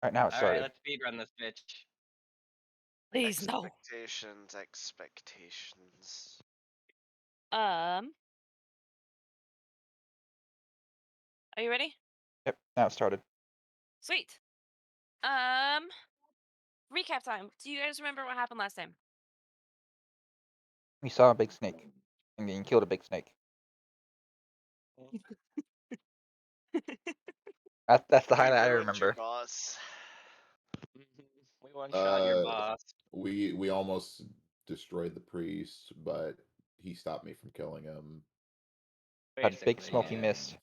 Right now it All right, started. let's speed run this bitch. Please no. Expectations. Um, are you ready? Yep, now it started. Sweet. Recap time. Do you guys remember what happened last time? We saw a big snake, and then killed a big snake. That's the We highlight I ruined your remember. boss. We one shot your Uh, boss. we almost destroyed the priest, but he stopped me from killing him. That big Basically, smoky yeah. mist.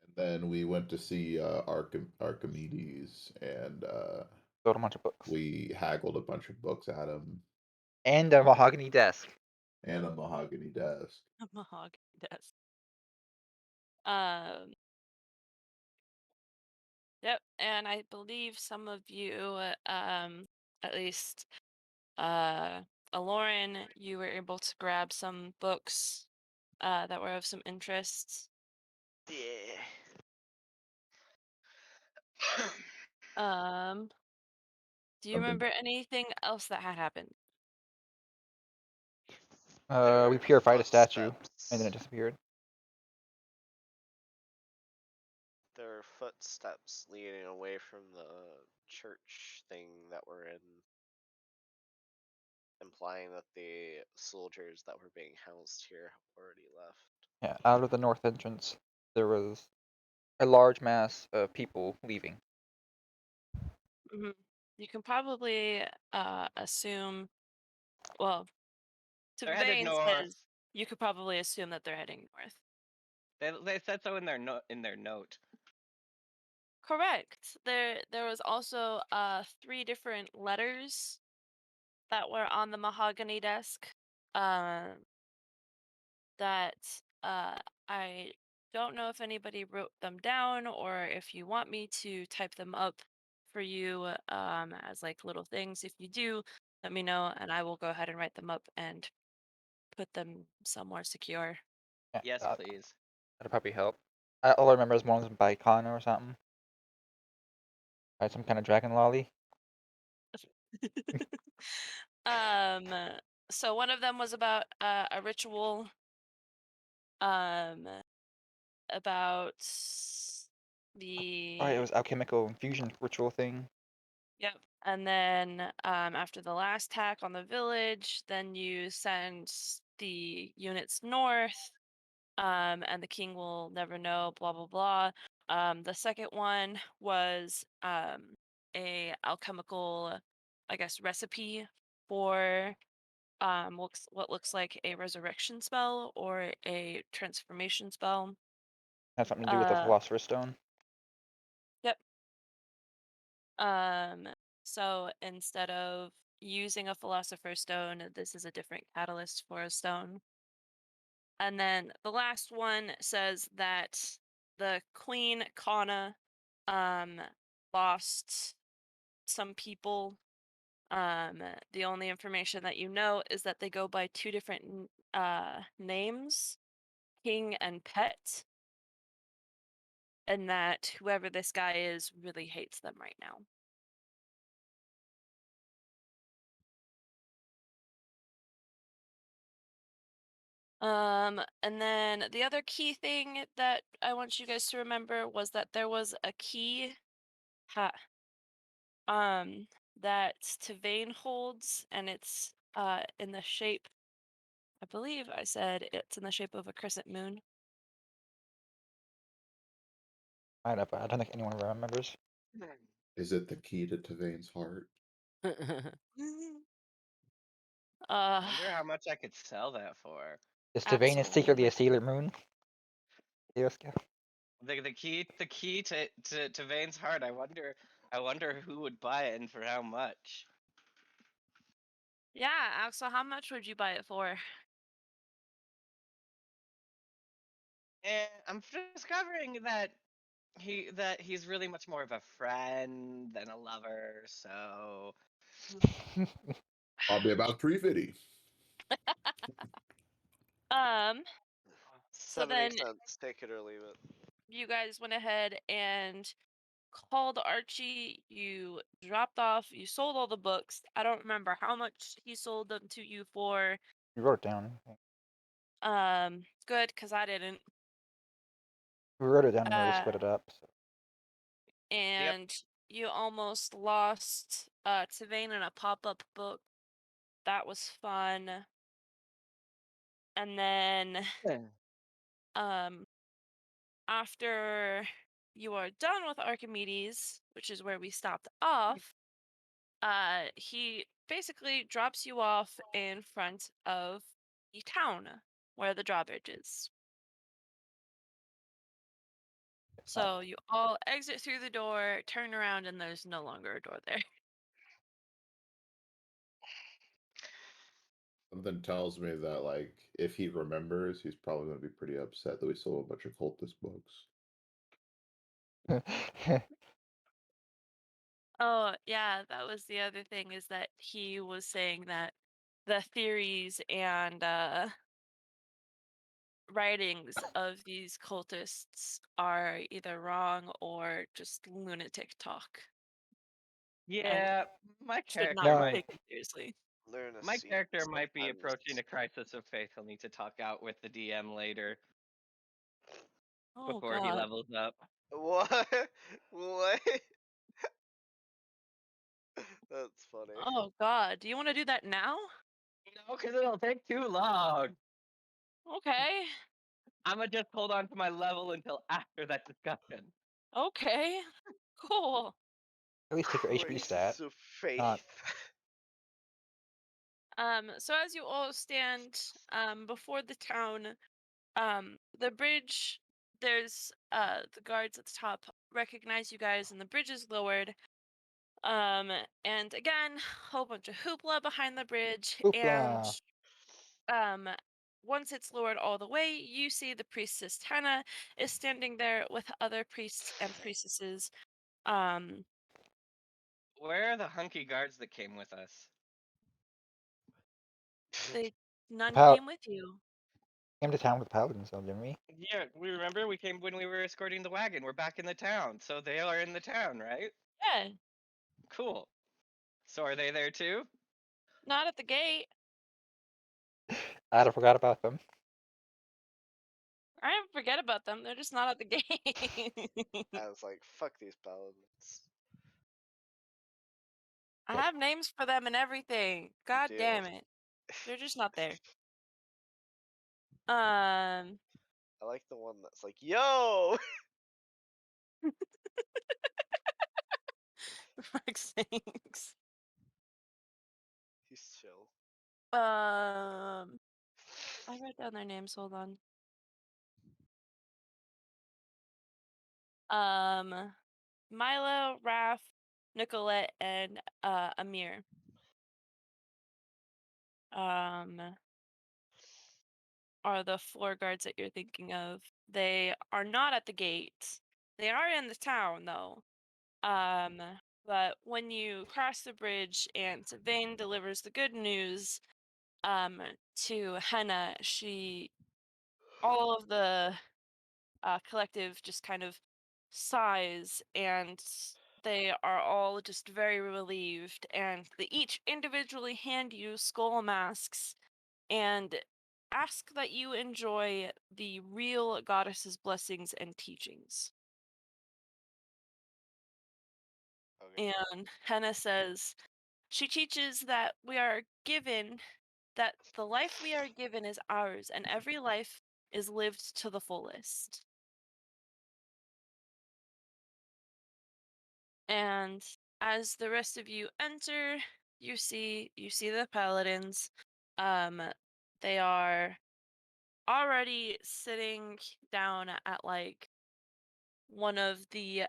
And then we went to see Archimedes, and Sold a bunch of books. we haggled a bunch of books at him And a mahogany desk. and a mahogany desk. A mahogany desk. Um, yep, and I believe some of you, at least, uh, Lauren, you were able to grab some books, that were of some interest. Yeah. Um, do you Something. remember anything else that had happened? We Their purified a statue, and then it footsteps. disappeared. There are footsteps leading away from the church thing that we're in, implying that the soldiers that were being housed here have already left. Yeah, out of the north entrance, there was a large mass of people leaving. Mhm. You can probably assume, well, They're headed Vane north. says you could probably assume that they're heading north. They said so in their note. Correct. There was also 3 different letters that were on the mahogany desk. Um, that I don't know if anybody wrote them down or if you want me to type them up for you as like little things. If you do, let me know and I will go ahead and write them up and put them somewhere secure. Yeah, Yes, please. that'd probably help. All I remember is one was by Connor or something. By some kind of dragon lolly. um, so one of them was about a ritual um about Oh, it the was alchemical infusion ritual thing. Yep. And then after the last attack on the village, then you send the units north, and the king will never know, blah, blah, blah. The second one was a alchemical, I guess, recipe for what looks like a resurrection spell or a transformation spell. Had something to do with the Uh, Philosopher's Stone. yep. Um, so instead of using a philosopher's stone, this is a different catalyst for a stone. And then the last one says that the Queen Kana um lost some people. The only information that you know is that they go by 2 different names, King and Pet, and that whoever this guy is really hates them right now. And then the other key thing that I want you guys to remember was that there was a key ha um that Tavane holds, and it's in the shape, I believe I said it's in the shape of a crescent moon. I don't think anyone remembers. Is it the key to Tavane's heart? uh Wonder how much I could sell that for. Is Tavane secretly absolutely. a Sailor Moon? Yes. The key to Vane's heart. I wonder who would buy it and for how much. Yeah, Axel, how much would you buy it for? And I'm discovering that he's really much more of a friend than a lover. So Probably about 350. Um, so then 70 cents, take it or leave it. you guys went ahead and called Archie. You dropped off. You sold all the books. I don't remember how much he sold them to you for. You wrote it down. Good, because I didn't. We wrote it down and we split it up. So. And you almost lost Tavane in a pop-up book. That was fun. And then after you are done with Archimedes, which is where we stopped off, he basically drops you off in front of the town where the drawbridge is. So you all exit through the door, turn around, and there's no longer a door there. Something tells me that, like, if he remembers, he's probably going to be pretty upset that we sold a bunch of cultist books. Oh, yeah, that was the other thing, is that he was saying that the theories and writings of these cultists are either wrong or just lunatic talk. Yeah, my Should character not be No. might taken seriously. my character might be sometimes. approaching a crisis of faith. He'll need to talk out with the DM later Oh before he god. levels up. What? What? That's funny. Oh god. Do you want to do that now? No, because it'll take too long. Okay. I'ma just hold on to my level until after that discussion. Okay. Cool. At least take your HP stat. Crisis of faith. Not- So as you all stand before the town, the bridge, there's the guards at the top recognize you guys and the bridge is lowered. And again, whole bunch of hoopla behind the bridge, and Hoopla. once it's lowered all the way, you see the priestess Hannah is standing there with other priests and priestesses. Where are the hunky guards that came with us? None Pal- came with you. Came to town with paladins, though, didn't we? Yeah, we remember we came when we were escorting the wagon. We're back in the town, so they are in the town, right? Yeah, Cool. So are they there too? not at the gate. I'd forgot about them. I didn't forget about them. They're just not at the gate. I was like, fuck these paladins. I have names for them and everything. God do. damn it. They're just not there. I like the one that's like, yo! For fuck's sakes. He's chill. I wrote down their names, hold on. Milo, Raph, Nicolette, and Amir. Are the 4 guards that you're thinking of. They are not at the gate. They are in the town though. But when you cross the bridge and Vane delivers the good news to Henna, all of the collective just kind of sighs, and they are all just very relieved, and they each individually hand you skull masks and ask that you enjoy the real goddess's blessings and teachings. Okay. And Henna says she teaches that that the life we are given is ours, and every life is lived to the fullest. And as the rest of you enter, you see the paladins. They are already sitting down at like one of the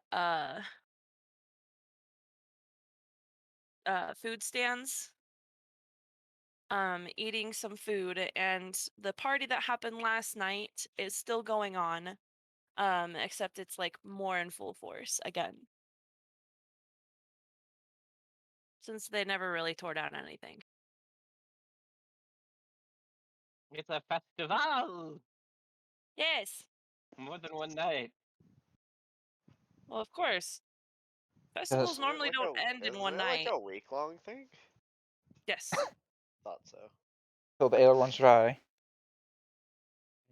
food stands, eating some food, and the party that happened last night is still going on, except it's like more in full force again, since they never really tore down anything. It's a festival! Yes. More than one night. Well, of course. Because Festivals normally don't end in Isn't one it like night. a week-long thing? Yes. Thought so. till the ale runs dry.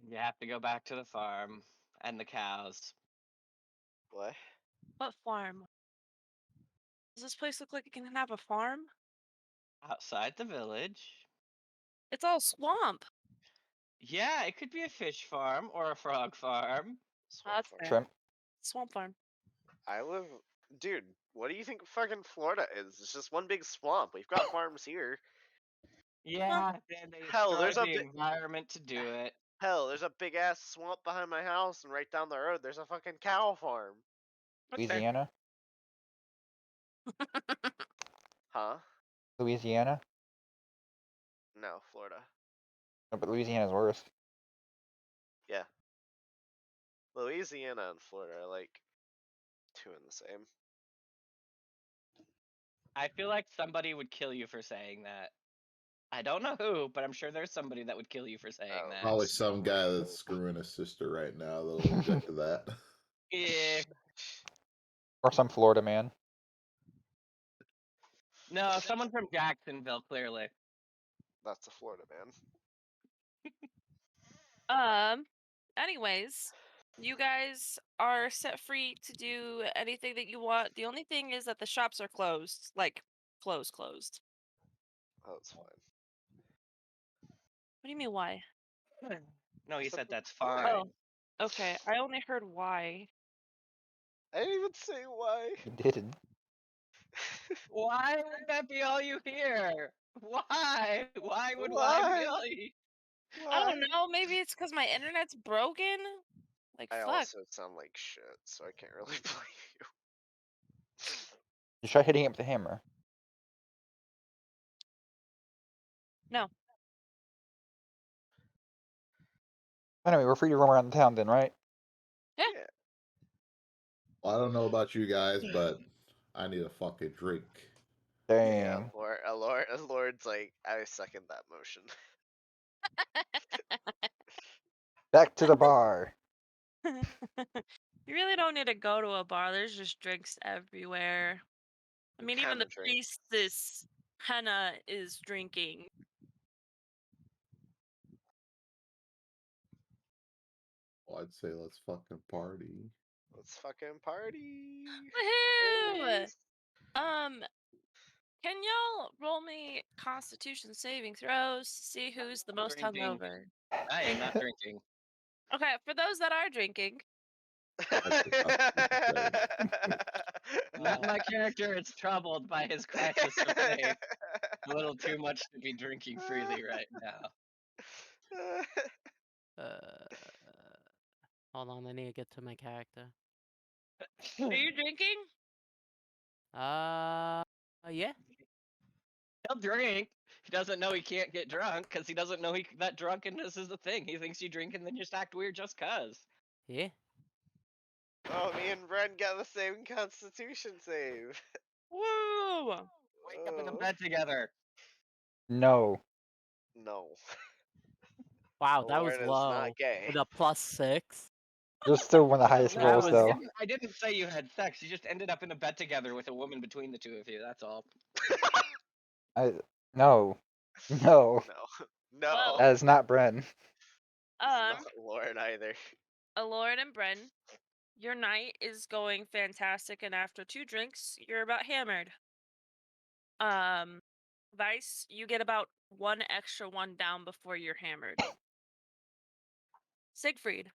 You have to go back to the farm and the cows. What? What farm? Does this place look like it can have a farm? Outside the village. It's all swamp. Yeah, it could be a fish farm or a frog farm. Swamp That's farm. fair. Shrimp. Swamp farm. I live, dude. What do you think fucking Florida is? It's just one big swamp. We've got farms here. Yeah, and they Hell, there's destroyed a the bit. environment to do it. Hell, there's a big ass swamp behind my house, and right down the road, there's a fucking cow farm. That's fair. Louisiana. Huh? Louisiana. No, Florida. No, but Louisiana's worse. Yeah. Louisiana and Florida are like two in the same. I feel like somebody would kill you for saying that. I don't know who, but I'm sure there's somebody that would kill you for saying Oh, that. Probably some guy that's screwing his sister right now that'll object to that. Yeah. Or some Florida man. No, someone from Jacksonville, clearly. That's a Florida man. Anyways, you guys are set free to do anything that you want. The only thing is that the shops are closed. Like, closed. Oh, it's fine. What do you mean, why? No, he Said said that's why? fine. Oh, okay. I only heard why. I didn't even say why. You didn't. Why would that be all you hear? Why? Why would why Why? be all you I Why? don't know. Maybe it's because my internet's broken. Like, I fuck. also sound like shit, so I can't really blame you. Just try hitting it with a hammer. No. Anyway, we're free to roam around the town then, right? Yeah. Yeah. Well, I don't know about you guys, but I need a fucking drink. Yeah, Dang. Lord's like, I second that motion. Back to the bar. You really don't need to go to a bar. There's just drinks everywhere. I mean, even Kind the of drink. priestess Henna is drinking. Well, I'd say let's fucking party. Let's fucking party. Woohoo! Yes. Can y'all roll me Constitution saving throws to see who's the most drinking? hungover? I am not drinking. Okay, for those that are drinking, That's the Constitution My character is troubled by his crisis of faith. A little too much to be drinking freely right now. Hold on, I need to get to my character. are you drinking? Yeah. He'll drink. He doesn't know he can't get drunk because he doesn't know that drunkenness is a thing. He thinks you drink and then just act weird just cuz. Yeah. Oh, me and Brent got the same Constitution save. Woo! Wake up in the Oh. bed together. No. No. Wow, that was Lauren is low. not gay. With a +6. You're still one of the highest No, rolls, though. I didn't say you had sex. You just ended up in a bed together with a woman between the two of you. That's all. No. No. No. No. Well, That is not Bren. It's not Lauren either. Lord and Bren, your night is going fantastic, and after 2 drinks, you're about hammered. Vice, you get about 1 extra one down before you're hammered. Siegfried,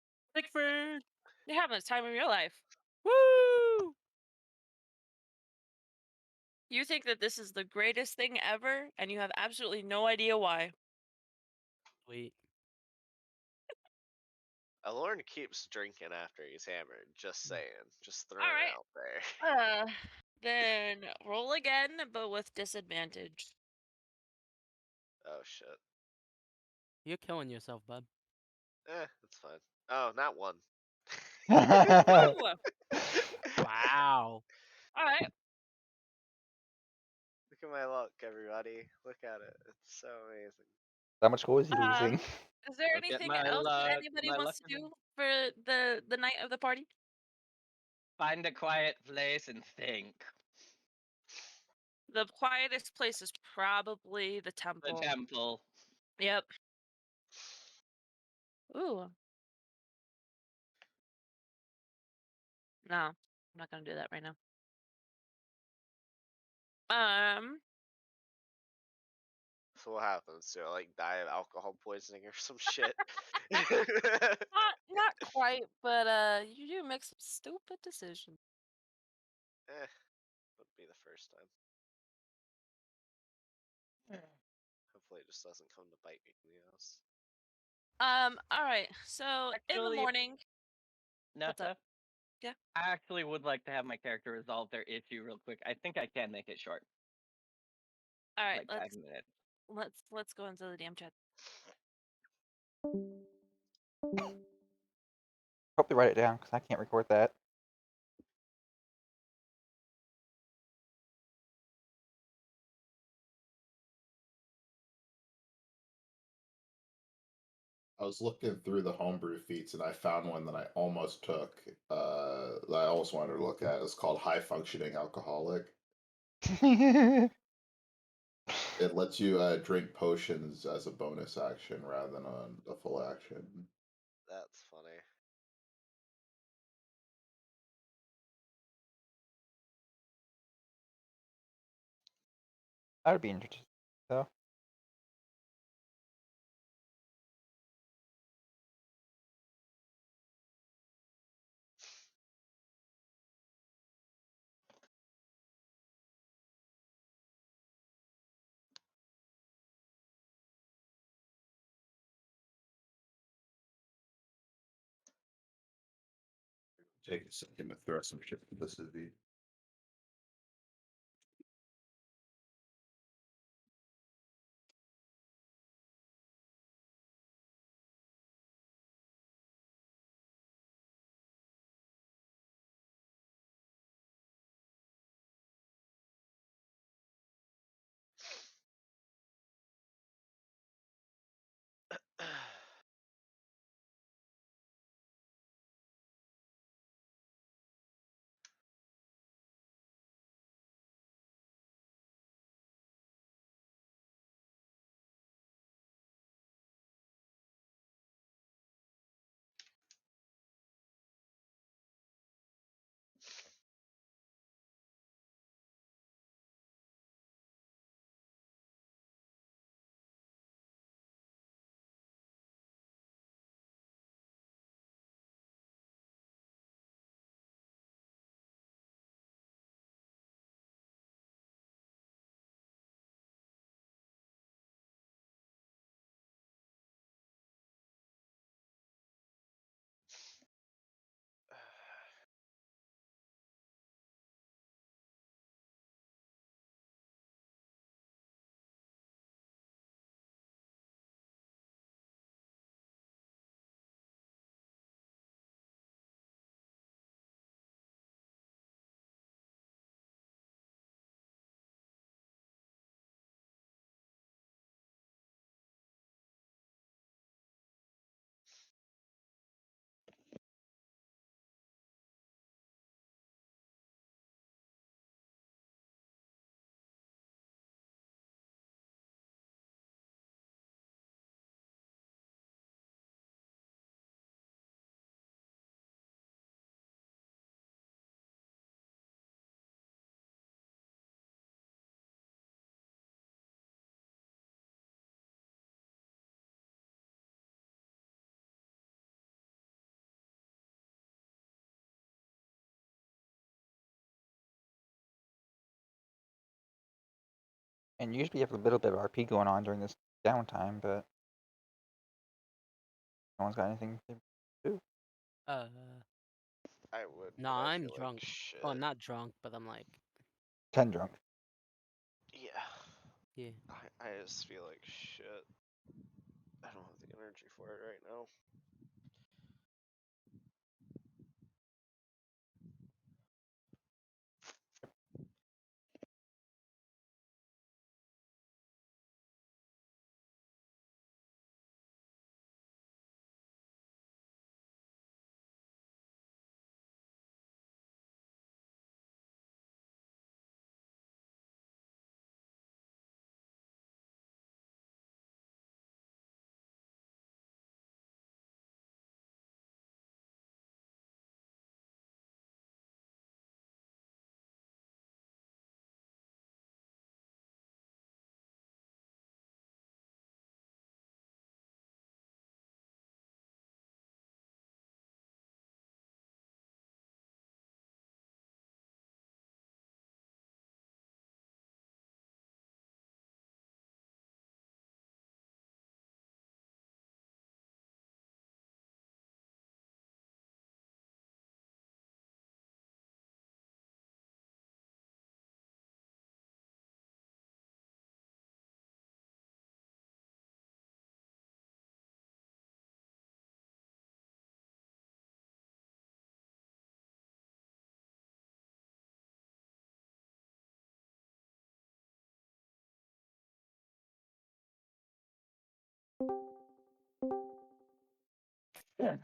you're having the time of your life. Woo! You think that this is the greatest thing ever, and you have absolutely no idea why. Sweet. Lauren keeps drinking after he's hammered. Just saying. Just throwing Alright. it out there. Then roll again, but with disadvantage. Oh shit. You're killing yourself, bud. It's fine. Oh, not one. Woo! Wow. Alright. Look at my luck, everybody. Look at it. It's so amazing. How much gold is he losing? Is there Look at anything my else luck, that anybody my wants luck to do for the night of the party? Find a quiet place and think. The quietest place is probably the The temple. temple. Yep. Ooh. No, I'm not gonna do that right now. So what happens? Do I like die of alcohol poisoning or some shit? Not quite, but you do make some stupid decisions. Wouldn't be the first time. Hopefully it just doesn't come to bite me in the ass. All right. So in the Actually- morning, what's Nessa? up? Yeah. I actually would like to have my character resolve their issue real quick. I think I can make it short. All right, Like 5 minutes. let's go into the damn chat. Hope they write it down because I can't record that. I was looking through the homebrew feats and I found one that I almost took. That I almost wanted to look at. It's called High Functioning Alcoholic. It lets you drink potions as a bonus action rather than a full action. That's funny. That would be interesting, though. Take a second to throw some shit in this CV. And usually you have a little bit of RP going on during this downtime, but no one's got anything to do. I would. No, but I I'm feel drunk. Like shit. Oh, I'm not drunk, but I'm like, 10 drunk. Yeah. yeah. I just feel like shit. I don't have the energy for it right now.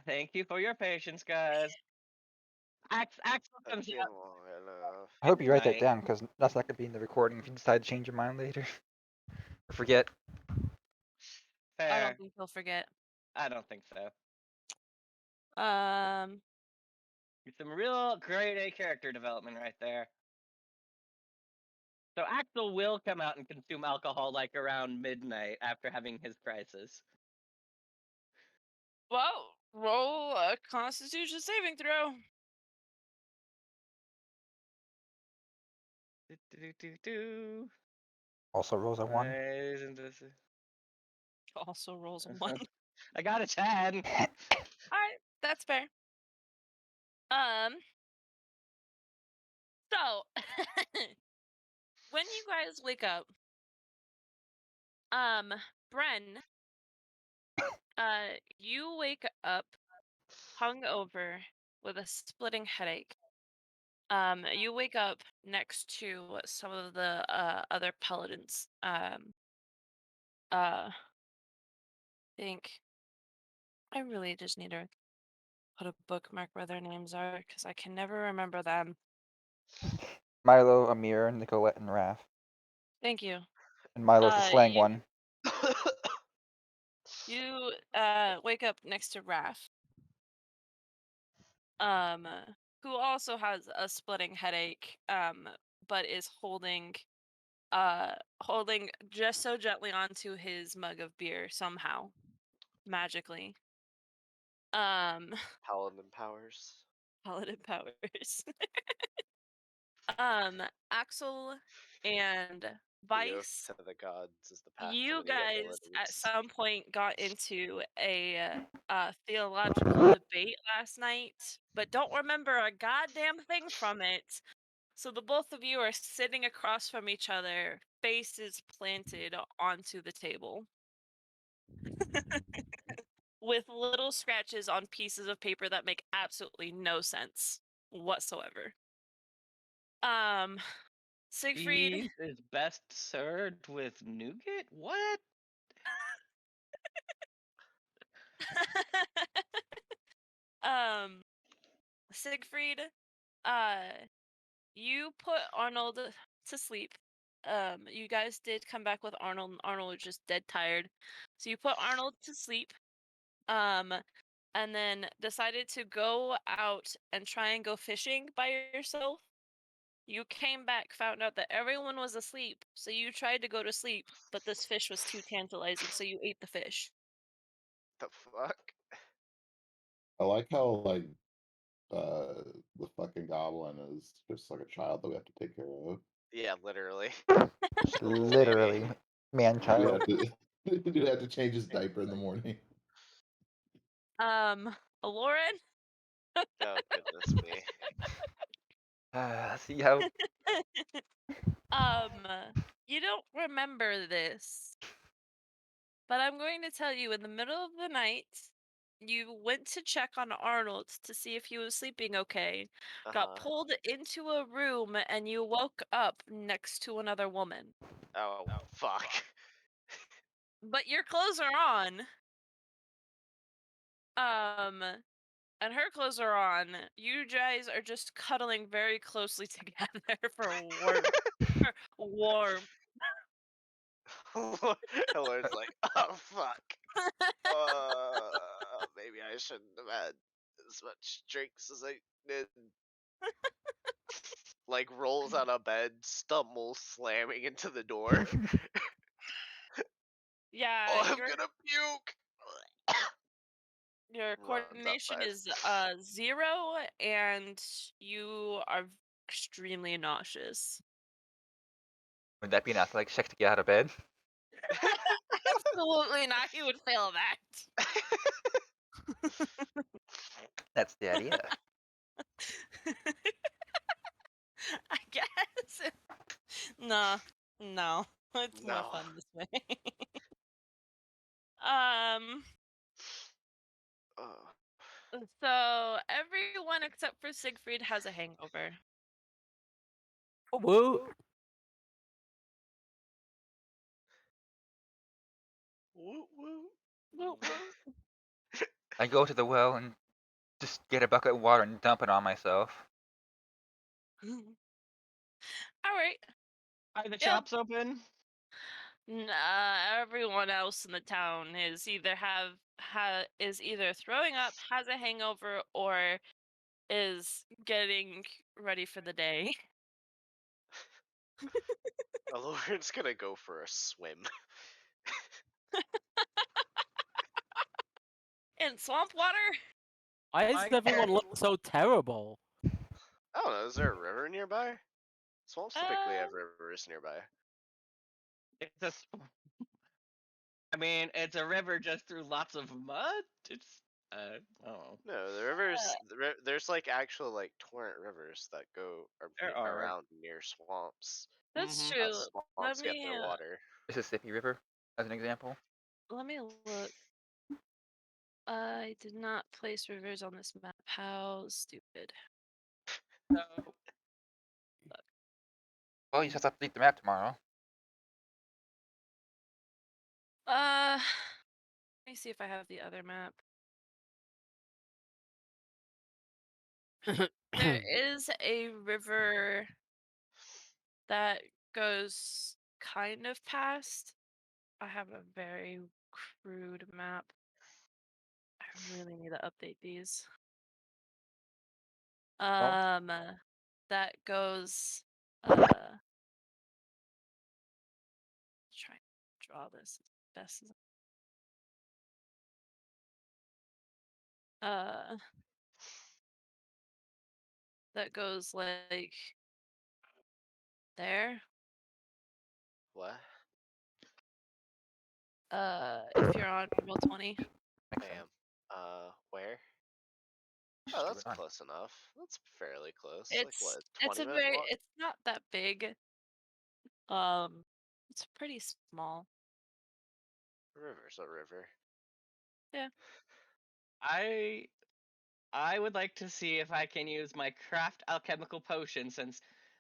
Thank you for your patience, guys. Axel That comes been out long enough. I hope you write that midnight. down because that's not gonna be in the recording if you decide to change your mind later or forget. I Fair. don't think he'll forget. I don't think so. Um, Some real grade A character development right there. So Axel will come out and consume alcohol like around midnight after having his crisis. well, roll a Constitution saving throw. Do. Also rolls a 1. Rise into the- Also rolls a 1. I got a 10. Alright, that's fair. So when you guys wake up, Bren, you wake up hungover with a splitting headache. You wake up next to some of the other paladins. Think I really just need to put a bookmark where their names are because I can never remember them. Milo, Amir, Nicolette, and Raph. Thank you. And Milo's the slang You one. you wake up next to Raph. Who also has a splitting headache, but is holding just so gently onto his mug of beer somehow, magically. Paladin powers. Paladin powers. Axel and The oath Vice, to the gods is the path to you many guys at abilities. some point got into a theological debate last night, but don't remember a goddamn thing from it. So the both of you are sitting across from each other, faces planted onto the table. With little scratches on pieces of paper that make absolutely no sense whatsoever. Siegfried, Peace is best served with nougat? What? Siegfried, you put Arnold to sleep. You guys did come back with Arnold, and Arnold was just dead tired. So you put Arnold to sleep. And then decided to go out and try and go fishing by yourself. You came back, found out that everyone was asleep, so you tried to go to sleep, but this fish was too tantalizing, so you ate the fish. The fuck? I like how like the fucking goblin is just like a child that we have to take care of. Yeah, literally. Just a little Literally, baby. man We child. have to we have to change his diaper in the morning. Lauren? Oh goodness me. See how You don't remember this, but I'm going to tell you in the middle of the night, you went to check on Arnold to see if he was sleeping okay, got Uh-huh. pulled into a room, and you woke up next to another woman. Oh fuck. But your clothes are on. And her clothes are on. You guys are just cuddling very closely together for warmth. For warmth. Lord's like, oh fuck. Maybe I shouldn't have had as much drinks as I did. Like rolls out of bed, stumbles, slamming into the door. Yeah, Oh, I'm gonna puke. your Runs coordination outside. is 0, and you are extremely nauseous. would that be an athletic check to get out of bed? Absolutely not. You would fail that. That's the idea. I guess. No, no. It's more No. fun this way. Um. Oh. So everyone except for Siegfried has a hangover. Woo! Woo woo. Woo woo. I go to the well and just get a bucket of water and dump it on myself. All right. Are the Yeah. shops open? Nah, everyone else in the town is either is either throwing up, has a hangover, or is getting ready for the day. Lauren's gonna go for a swim. In swamp water? Why My does everyone look character- so terrible? I don't know, is there a river nearby? Swamps typically have rivers nearby. It's a. I mean, it's a river just through lots of mud. It's. Oh. No, the rivers, there's like actual like torrent rivers that go There are. around near swamps. That's Mhm. How true. Let swamps get me their water. Mississippi River, as an example. let me look. I did not place rivers on this map. How stupid. So Well, you just have to update the map tomorrow. Let me see if I have the other map. There is a river that goes kind of past. I have a very crude map. I really need to update these. Um, that goes. Try to draw this as best as. That goes like there. What? If you're on Roll20. I am. Where? Oh, that's close enough. That's fairly close. Like what? It's 20 a minute very walk? it's not that big. It's pretty small. River's a river. Yeah. I would like to see if I can use my craft alchemical potion since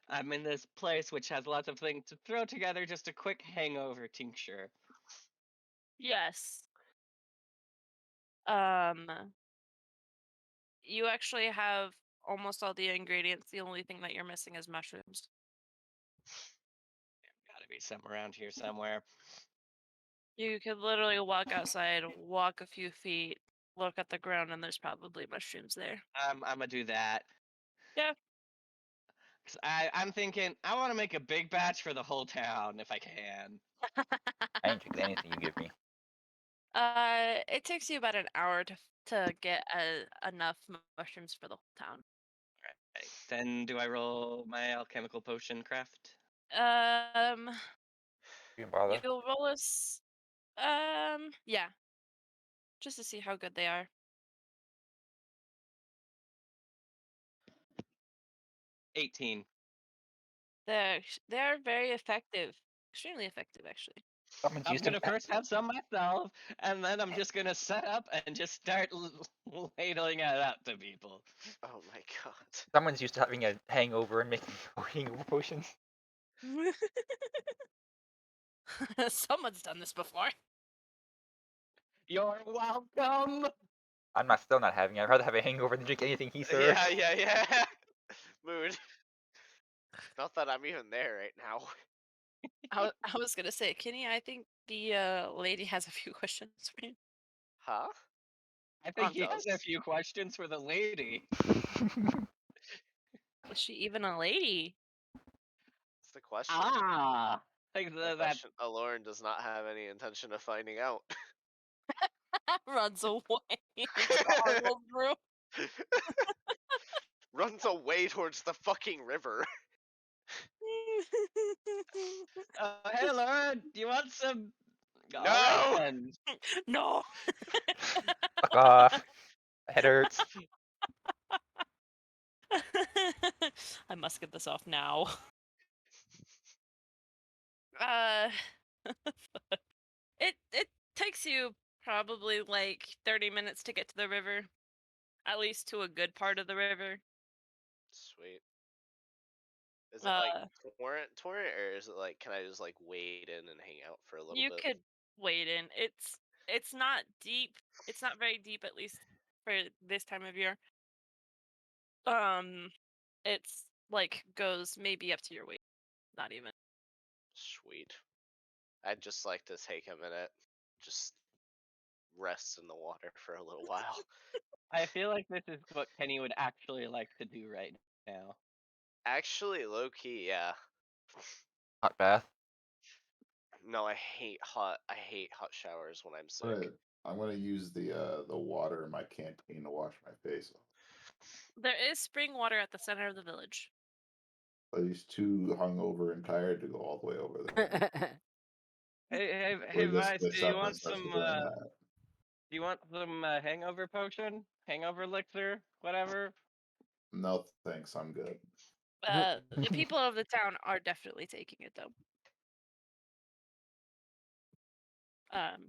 I'm in this place which has lots of things to throw together. Just a quick hangover tincture. Yes. You actually have almost all the ingredients. The only thing that you're missing is mushrooms. Gotta be some around here somewhere. You could literally walk outside, walk a few feet, look at the ground, and there's probably mushrooms there. I'm gonna do that. Yeah. 'Cause I'm thinking I want to make a big batch for the whole town if I can. I ain't drinking anything you give me. It takes you about an hour to get enough mushrooms for the whole town. Right. Then do I roll my alchemical potion craft? You can bother. You'll roll us. Yeah. Just to see how good they are. 18. They're very effective. Extremely effective, actually. Someone's I'm used to gonna first have some myself, and then I'm just gonna set up and just start ladling it out to people. Oh my god. someone's used to having a hangover and making hangover potions. Someone's done this before. You're welcome. I'm not still not having it. I'd rather have a hangover than drink anything he serves. Yeah. Mood. Not that I'm even there right now. I was gonna say, Kenny, I think the lady has a few questions for you. Huh? I think he Does? has a few questions for the lady. Was she even a lady? That's the question. Like The that. question Aloran does not have any intention of finding out. Runs away into the Arnold room. Runs away towards the fucking river. Hey, Lauren, do you want some? No! Alright then. No. Fuck off. My head hurts. I must get this off now. Uh, it takes you probably like 30 minutes to get to the river, at least to a good part of the river. Sweet. Is it like Uh, torrent, or is it like can I just like wade in and hang out for a little you bit? could wade in. It's not deep. It's not very deep, at least for this time of year. It's like goes maybe up to your waist. Not even. Sweet. I'd just like to take a minute, just rest in the water for a little while. I feel like this is what Kenny would actually like to do right now. Actually, low key, yeah. Hot bath. No, I hate hot showers when I'm sick. I'm gonna use the water in my canteen to wash my face off. There is spring water at the center of the village. But he's too hungover and tired to go all the way over there. Hey, Or just Vice, wakes do you up and want starts some doing that. hangover potion? Hangover elixir? Whatever? No thanks, I'm good. The people of the town are definitely taking it though.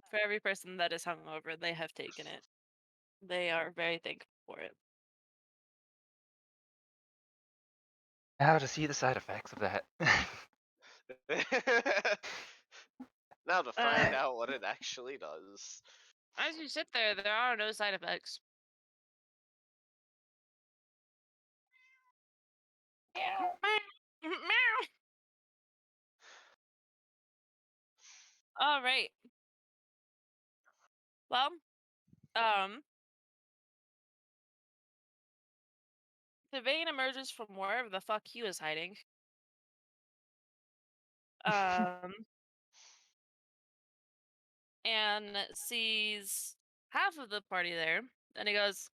For every person that is hungover, they have taken it. They are very thankful for it. Now to see the side effects of that. Now to find out what it actually does. As you sit there, there are no side effects. All right. Well, the vein emerges from wherever the fuck he was hiding. And sees half of the party there, and he goes,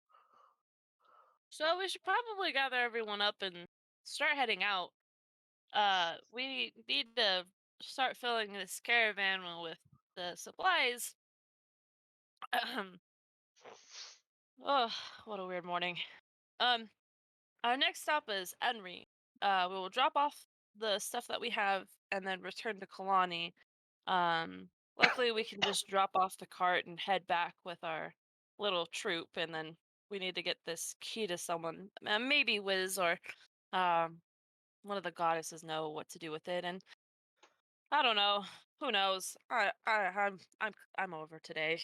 "So we should probably gather everyone up and start heading out. We need to start filling this caravan with the supplies." Oh, what a weird morning. Our next stop is Enri. We will drop off the stuff that we have and then return to Kalani. Luckily we can just drop off the cart and head back with our little troop, and then we need to get this key to someone. Maybe Wiz or um one of the goddesses know what to do with it, and I don't know. Who knows? I'm over today.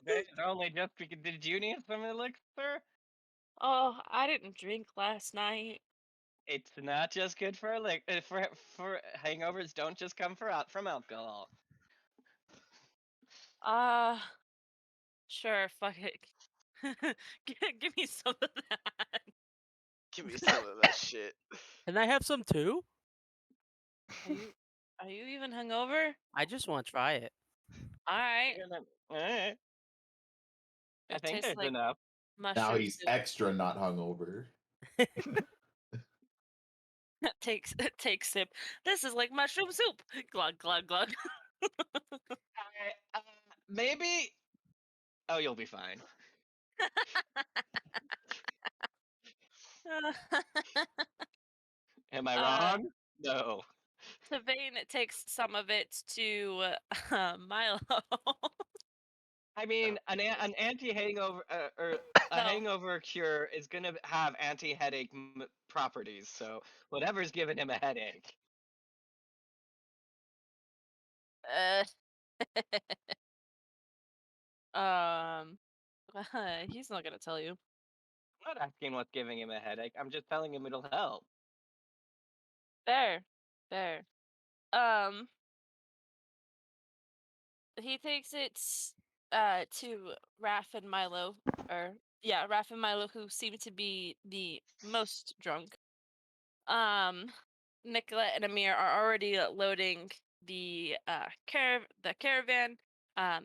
It's only just because. Did you need some elixir? Oh, I didn't drink last night. It's not just good for for hangovers. Don't just come from alcohol. Sure, fuck it. Give me some of that. Give me some of that shit. Can I have some too? Are you even hungover? I just want to try it. All right. Alright. I It think tastes there's like enough. mushroom Now he's soup. extra not hungover. Take sip. This is like mushroom soup. Glug glug glug. Maybe. Oh, you'll be fine. Am I wrong? No. Tavane takes some of it to Milo. I mean, an anti-hangover or a No. hangover cure is gonna have anti-headache properties. So whatever's giving him a headache. Uh, um, he's not gonna tell you. I'm not asking what's giving him a headache. I'm just telling him it'll help. There, there. Um, he takes it to Raph and Milo, or yeah, Raph and Milo, who seem to be the most drunk. Nicolette and Amir are already loading the caravan.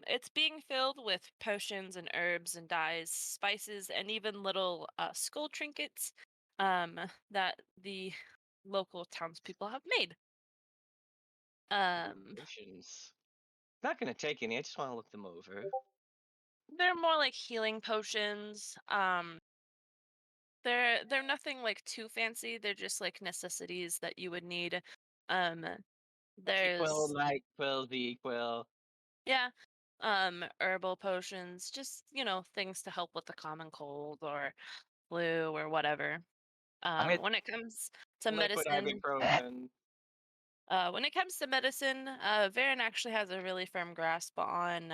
It's being filled with potions and herbs and dyes, spices, and even little skull trinkets that the local townspeople have made. Rations. Not gonna take any. I just want to look them over. They're more like healing potions. They're nothing like too fancy. They're just like necessities that you would need. Um, Quill, there's light quill, V quill. yeah, herbal potions, just things to help with the common cold or flu or whatever. I'm gonna When it comes to Liquid medicine, ibuprofen. When it comes to medicine, Varen actually has a really firm grasp on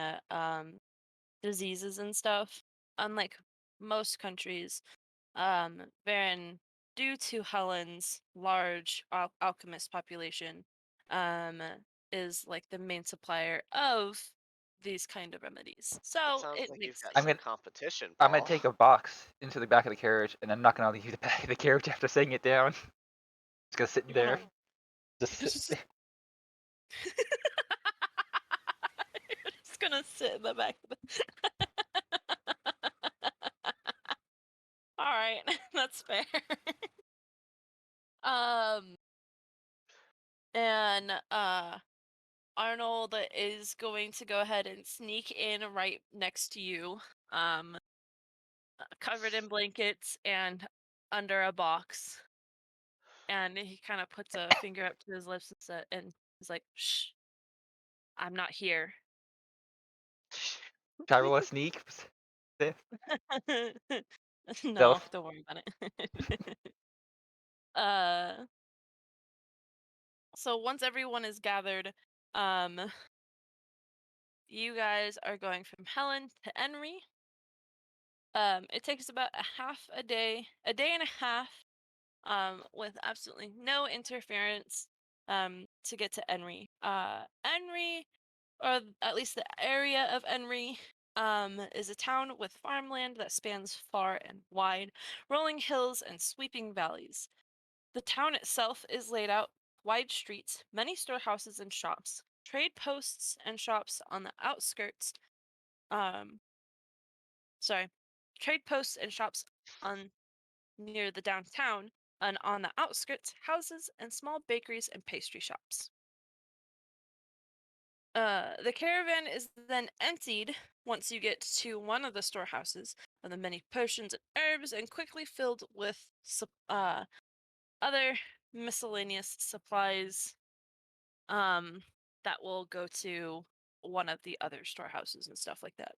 diseases and stuff. Unlike most countries, Varen, due to Helen's large alchemist population, um, is like the main supplier of these kind of remedies. It So sounds it like you've makes got I'm some gonna- competition, I'm gonna Paul. take a box into the back of the carriage, and I'm not gonna leave the back of the carriage after setting it down. It's gonna sit You're there. gonna Just sit there. You're just gonna sit in the back of the All right, that's fair. um and Arnold is going to go ahead and sneak in right next to you, covered in blankets and under a box. And he kind of puts a finger up to his lips and he's like, "Shh, I'm not here." Should I roll a sneak? No, Stealth. don't worry about it. uh, so once everyone is gathered, um, you guys are going from Helen to Enry. It takes about a day and a half, with absolutely no interference, to get to Enry. Enry, or at least the area of Enry, is a town with farmland that spans far and wide, rolling hills and sweeping valleys. The town itself is laid out wide streets, many storehouses and shops, trade posts and shops on the outskirts. Um, sorry, trade posts and shops on near the downtown, and on the outskirts, houses and small bakeries and pastry shops. The caravan is then emptied once you get to one of the storehouses of the many potions and herbs, and quickly filled with other miscellaneous supplies, um, that will go to one of the other storehouses and stuff like that.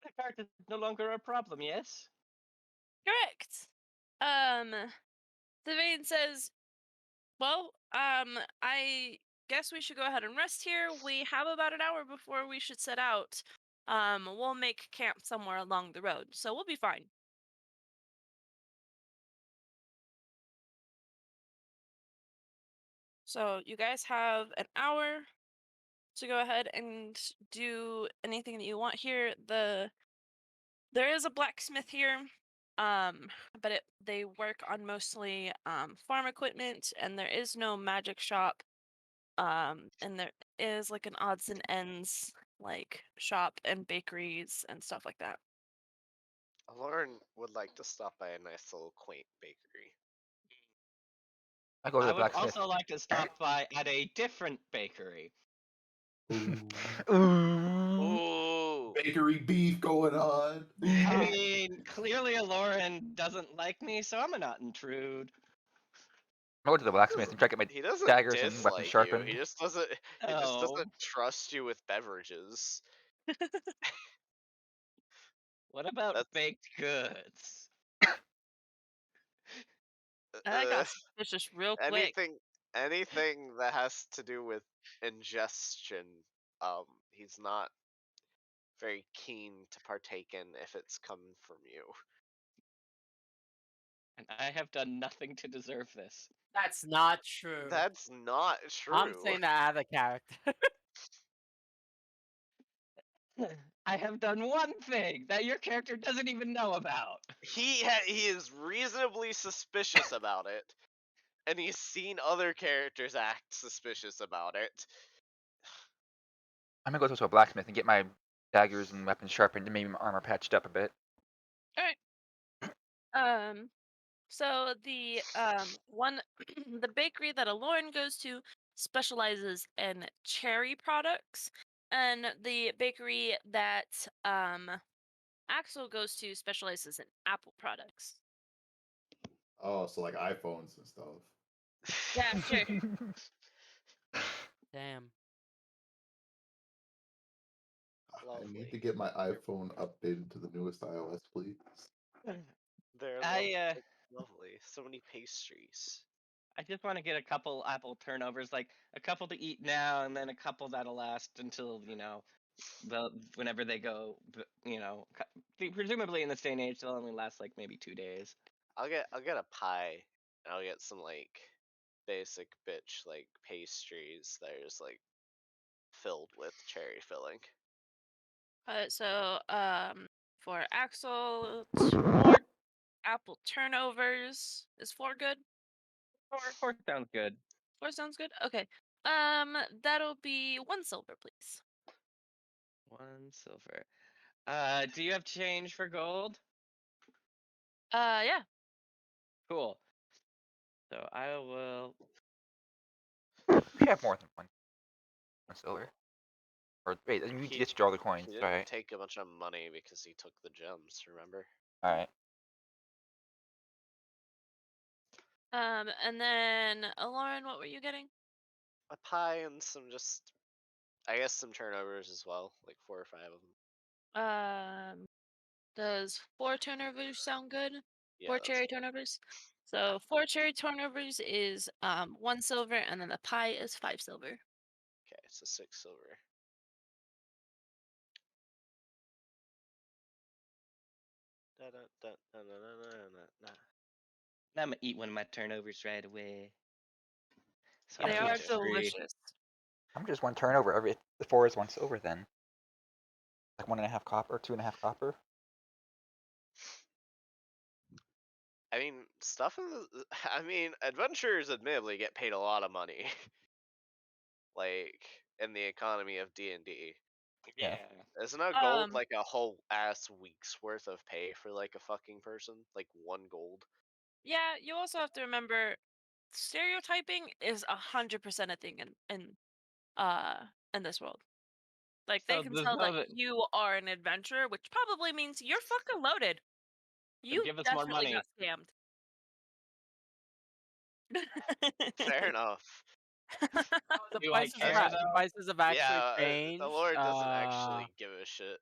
The cart is no longer a problem, yes? Correct. The vein says, "Well, I guess we should go ahead and rest here. We have about an hour before we should set out. We'll make camp somewhere along the road, so we'll be fine." So you guys have an hour to go ahead and do anything that you want here. There is a blacksmith here, but they work on mostly farm equipment, and there is no magic shop. And there is like an odds and ends like shop and bakeries and stuff like that. Lauren would like to stop by a nice little quaint bakery. I go to I the would blacksmith. also like to stop by at a different bakery. Ooh. Ooh. Ooh, Bakery beef going on. I Ooh. mean, clearly Lauren doesn't like me, so I'm not intrude. I go to the blacksmith and try to get my he doesn't daggers and weapons dislike you. sharpened. He just doesn't. He just Oh, doesn't trust you with beverages. what about That's baked goods? That got suspicious real quick. anything that has to do with ingestion. He's not very keen to partake in if it's coming from you. And I have done nothing to deserve this. That's not true. That's not true. I'm saying that out of character. I have done one thing that your character doesn't even know about. He is reasonably suspicious about it, and he's seen other characters act suspicious about it. I'm gonna go to a blacksmith and get my daggers and weapons sharpened and maybe my armor patched up a bit. All right. So the one the bakery that Aloran goes to specializes in cherry products, and the bakery that Axel goes to specializes in apple products. Oh, so like iPhones and stuff. Yeah, sure. Damn. I need Lovely. to get my iPhone updated to the newest iOS, please. They're I lovely. So many pastries. I just want to get a couple apple turnovers, like a couple to eat now, and then a couple that'll last until whenever they go. Presumably in this day and age, they'll only last like maybe 2 days. I'll get a pie, and I'll get some like basic bitch like pastries that are just like filled with cherry filling. So for Axel, 4 apple turnovers. Is 4 good? Four sounds good. 4 sounds good. Okay. That'll be 1 silver, please. 1 silver. Do you have change for gold? Yeah. Cool. So I will. We have more than one silver. Or wait, you He- just draw the coins, He didn't right? take a bunch of money because he took the gems. Remember? All right. And then Lauren, what were you getting? A pie and some just, I guess, some turnovers as well, like 4 or 5 of them. Does 4 turnovers sound good? Yeah, 4 that's cherry good. turnovers. So 4 cherry turnovers is 1 silver, and then the pie is 5 silver. Okay, so 6 silver. I'm gonna eat one of my turnovers right away. So They I are feel free. delicious. I'm just 1 turnover. Every the 4 is 1 silver then. Like 1.5 copper, 2.5 copper. I mean, stuff in the, I mean, adventurers admittedly get paid a lot of money. Like, in the economy of D&D. Yeah. Isn't a gold Um, like a whole ass week's worth of pay for like a fucking person? Like 1 gold? Yeah, you also have to remember stereotyping is 100% a thing in this world. Like they So can there's tell that no that. you are an adventurer, which probably means you're fucking loaded. You Give us more definitely money. got scammed. Fair enough. The Do I care the though? prices have actually Yeah, changed. the Lord doesn't actually give a shit.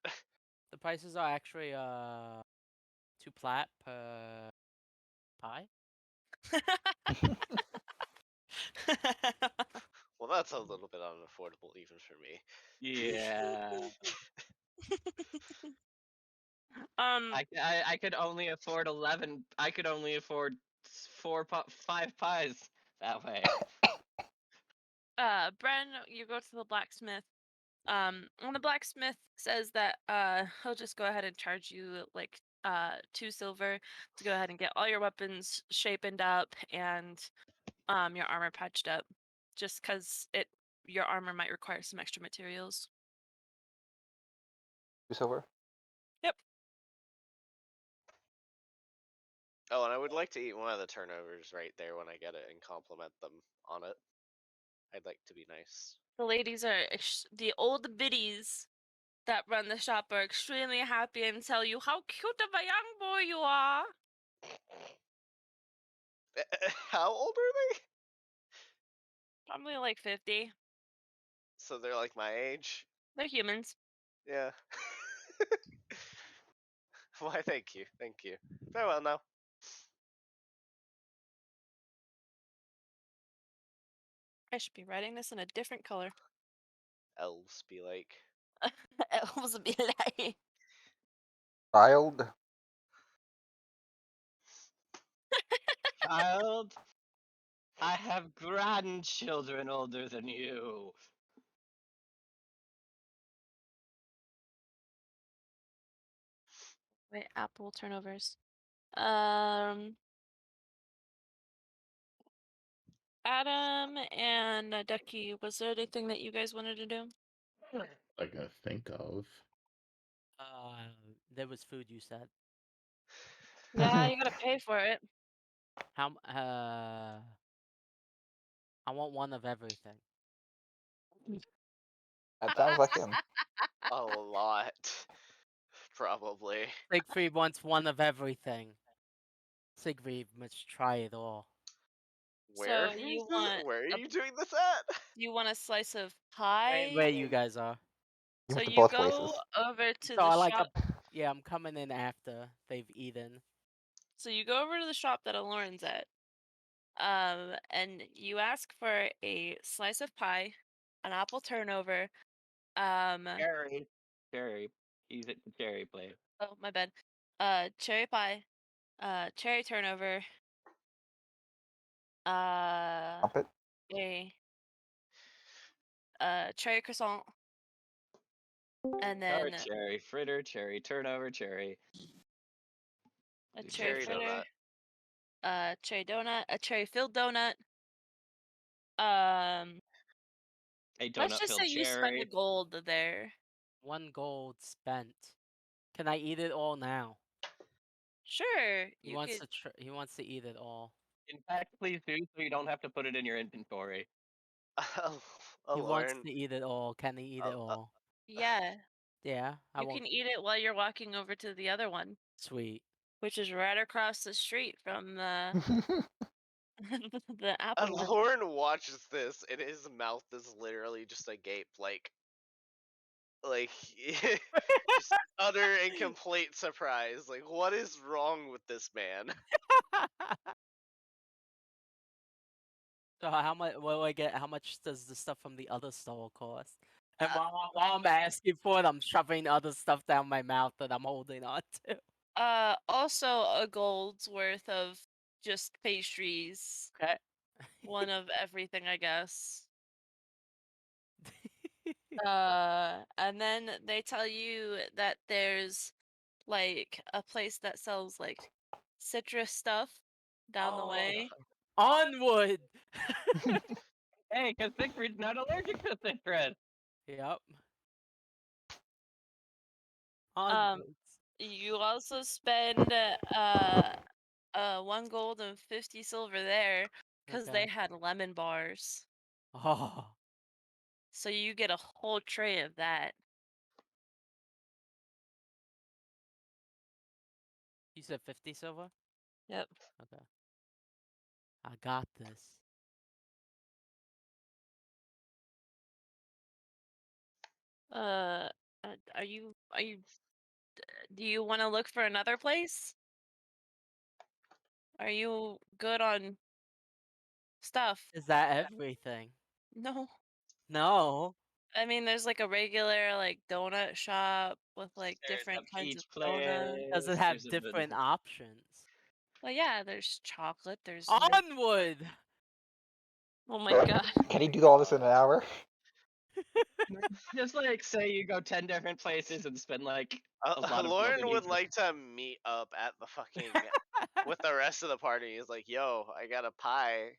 The prices are actually 2 plat per pie. Well, that's a little bit unaffordable even for me. Yeah. I could only afford 11. I could only afford 5 pies that way. Bren, you go to the blacksmith. And the blacksmith says that he'll just go ahead and charge you like 2 silver to go ahead and get all your weapons shapened up and your armor patched up, just because your armor might require some extra materials. 2 silver. Yep. Oh, and I would like to eat one of the turnovers right there when I get it and compliment them on it. I'd like to be nice. The ladies are the old biddies that run the shop are extremely happy and tell you how cute of a young boy you are. How old are they? Probably like 50. So they're like my age? They're humans. Yeah. Why, thank you. Thank you. Very well now. I should be writing this in a different color. Elves be like. Elves be like. Child. Child, I have grandchildren older than you. Wait, apple turnovers. Adam and Ducky, was there anything that you guys wanted to do? I can think of. There was food you said. Yeah, you gotta pay for it. How I want one of everything. That sounds like him. A lot. Probably. Siegfried wants one of everything. Siegfried must try it all. Where? So you want Where are you doing this at? you want a slice of pie? Where you guys are. You So went to you both go places. over to So the I like shop. yeah, I'm coming in after they've eaten. So you go over to the shop that Aloran's at. And you ask for a slice of pie, an apple turnover, Cherry. Cherry. He's at the cherry place. oh my bad, cherry pie, cherry turnover, Trumpet. a cherry croissant, and Or then cherry fritter, cherry turnover, cherry. a Do cherry Cherry fritter, donut. cherry donut, a cherry filled donut. Um, A let's donut just filled say you spend the cherry. gold there. 1 gold spent. Can I eat it all now? Sure, He you wants could. to. He wants to eat it all. In fact, please do so you don't have to put it in your inventory. Oh, He wants Lauren. to eat it all. Can he eat it all? Yeah, Yeah, I you won't. can eat it while you're walking over to the other one, Sweet. which is right across the street from the the apple one. Lauren watches this, and his mouth is literally just agape, like just utter and complete surprise. Like, what is wrong with this man? So how much? What do I get? How much does the stuff from the other stall cost? And while I'm asking for it, I'm shoving other stuff down my mouth that I'm holding on to. Also a gold's worth of just pastries. Okay. One of everything, I guess. And then they tell you that there's like a place that sells like citrus stuff down the Oh, way. onward. Hey, because Siegfried's not allergic to citrus. Yep. Um, Onwards. you also spend 1 gold and 50 silver there because they Okay. had lemon bars. Oh, So you get a whole tray of that. you said 50 silver? Yep. Okay. I got this. Uh, are you do you want to look for another place? Are you good on stuff? Is that everything? No. No. I mean, there's like a regular like donut shop with like There's a different kinds of peach donuts. Does it place. have There's a different options? Well, yeah, there's chocolate, there's mint. Onward. Oh my god. Can he do all this in an hour? just like say you go 10 different places and spend like a lot of gold Lauren in would each. like to meet up at the fucking with the rest of the party. He's like, "Yo, I got a pie.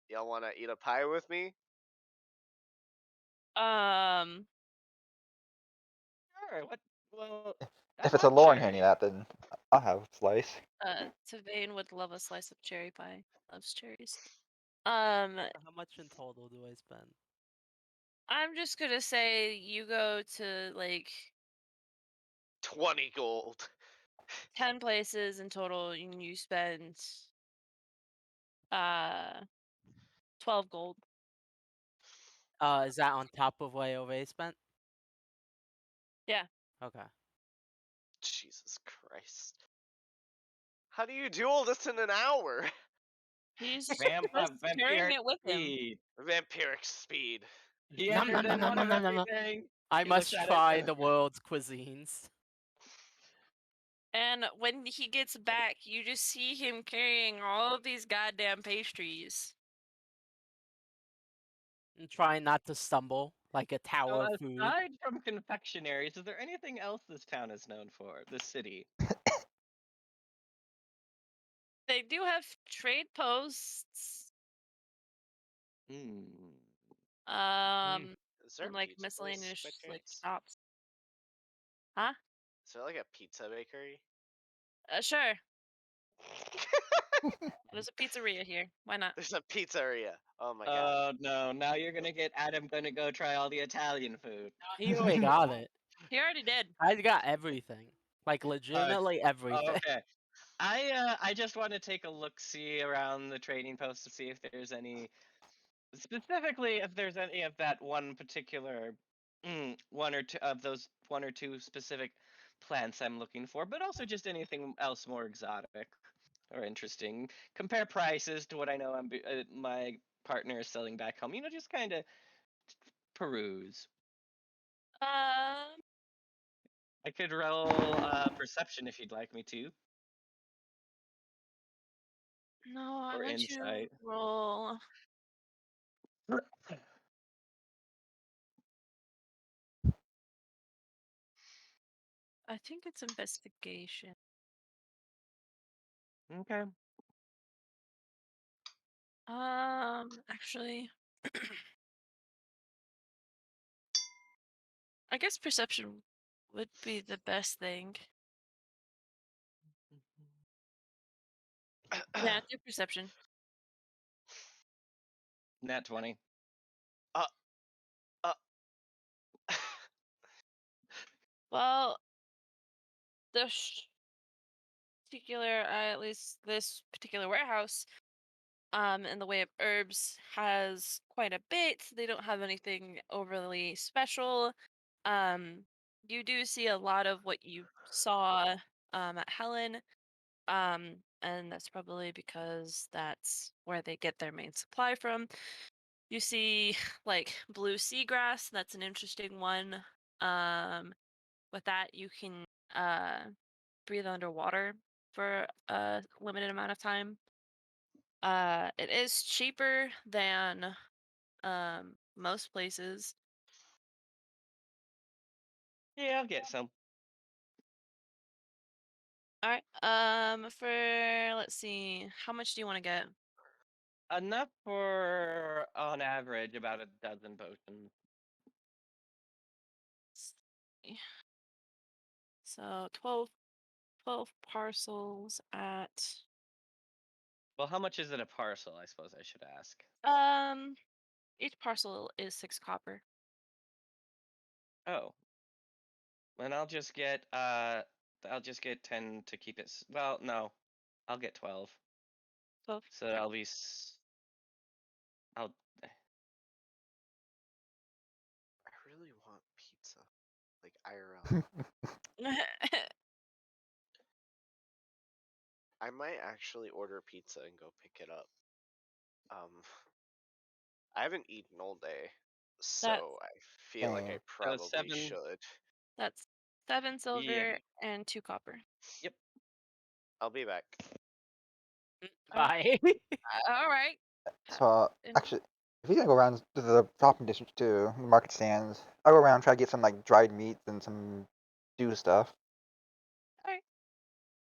Y'all want to eat a pie with me?" Um, Sure. What? Well, I If it's a love Lauren handing cherry. that, then I'll have a slice. Tavane would love a slice of cherry pie. Loves cherries. Um, How much in total do I spend? I'm just gonna say you go to like 20 gold. 10 places in total and you spend uh 12 gold. Is that on top of what I already spent? Yeah. Okay. Jesus Christ. How do you do all this in an hour? He's just carrying Vampiric it with him. speed. Vampiric speed. He Nom, entered nom, nom, in nom, one nom, of nom, nom. everything. I He must looks at try it. the world's cuisines. And when he gets back, you just see him carrying all of these goddamn pastries. And trying not to stumble like a So tower of food. aside from confectionaries, is there anything else this town is known for? This city. They do have trade posts, Hmm. Is there and a like pizza place by miscellaneous like chance? shops. Huh? Is there like a pizza bakery? Sure. There's a pizzeria here. Why not? There's a pizzeria. Oh my god. Oh no! Now you're gonna get Adam gonna go try all the Italian food. He already got it. He already did. I got everything. Like legitimately everything. Okay. I just want to take a look see around the trading post to see if there's any specifically if there's any of that one particular one or two of those one or two specific plants I'm looking for, but also just anything else more exotic. or interesting. Compare prices to what I know my partner is selling back home. Just kind of peruse. Um, I could roll perception if you'd like me to, no, I or want you insight. roll. I think it's investigation. Okay. Actually, I guess perception would be the best thing. Yeah, do perception. Nat 20. uh, uh, Well, the particular, at least this particular warehouse, in the way of herbs, has quite a bit. They don't have anything overly special. Um, you do see a lot of what you saw at Helen. And that's probably because that's where they get their main supply from. You see like blue seagrass, that's an interesting one. With that you can breathe underwater for a limited amount of time. It is cheaper than most places. Yeah, I'll get some. All right. For let's see, how much do you want to get? Enough for, on average, about a dozen potions. Let's see. So 12 parcels at Well, how much is it a parcel? I suppose I should ask. each parcel is 6 copper. Oh, and I'll just get 10 to keep it. Well, no, I'll get 12. 12. So that'll be. I'll. I really want pizza, like IRL. I might actually order pizza and go pick it up. I haven't eaten all day, That's so I feel like I Same. probably 7. should. that's 7 Yeah. silver and 2 copper. Yep. I'll be back. Bye. All right. So And- actually, if you're gonna go around to the shopping district too, the market stands, I'll go around and try to get some like dried meats and some stew stuff. all right.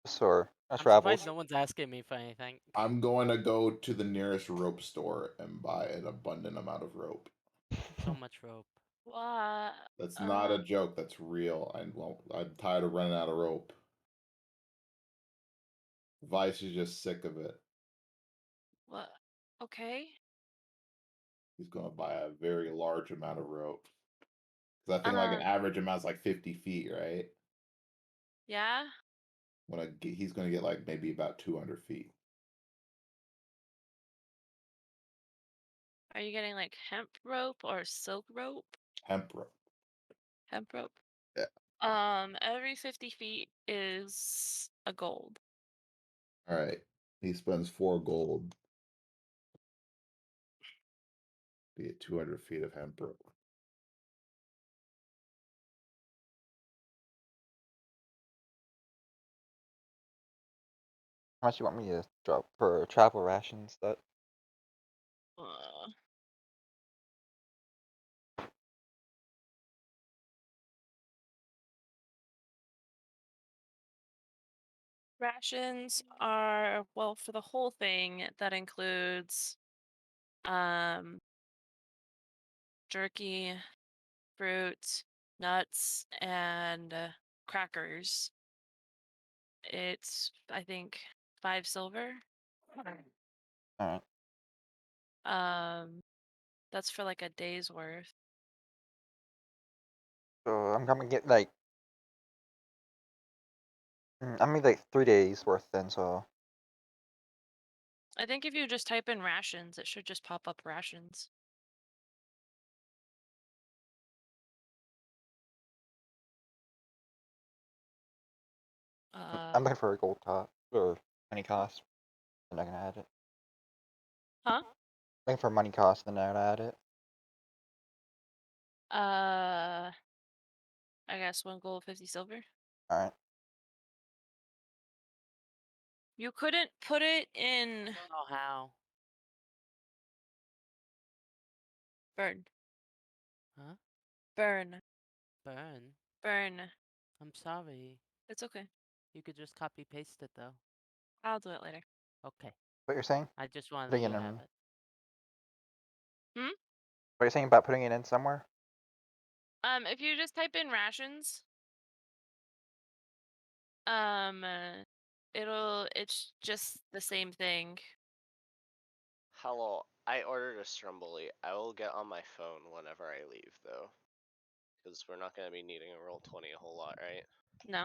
Sure, our I'm travels. surprised no one's asking me for anything. I'm going to go to the nearest rope store and buy an abundant amount of rope. So much rope. What? That's not a joke. That's real. I'm tired of running out of rope. Vice is just sick of it. What? Okay. He's going to buy a very large amount of rope. Because I think like an average amount is like 50 feet, right? Yeah. He's going to get like maybe about 200 feet. Are you getting like hemp rope or silk rope? Hemp rope. Hemp rope. Yeah. Every 50 feet is a gold. All right. He spends 4 gold to get 200 feet of hemp rope. How much you want me to drop for travel rations? That Uh, Rations are, well, for the whole thing, that includes um jerky, fruit, nuts, and crackers. It's, I think, 5 silver. all right. That's for like a day's worth. So I'm gonna get like I'm gonna get like 3 days worth then. So I think if you just type in rations, it should just pop up rations. I'm looking for a gold top or money cost. I'm not gonna add it. Huh? Looking for money cost, then I'd add it. I guess 1 gold, 50 silver. Alright. You couldn't put it in I don't know how. burn. Huh? Burn. Burn. Burn. I'm sorry. It's okay. You could just copy paste it though. I'll do it later. Okay. What you're saying? I just wanted Putting you it to in. have it. What are you saying about putting it in somewhere? If you just type in rations, it's just the same thing. Hello, I ordered a Stromboli. I will get on my phone whenever I leave, though. Because we're not going to be needing a roll 20 a whole lot, right? No.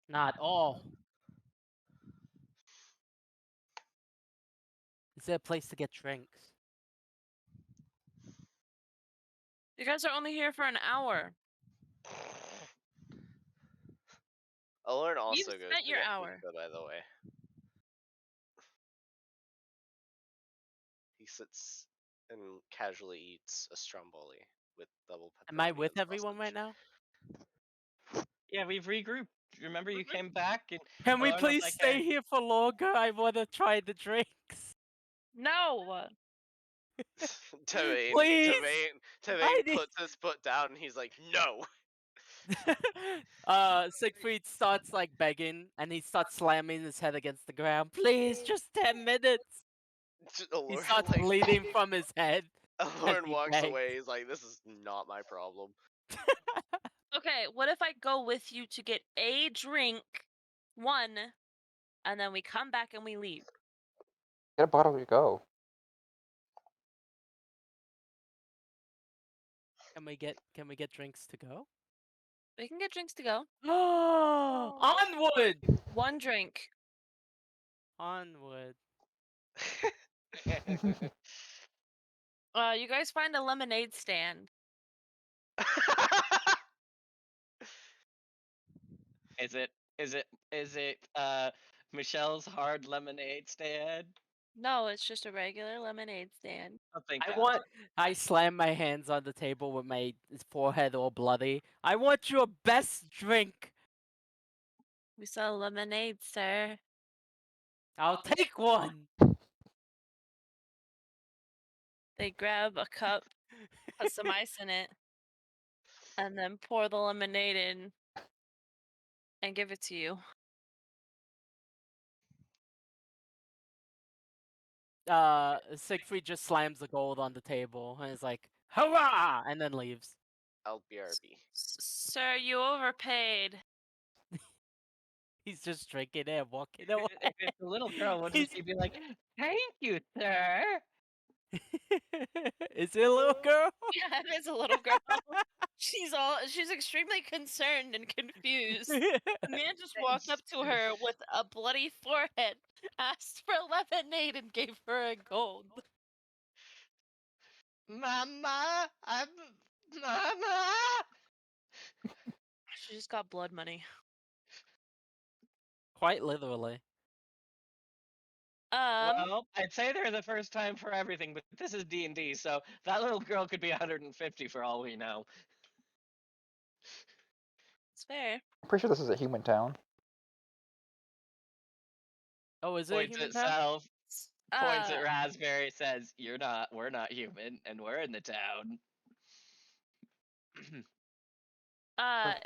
Not all. Is there a place to get drinks? You guys are only here for an hour. Alorn also You've goes spent to your get hour. pizza, by the way. He sits and casually eats a Stromboli with double pepperoni. Am I with and everyone right sausage. now? Yeah, we've regrouped. Remember, you came back and Can we Alorn was please like, stay "Hey." here for longer? I want to try the drinks. No. Tavain, Please! Tavain, I Tavain need- puts his foot down and he's like, no! Siegfried starts like begging and he starts slamming his head against the ground. Please, just 10 minutes. He Alorn, starts like, bleeding from his head. Alorn he walks begs. away. He's like, this is not my problem. Okay, what if I go with you to get a drink, one, and then we come back and we leave? Get a bottle to go. Can we get drinks to go? We can get drinks to go. Onward! One drink. Onward. You guys find a lemonade stand. Is it Michelle's hard lemonade stand? No, it's just a regular lemonade stand. Oh, thank I God. want. I slam my hands on the table with my forehead all bloody. I want your best drink. We sell lemonade, sir. I'll take one. They grab a cup, put some ice in it, and then pour the lemonade in and give it to you. Siegfried just slams the gold on the table and is like, "Hurrah!" and then leaves. LBRB. Sir, you overpaid. He's just drinking it and walking away. If it's a little girl, wouldn't He's- she be like, "Thank you, sir"? Is it a little girl? Yeah, it is a little girl. She's extremely concerned and confused. The man just walked up to her with a bloody forehead, asked for lemonade, and gave her a gold. Mama, Mama. She just got blood money. Quite literally. Well, I'd say they're the first time for everything, but this is D&D, so that little girl could be 150 for all we know. It's fair. I'm pretty sure this is a human town. Oh, is it a Points human at town? Self, points at Uh, Raspberry, says, we're not human, and we're in the town.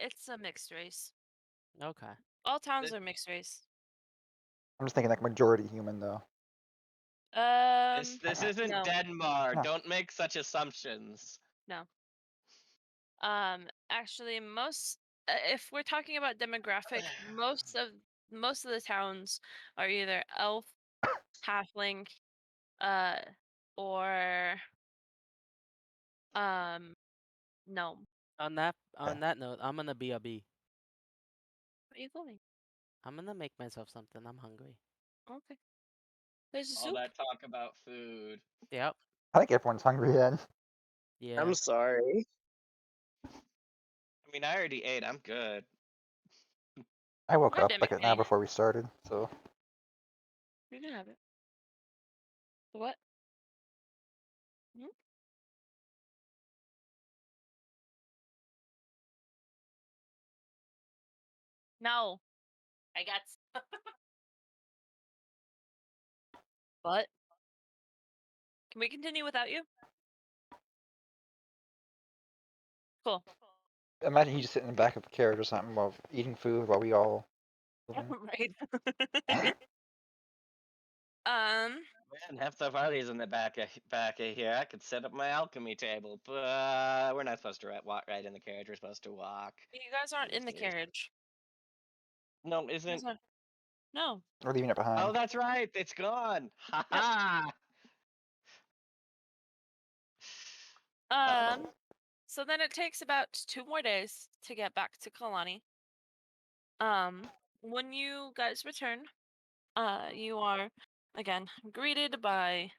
it's a mixed race. Okay. All towns This- are mixed race. I'm just thinking like majority human though. This isn't no. Denmark. No. Don't make such assumptions. Actually, if we're talking about demographic, most of the towns are either elf, halfling, or gnome. On that note, I'm gonna be a bee. Where are you going? I'm gonna make myself something. I'm hungry. Okay. There's a All soup. that talk about food. Yep. I think everyone's hungry then. Yeah. I'm sorry. I mean, I already ate. I'm good. I woke God up damn like it, an hour Kenny. before we started, so You can have it. What? Hmm? No. I got. What? Can we continue without you? Cool. Imagine you just sitting in the back of a carriage or something while eating food while we all. Right. Man, half the party's in the back of here. I could set up my alchemy table, but we're not supposed to walk right in the carriage. We're supposed to walk. You guys aren't in the Yes. carriage. No, You guys isn't. aren't- No. We're leaving it Oh, behind. that's right. It's gone. Ha ha. Um. So then it takes about 2 more days to get back to Kalani. When you guys return, you are again greeted by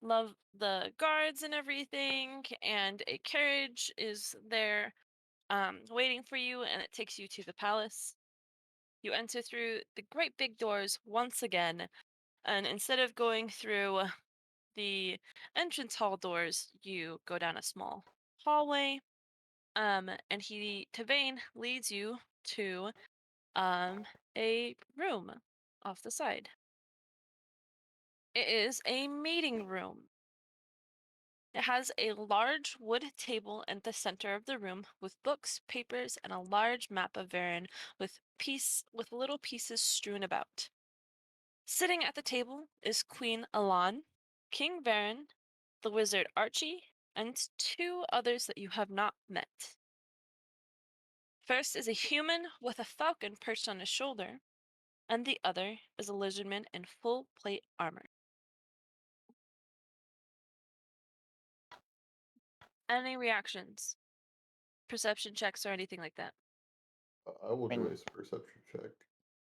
the guards and everything, and a carriage is there, waiting for you, and it takes you to the palace. You enter through the great big doors once again, and instead of going through the entrance hall doors, you go down a small hallway. And Tavane leads you to a room off the side. It is a meeting room. It has a large wood table in the center of the room with books, papers, and a large map of Varan with little pieces strewn about. Sitting at the table is Queen Alan, King Varan, the wizard Archie, and 2 others that you have not met. First is a human with a falcon perched on his shoulder, and the other is a lizardman in full plate armor. Any reactions? Perception checks or anything like that? I will I do mean- a perception check.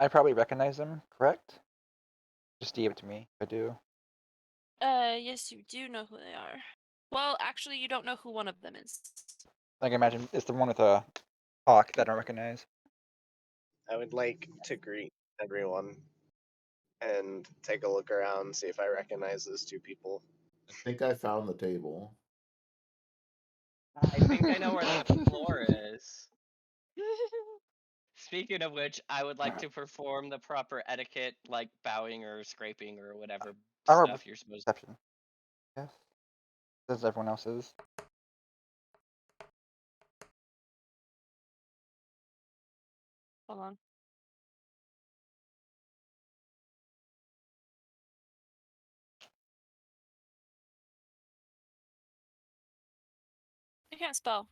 I probably recognize them, correct? Just give it to me. If I do. Yes, you do know who they are. Well, actually, you don't know who one of them is. Like, imagine it's the one with a hawk that I don't recognize. I would like to greet everyone and take a look around, see if I recognize those 2 people. I think I found the table. I think I know where that floor is. Speaking of which, I would like to perform the proper etiquette, like bowing or scraping or whatever I rolled stuff you're supposed. perception. Yes. As everyone else is. Hold on. I can't spell.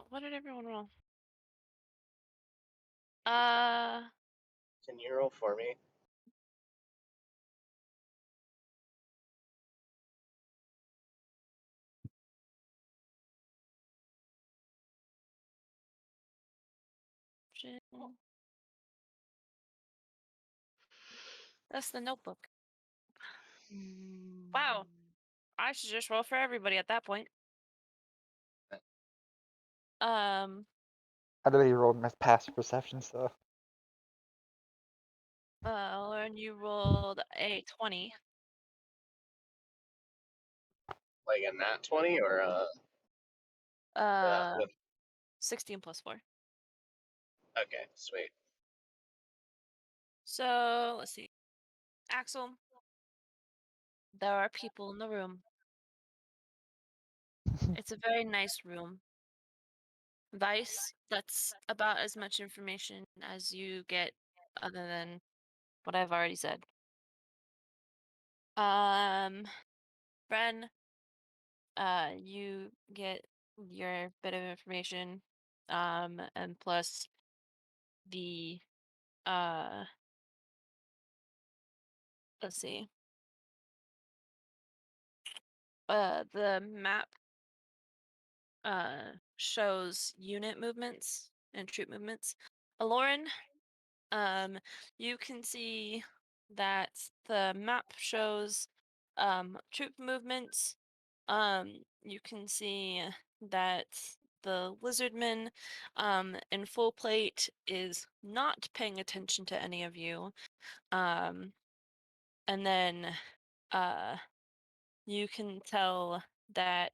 What did everyone roll? Can you roll for me? Shit. That's the notebook. Wow. I should just roll for everybody at that point. Um, I literally rolled my passive perception, so. Lauren, you rolled a 20. Like a nat 20 or Uh, with 16 plus 4. okay, sweet. So, let's see. Axel, there are people in the room. It's a very nice room. Vice, that's about as much information as you get other than what I've already said. Bren, you get your bit of information, and plus the let's see. The map shows unit movements and troop movements. Aloran, you can see that the map shows troop movements. You can see that the lizardman in full plate is not paying attention to any of you. And then you can tell that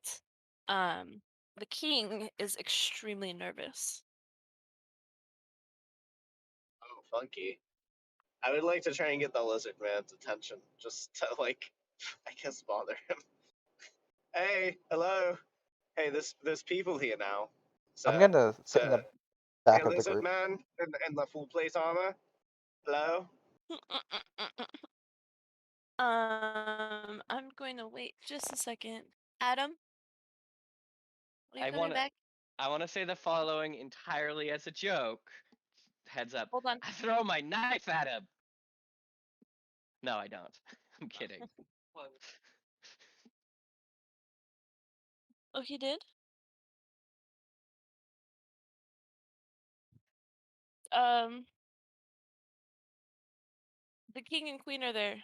the king is extremely nervous. Oh, funky. I would like to try and get the lizard man's attention, just to like, I guess bother him. Hey, hello. Hey, there's people here now. I'm Sir, gonna sit in sir. the back Hey, of the lizard group. man in the full plate armor. Hello. I'm going to wait just a second. Adam, are you I coming want to. back? I want to say the following entirely as a joke. Heads up. Hold on. I throw my knife at him. No, I don't. I'm kidding. Oh, he did? The king and queen are there.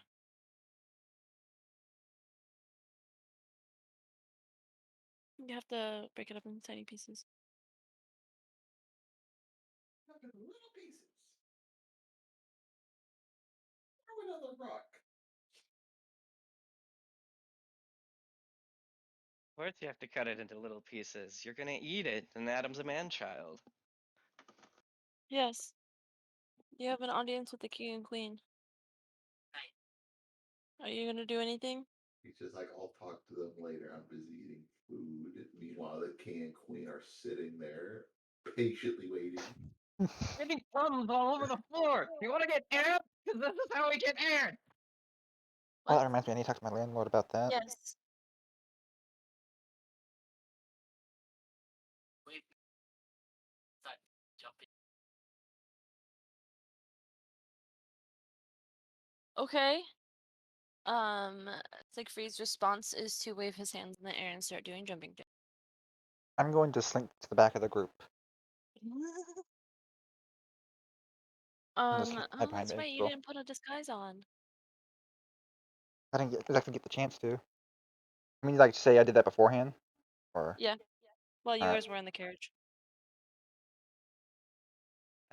You have to break it up in tiny pieces. Little pieces. Throw another rock. First, you have to cut it into little pieces. You're gonna eat it, and Adam's a man-child. Yes. You have an audience with the king and queen. Are you gonna do anything? He's just like, I'll talk to them later. I'm busy eating food. Meanwhile, the king and queen are sitting there, patiently waiting. Getting crumbs all over the floor. You want to get aired? Because this is how we get aired. Oh, What? that reminds me, I need to talk to my landlord about that. Yes. Okay. Siegfried's response is to wave his hands in the air and start doing jumping jacks. I'm going to slink to the back of the group. And just hide Oh, behind that's me. right. You So didn't put a disguise on. I didn't exactly get the chance to. I mean, like, say I did that beforehand? Or. Yeah. Well, Alright. yours were in the carriage.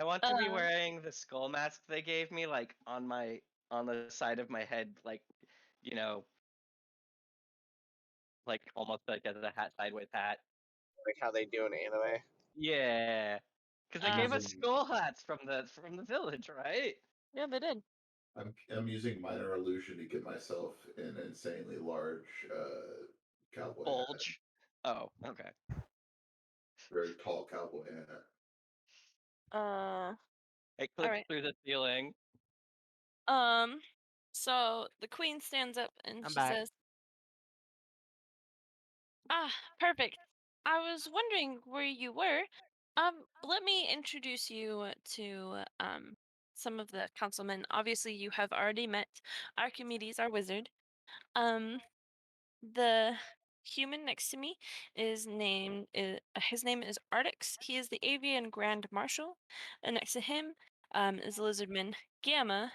I want to be wearing the skull mask they gave me, like on the side of my head, like, you know, like almost like as a hat, sideways hat. Like how they do in anime. Yeah, because they gave us Using- skull hats from the village, right? Yeah, they did. I'm using minor illusion to get myself an insanely large cowboy hat. Bulge. Oh, okay. Very tall cowboy hat. It clips Alright. through the ceiling. So the queen stands up and I'm she back. says, "Ah, perfect. I was wondering where you were. Let me introduce you to some of the councilmen. Obviously, you have already met Archimedes, our wizard. The human next to me is his name is Artix. He is the avian grand marshal, and next to him is the lizardman Gamma,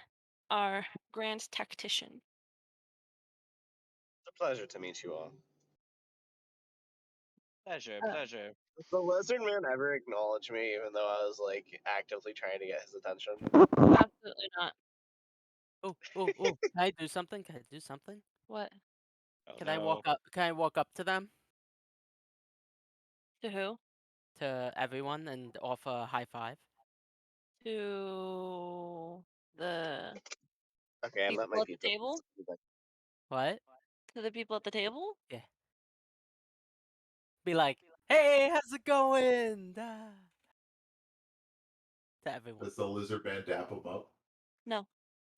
our grand tactician." It's a pleasure to meet you all. Pleasure, Uh, pleasure. Does the lizard man ever acknowledge me, even though I was like actively trying to get his attention? Absolutely not. Oh. Can I do something? Can I do something? What? Oh, Can I no. walk up? Can I walk up to them, To who? to everyone, and offer a high five? To the Okay, I met my people at the pizza. table? What? To the people at the table? Yeah. Be like, hey, how's it going? Ah. To everyone. Does the lizard man dap him up? No.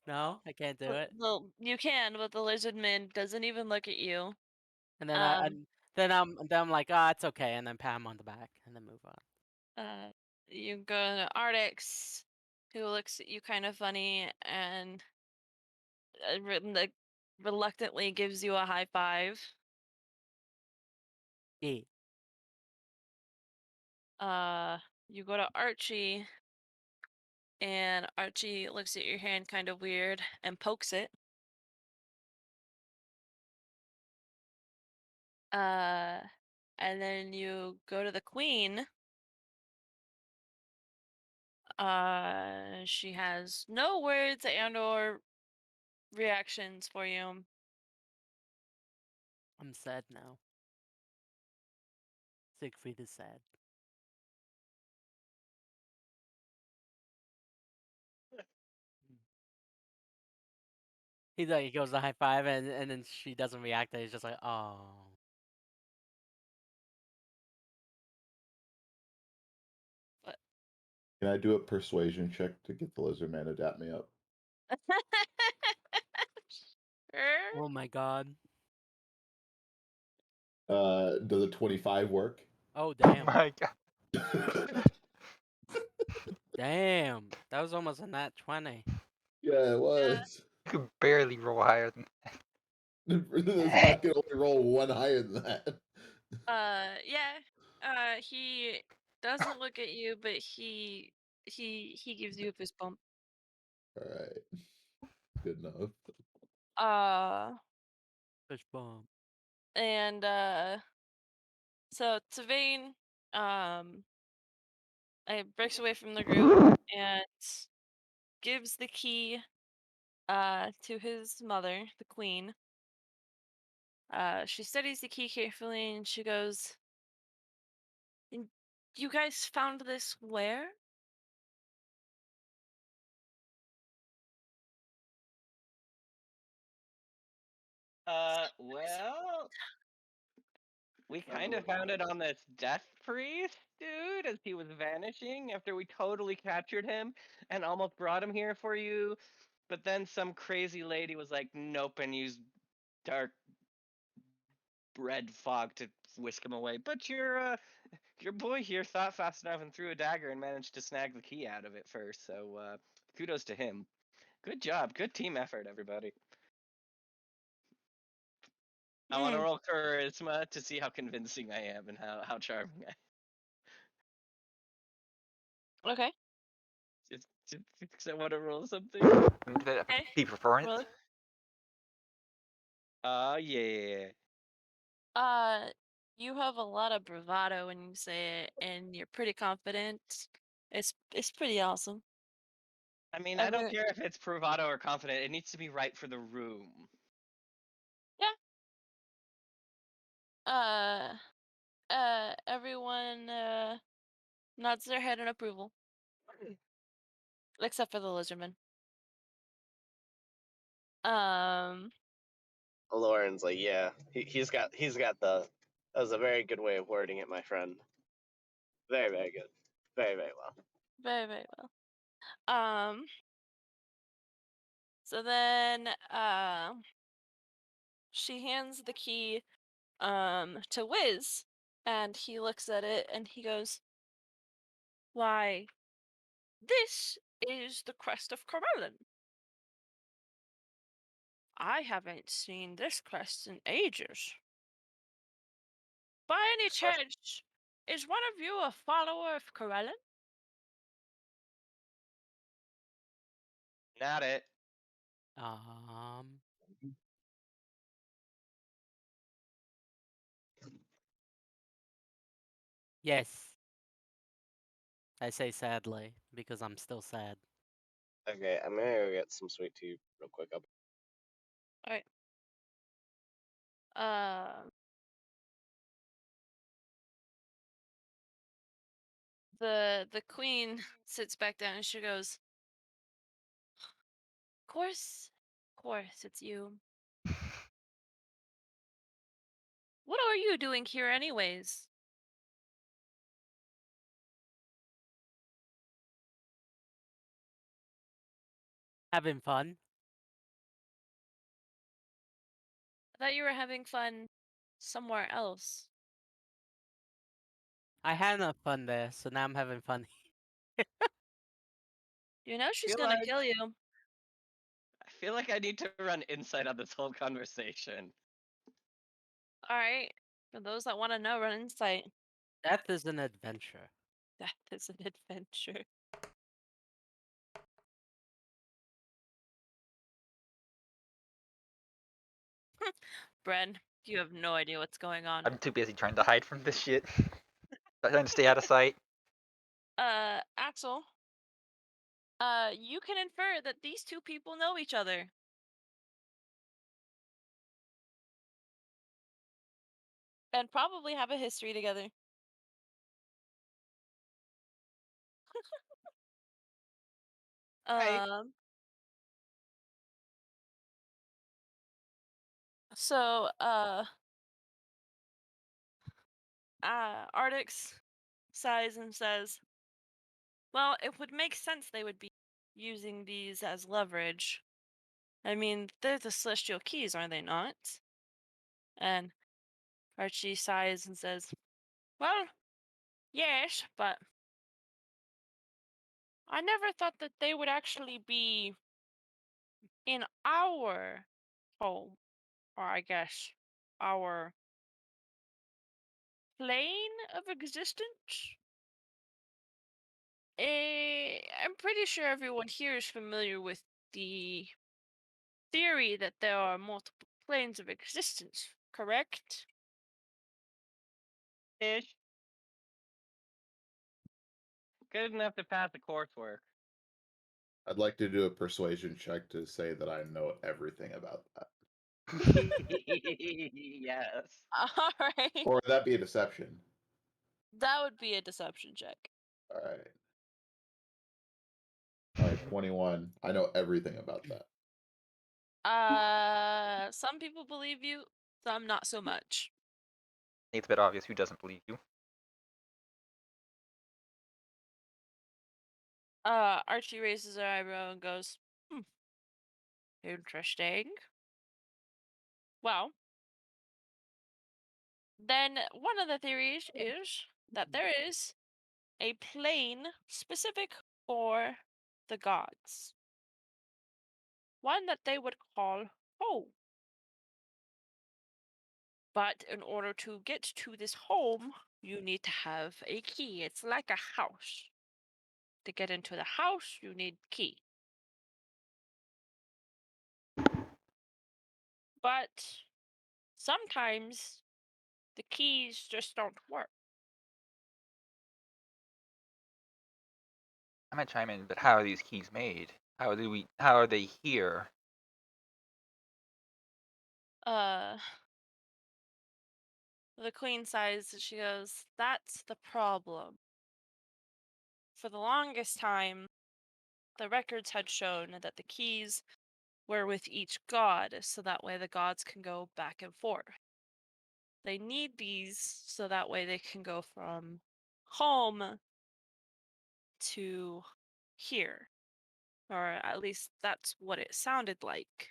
No, I can't do it. Well, you can, but the lizard man doesn't even look at you. And then Um, I'm like, ah, it's okay, and then pat him on the back, and then move on. You go to Artix, who looks at you kind of funny, and reluctantly gives you a high five. Yeah. You go to Archie, and Archie looks at your hand kind of weird and pokes it. And then you go to the queen. She has no words and or reactions for you. I'm sad now. Siegfried is sad. He goes to high five and then she doesn't react. And he's just like, oh. Can I do a persuasion check to get the lizard man to dap me up? Sure. Oh my god. Does a 25 work? Oh Oh damn. my god. Damn. That was almost a nat 20. Yeah, it was. You could barely roll higher than This bot can only roll one higher than that. Yeah. He doesn't look at you, but he gives you a fist bump. Alright. Good enough. Fish bomb. And so Tavane breaks away from the group and gives the key to his mother, the queen. She studies the key carefully and she goes, "And you guys found this where?" Well, we kind of found it on this death priest dude as he was vanishing after we totally captured him and almost brought him here for you. But then some crazy lady was like, nope, and used dark red fog to whisk him away. But your boy here thought fast enough and threw a dagger and managed to snag the key out of it first. So kudos to him. Good job. Good team effort, everybody. I want to roll charisma to see how convincing I am and how charming I am. Okay. Just I want to roll something. Okay. Be preference. Roll it. Yeah. You have a lot of bravado when you say it, and you're pretty confident. It's pretty awesome. I mean, I don't care if it's bravado or confident. It needs to be right for the room. Yeah. Everyone nods their head in approval, except for the lizardman. Lauren's like, yeah, he's got the. That was a very good way of wording it, my friend. Very, very good. Very, very well. Very, very well. So then she hands the key to Wiz, and he looks at it and he goes, "Why, this is the crest of Corellin. I haven't seen this crest in ages. By any chance, is one of you a follower of Corellin?" Not it. Yes. I say sadly because I'm still sad. Okay, I'm gonna go get some sweet tea real quick. Alright. The queen sits back down and she goes, Course, it's you. What are you doing here anyways?" Having fun. "I thought you were having fun somewhere else." I had enough fun there, so now I'm having fun. You know she's Feel gonna like- kill you. I feel like I need to run insight on this whole conversation. All right. For those that want to know, run insight. Death is an adventure. That is an adventure. Bren, you have no idea what's going on. I'm too busy trying to hide from this shit. Trying to stay out of sight. Axel, you can infer that these two people know each other. And probably have a history together. Right. So, Ardix sighs and says, well, it would make sense they would be using these as leverage. I mean, they're the celestial keys, are they not? And Archie sighs and says, well, yes, but I never thought that they would actually be in our home, or I guess our plane of existence. I'm pretty sure everyone here is familiar with the theory that there are multiple planes of existence, correct? Ish. Good enough to pass the coursework. I'd like to do a persuasion check to say that I know everything about that. Yes. All right. Or would that be a deception? That would be a deception check. All right. All right, 21. I know everything about that. Some people believe you, some not so much. It's a bit obvious who doesn't believe you. Archie raises her eyebrow and goes, interesting. Well, then one of the theories is that there is a plane specific for the gods. One that they would call home. But in order to get to this home, you need to have a key. It's like a house. To get into the house, you need key. But sometimes the keys just don't work. I might chime in, but how are these keys made? How are they here? The queen sighs and she goes, that's the problem. For the longest time, the records had shown that the keys were with each god, so that way the gods can go back and forth. They need these so that way they can go from home to here. Or at least that's what it sounded like.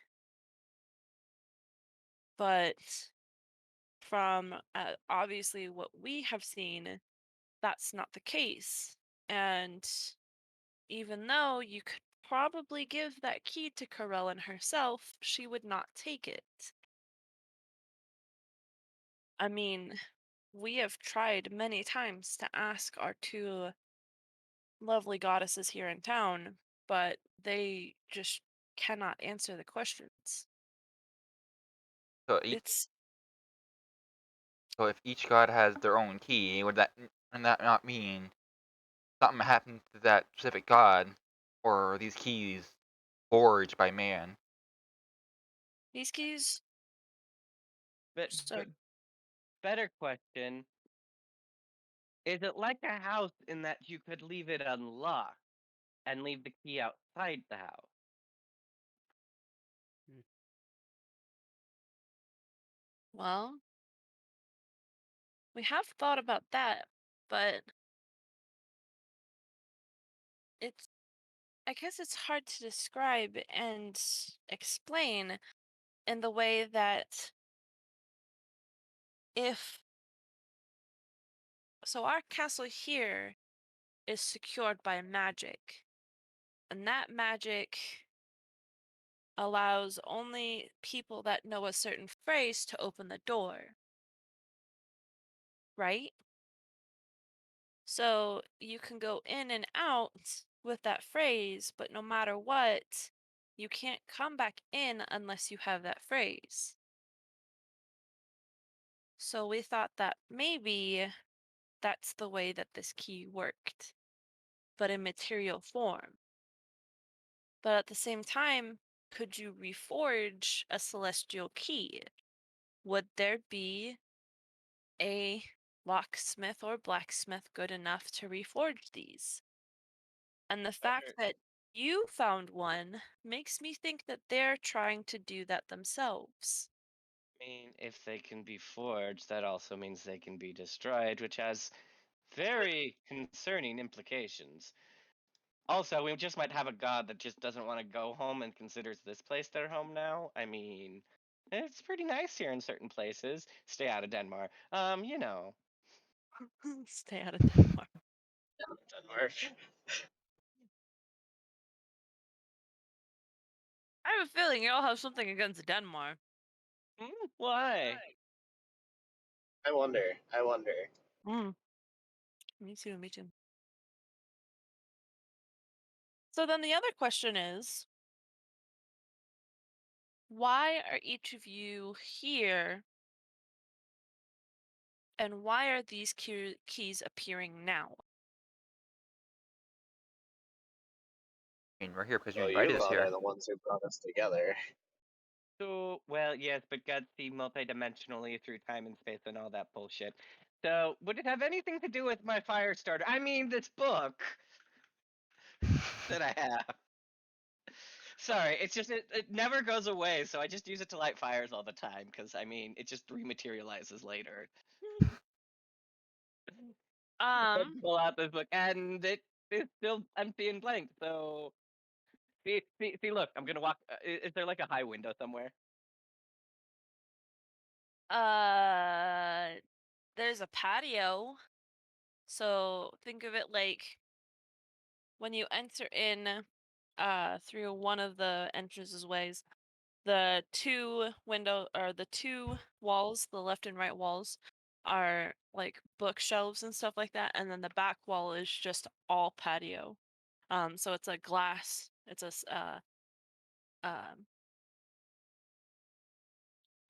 But from obviously what we have seen, that's not the case. And even though you could probably give that key to Corellin herself, she would not take it. I mean, we have tried many times to ask our two lovely goddesses here in town, but they just cannot answer the questions. So It's if each god has their own key, would that not mean something happened to that specific god, or are these keys forged by man? these keys. But, So but better question. Is it like a house in that you could leave it unlocked and leave the key outside the house? well, we have thought about that, but it's I guess it's hard to describe and explain in the way that if so our castle here is secured by magic, and that magic allows only people that know a certain phrase to open the door, right? So you can go in and out with that phrase, but no matter what, you can't come back in unless you have that phrase. So we thought that maybe that's the way that this key worked, but in material form. But at the same time, could you reforge a celestial key? Would there be a locksmith or blacksmith good enough to reforge these? And the fact that you found one makes me think that they're trying to do that themselves. I mean, if they can be forged, that also means they can be destroyed, which has very concerning implications. Also, we just might have a god that just doesn't want to go home and considers this place their home now. I mean, it's pretty nice here in certain places. Stay out of Denmark. You know. Stay out of Denmark. Denmark. I have a feeling you all have something against Denmark. Why? I wonder. I wonder. Mm. Me too, me too. So then the other question is, why are each of you here? And why are these keys appearing now? I mean, we're here because you Well, invited you us lot here. are the ones who brought us together. So, well, yes, but gods see multidimensionally through time and space and all that bullshit. So, would it have anything to do with my fire starter? I mean, this book that I have. Sorry, it's just it never goes away, so I just use it to light fires all the time because I mean it just rematerializes later. Pull out this book and it is still empty and blank. So see, look, I'm gonna walk. Is there like a high window somewhere? There's a patio. So think of it like when you enter in through one of the entrances ways, the two walls, the left and right walls, are like bookshelves and stuff like that, and then the back wall is just all patio. So it's a glass. It's um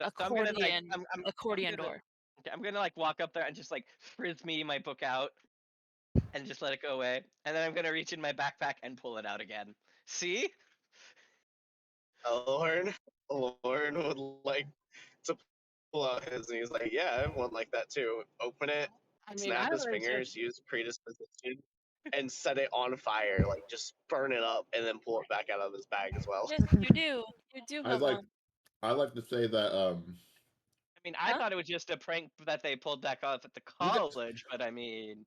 So I'm gonna like I'm accordion gonna door. I'm gonna like walk up there and just like frisbee my book out and just let it go away, and then I'm gonna reach in my backpack and pull it out again. See? Lauren would like to pull out his, and he's like, "Yeah, I have one like that too. Open it, I mean, snap I his was fingers, use predisposition, and set it on fire. Like just burn it up, and then pull it back out of his bag as well." Yes, you do. You do I have like one. I like to say that I mean, I Huh? thought it was just a prank that they pulled back off at the you guys college, but I mean,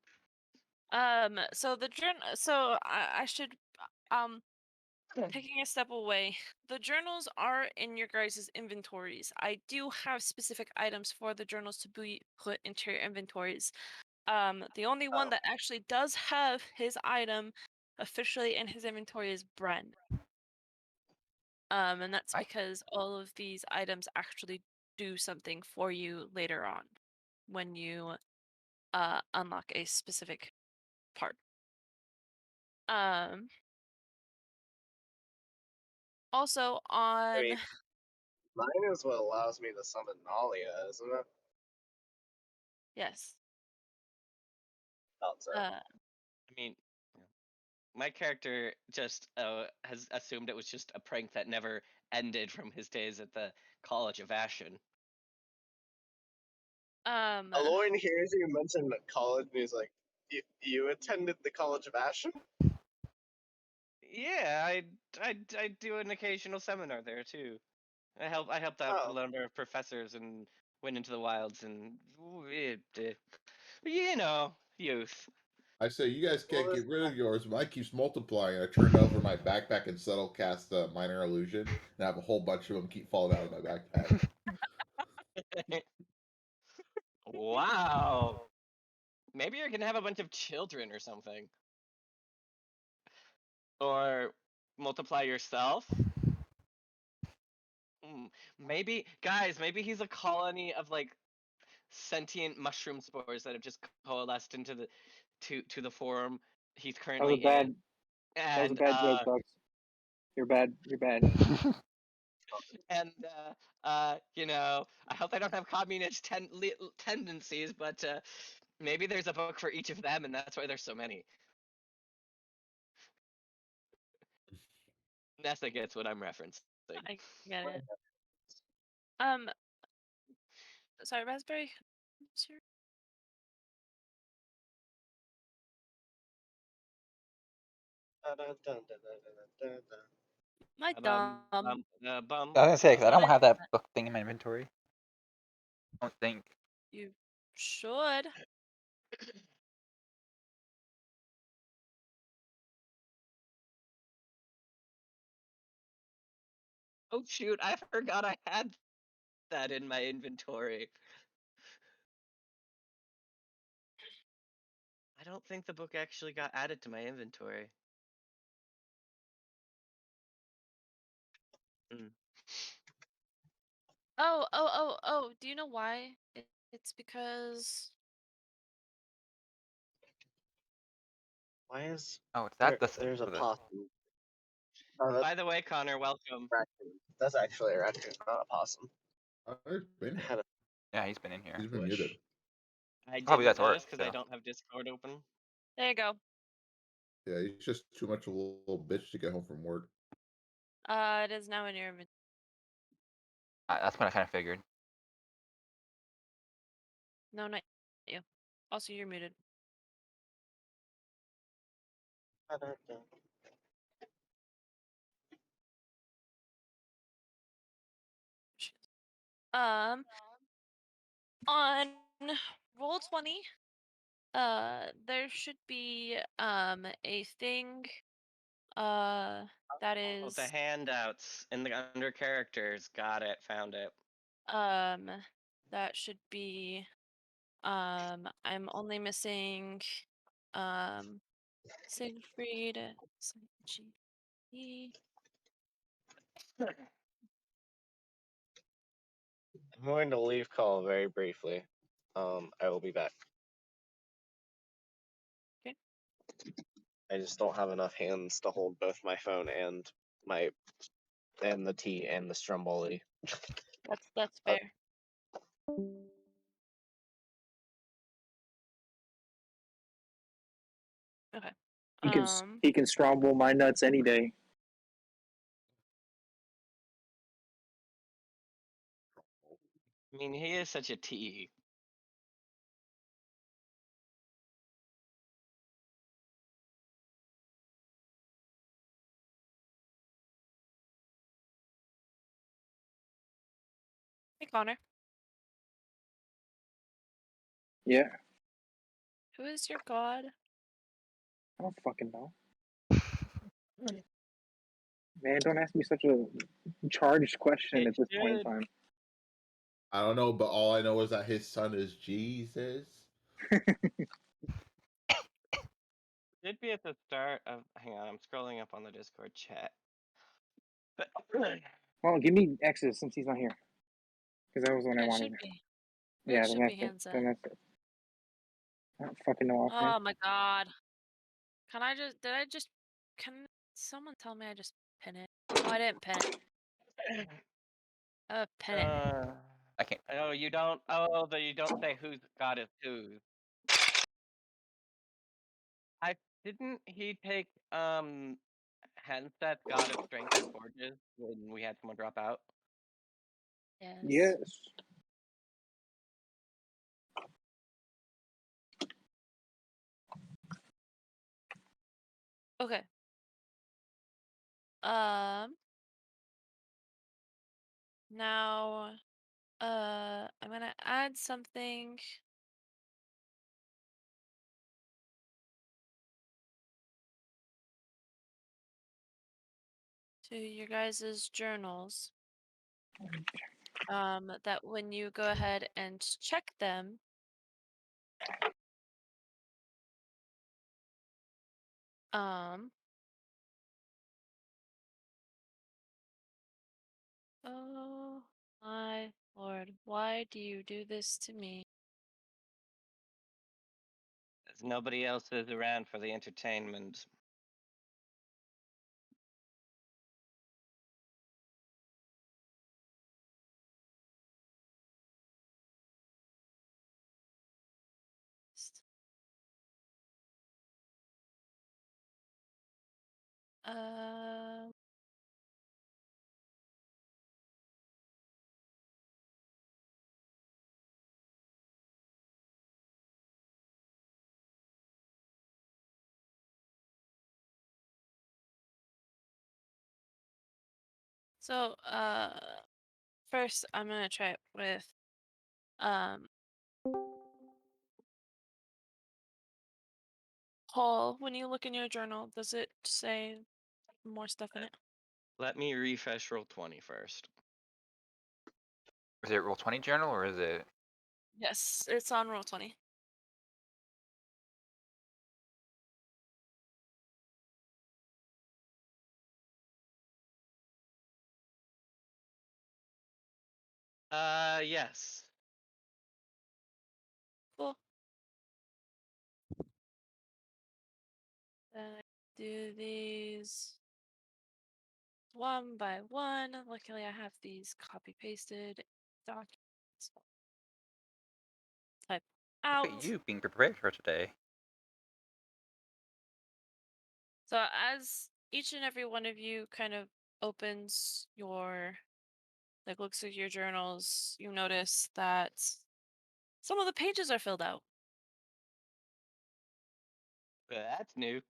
So the so I should um taking a step away. The journals are in your guys' inventories. I do have specific items for the journals to be put into your inventories. The only one Oh, that actually does have his item officially in his inventory is Bren. And that's I because all of these items actually do something for you later on when you unlock a specific part. Um, also I on mean, mine is what allows me to summon Nalia, isn't it? yes. Thought so. I mean, my character just has assumed it was just a prank that never ended from his days at the College of Ashen. Lauren hears you mention the college, and he's like, "You attended the College of Ashen?" Yeah, I do an occasional seminar there too. I helped out a Oh, number of professors and went into the wilds and you know, youth. I say you guys well, can't get rid of yours. Mine keeps multiplying. I turn over my backpack and subtle cast minor illusion, and I have a whole bunch of them keep falling out of my backpack. Wow. Maybe you're gonna have a bunch of children or something. Or multiply yourself. Maybe, guys, maybe he's a colony of like sentient mushroom spores that have just coalesced into the to the form he's That was currently a bad. in, That was a and bad joke, Bucks. You're bad. You're bad. and you know, I hope I don't have communist tendencies, but maybe there's a book for each of them, and that's why there's so many. Nessa gets what I'm referencing. I get it. Sorry, Raspberry. what's your- My dumb. I was gonna say, because I What don't I have that book thing in my inventory. I don't think. You should. Oh shoot, I forgot I had that in my inventory. I don't think the book actually got added to my inventory. Oh. Do you know why? It's because Why is Oh, it's there? that. This. There's a For the. possum. Oh, that's By the way, Connor, welcome. a raccoon. That's actually a raccoon, not a possum. I've been I here. had a Yeah, he's been in here. He's been bush. muted. I Probably didn't that's work. notice because I So. don't have Discord open. there you go. Yeah, he's just too much of a little bitch to get home from work. It is now in your inventory. That's what I kind of figured. No, not you. Also, you're muted. On Roll20, there should be a thing that Oh, is the handouts in the under characters. Got it. Found it. that should be I'm only missing Siegfried G. I'm going to leave call very briefly. I will be back. Okay. I just don't have enough hands to hold both my phone and the tea and the stromboli. That's Uh, fair. Okay. He can stromble my nuts any day. I mean, he is such a T. Hey Connor, Yeah, who is your god? I don't fucking know. Man, don't ask me such a charged question It at this point in should. time. I don't know, but all I know is that his son is Jesus. Should be at the start of. Hang on, I'm scrolling up on the Discord chat. Well, give me X's since he's not here, because that was when I It wanted. should be. Yeah, It then should that's be it. handset. Then that's it. I don't fucking know offhand. Oh my god. Can someone tell me I just pin it? Oh, I didn't pin it. Pin it. I can't. Oh, you don't. Oh, but you don't say whose god is whose. I didn't he take Henset's god of strength and forges when we had someone drop out? Yes. Yes. Okay. Now, I'm gonna add something. To your guys' journals. That when you go ahead and check them, Oh my lord, why do you do this to me? As nobody else is around for the entertainment. Uh, so, first I'm gonna try it with, um, Paul. When you look in your journal, does it say more stuff in it? Let me refresh roll 20 first. Is it roll 20 journal or is it? Yes, it's on roll 20. Yes. Cool. Then I do these one by one. Luckily, I have these copy pasted documents. Type Look out. at you being prepared for today. So as each and every one of you kind of opens your, like, looks at your journals, you notice that some of the pages are filled out. That's new.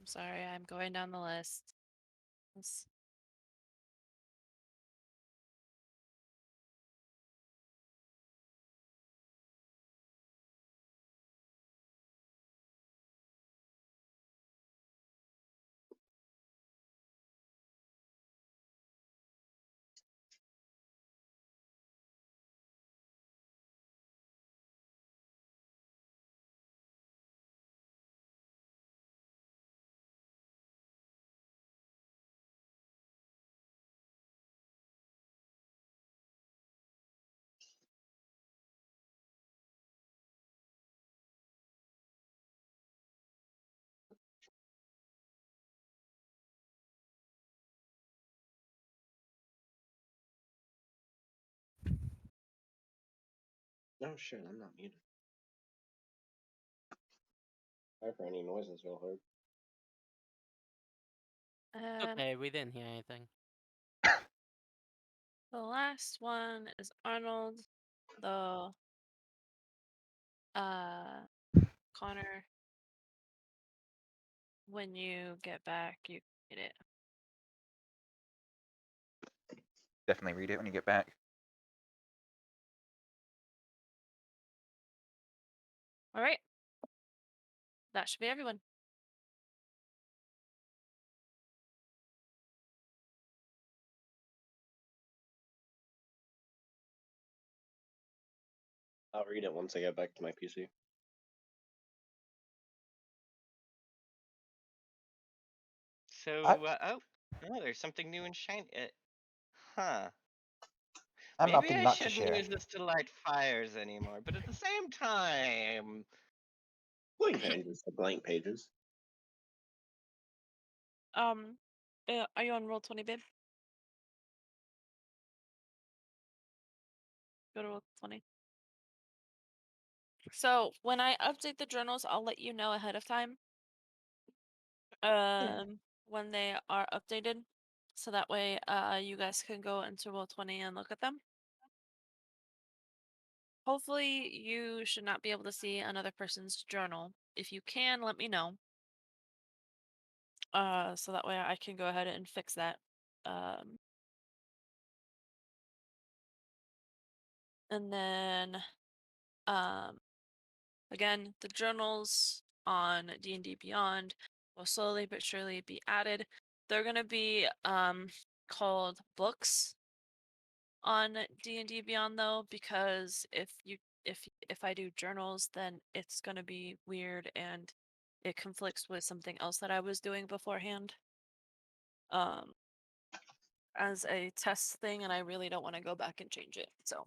I'm sorry, I'm going down the list. Let's- Oh shit, I'm not muted. Sorry for any noises y'all heard. And Okay, we didn't hear anything. the last one is Arnold, the Connor. When you get back, you get it. Definitely read it when you get back. All right. That should be everyone. I'll read it once I get back to my PC. So, oh, there's something new and shiny. Huh. I'm Maybe opting I not to shouldn't share. use this to light fires anymore, but at the same time, Blank pages. Blank pages. Are you on roll 20, babe? Go to roll 20. So when I update the journals, I'll let you know ahead of time. When they are updated, so that way you guys can go into roll 20 and look at them. Hopefully you should not be able to see another person's journal. If you can, let me know. So that way I can go ahead and fix that. And then again, the journals on D&D Beyond will slowly but surely be added. They're gonna be called books on D&D Beyond though, because if I do journals, then it's gonna be weird and it conflicts with something else that I was doing beforehand. As a test thing, and I really don't want to go back and change it. So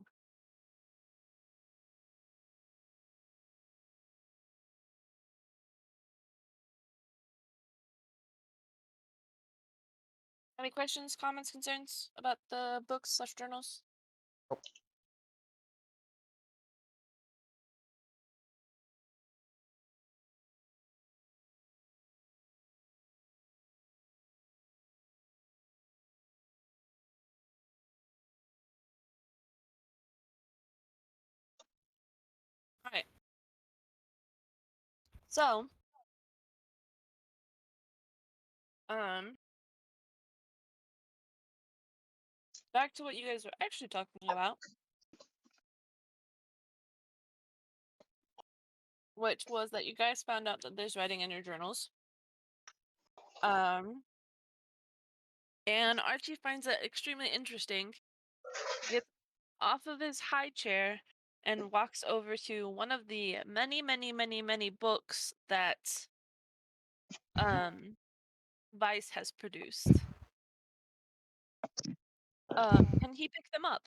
any questions, comments, concerns about the books/journals? All right. So, back to what you guys were actually talking about, which was that you guys found out that there's writing in your journals. And Archie finds it extremely interesting. Gets off of his high chair and walks over to one of the many books that Vice has produced. Can he pick them up?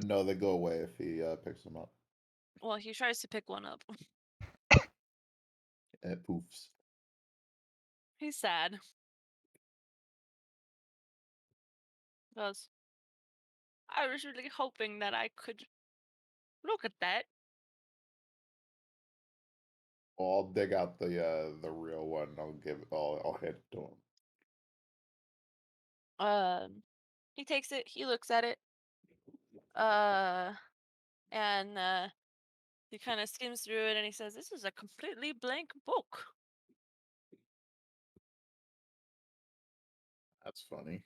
No, they go away if he picks them up. Well, he tries to pick one up. It poofs. He's sad. Goes, I was really hoping that I could look at that. Well, I'll dig out the real one. I'll hand it to him. He takes it, he looks at it, and he kind of skims through it and he says, "This is a completely blank book." That's funny.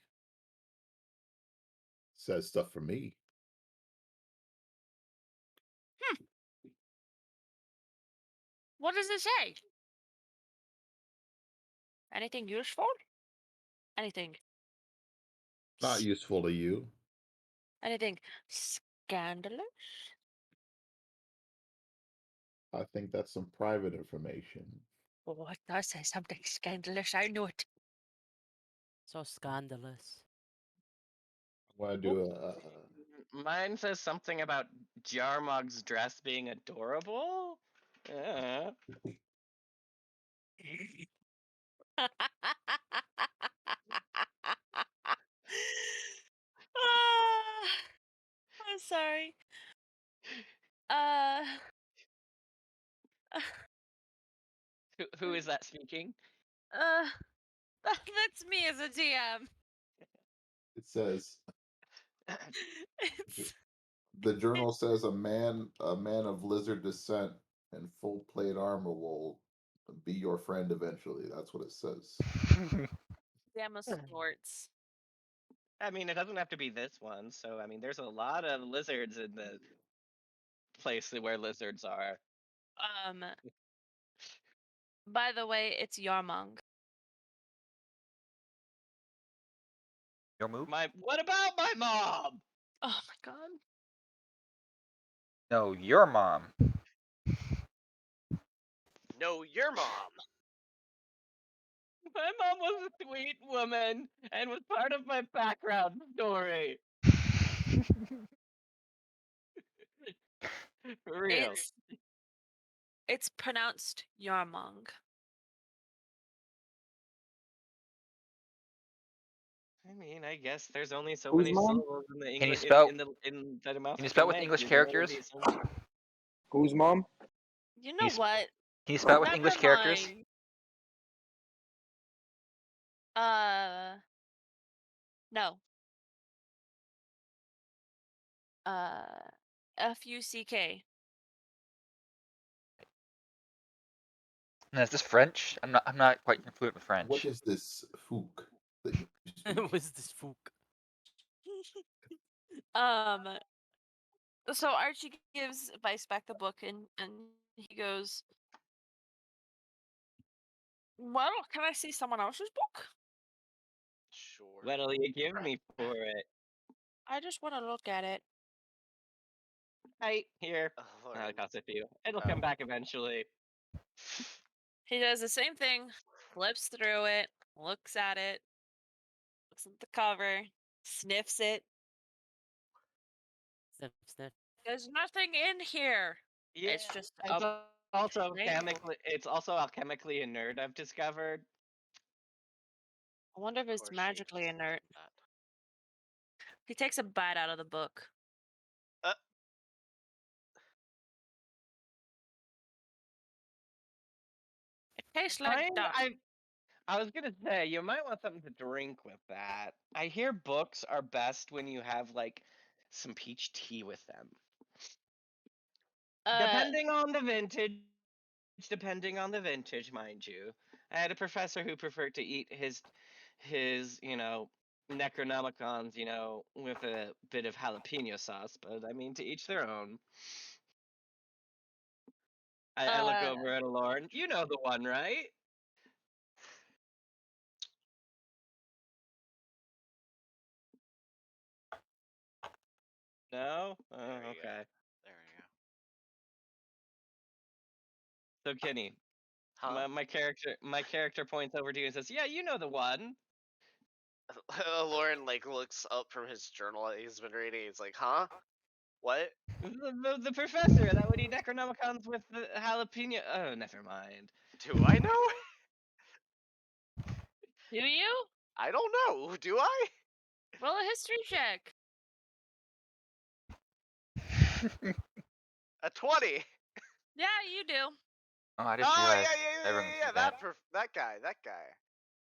Says stuff for me. What does it say? Anything useful? Anything? Not useful to you. Anything scandalous? I think that's some private information. Oh, it does say something scandalous. I knew it. So scandalous. I want to do a Mine says something about Jarmog's dress being adorable. Yeah. Ah, I'm sorry. Uh, Who is that speaking? that's me as a DM. It says It's the journal says a man of lizard descent in full plate armor will be your friend eventually. That's what it says. damn snorts. I mean, it doesn't have to be this one. So, I mean, there's a lot of lizards in the place where lizards are. By the way, it's Yarmong. Your move? What about my mom? Oh my god. No, your mom. No, your mom. My mom was a sweet woman and was part of my background story. For real. It's pronounced Yarmong. I mean, I guess there's only so Whose many mom? syllables in the Can you English spell? in the amount Can you that spell can with make. English You can only characters? be so- Whose mom? You know He's- what? Can you spell it with Never English characters? mind. No. Fuck. No, is this French? I'm not quite fluent with What French. is this fook that you speak? Was this fook? So Archie gives Vice back the book and he goes, Well, can I see someone else's book? Sure. What'll you give me for it? I just want to look at it. Right here. Oh, Lord. It costs a few. It'll Oh. come back eventually. He does the same thing, flips through it, looks at it, looks at the cover, sniffs it. Sniff, sniff. There's nothing in here. Yeah, It's just it's a also label. alchemically inert, I've discovered. I wonder if Of it's course she magically just said inert. that. He takes a bite out of the book. Uh. It tastes like duck. I was gonna say, you might want something to drink with that. I hear books are best when you have, like, some peach tea with them. Depending on the vintage, mind you. I had a professor who preferred to eat his Necronomicons, with a bit of jalapeno sauce, but I mean, to each their own. I look over at Lauren. You know the one, right? No? Oh, There you go. okay. There we So Kenny, go. Huh? my character points over to you and says, "Yeah, you know the one." Lauren like looks up from his journal that he's been reading. He's like, "Huh? What? The professor that would eat Necronomicons with the jalapeno. Oh, never mind. Do I know? Do you? I don't know. Do I? Roll a history check. A 20. Yeah, you do. Oh, I just Oh realized yeah. everyone can see That guy.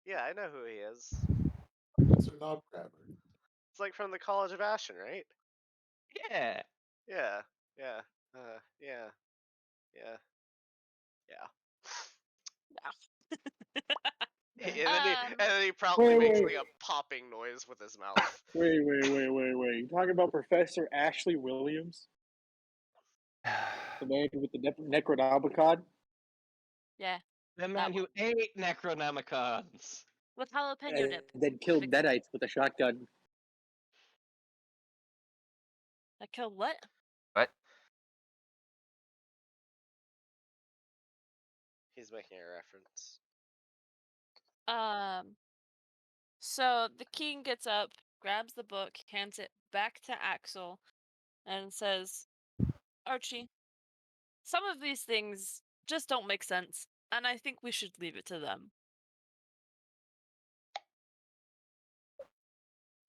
Yeah, I know who he is. That's a knob grabber. It's like from the College of Ashen, right? Yeah. Yeah. Yeah. Yeah. Yeah. Yeah. And then he probably makes like a popping noise with his mouth. Wait. You talking about Professor Ashley Williams? The man with the Necronomicon? Yeah, The man who ate Necronomicons. with jalapeno And dip. then killed Deadites with a shotgun. I killed what? What? He's making a reference. So the king gets up, grabs the book, hands it back to Axel, and says, "Archie, some of these things just don't make sense, and I think we should leave it to them."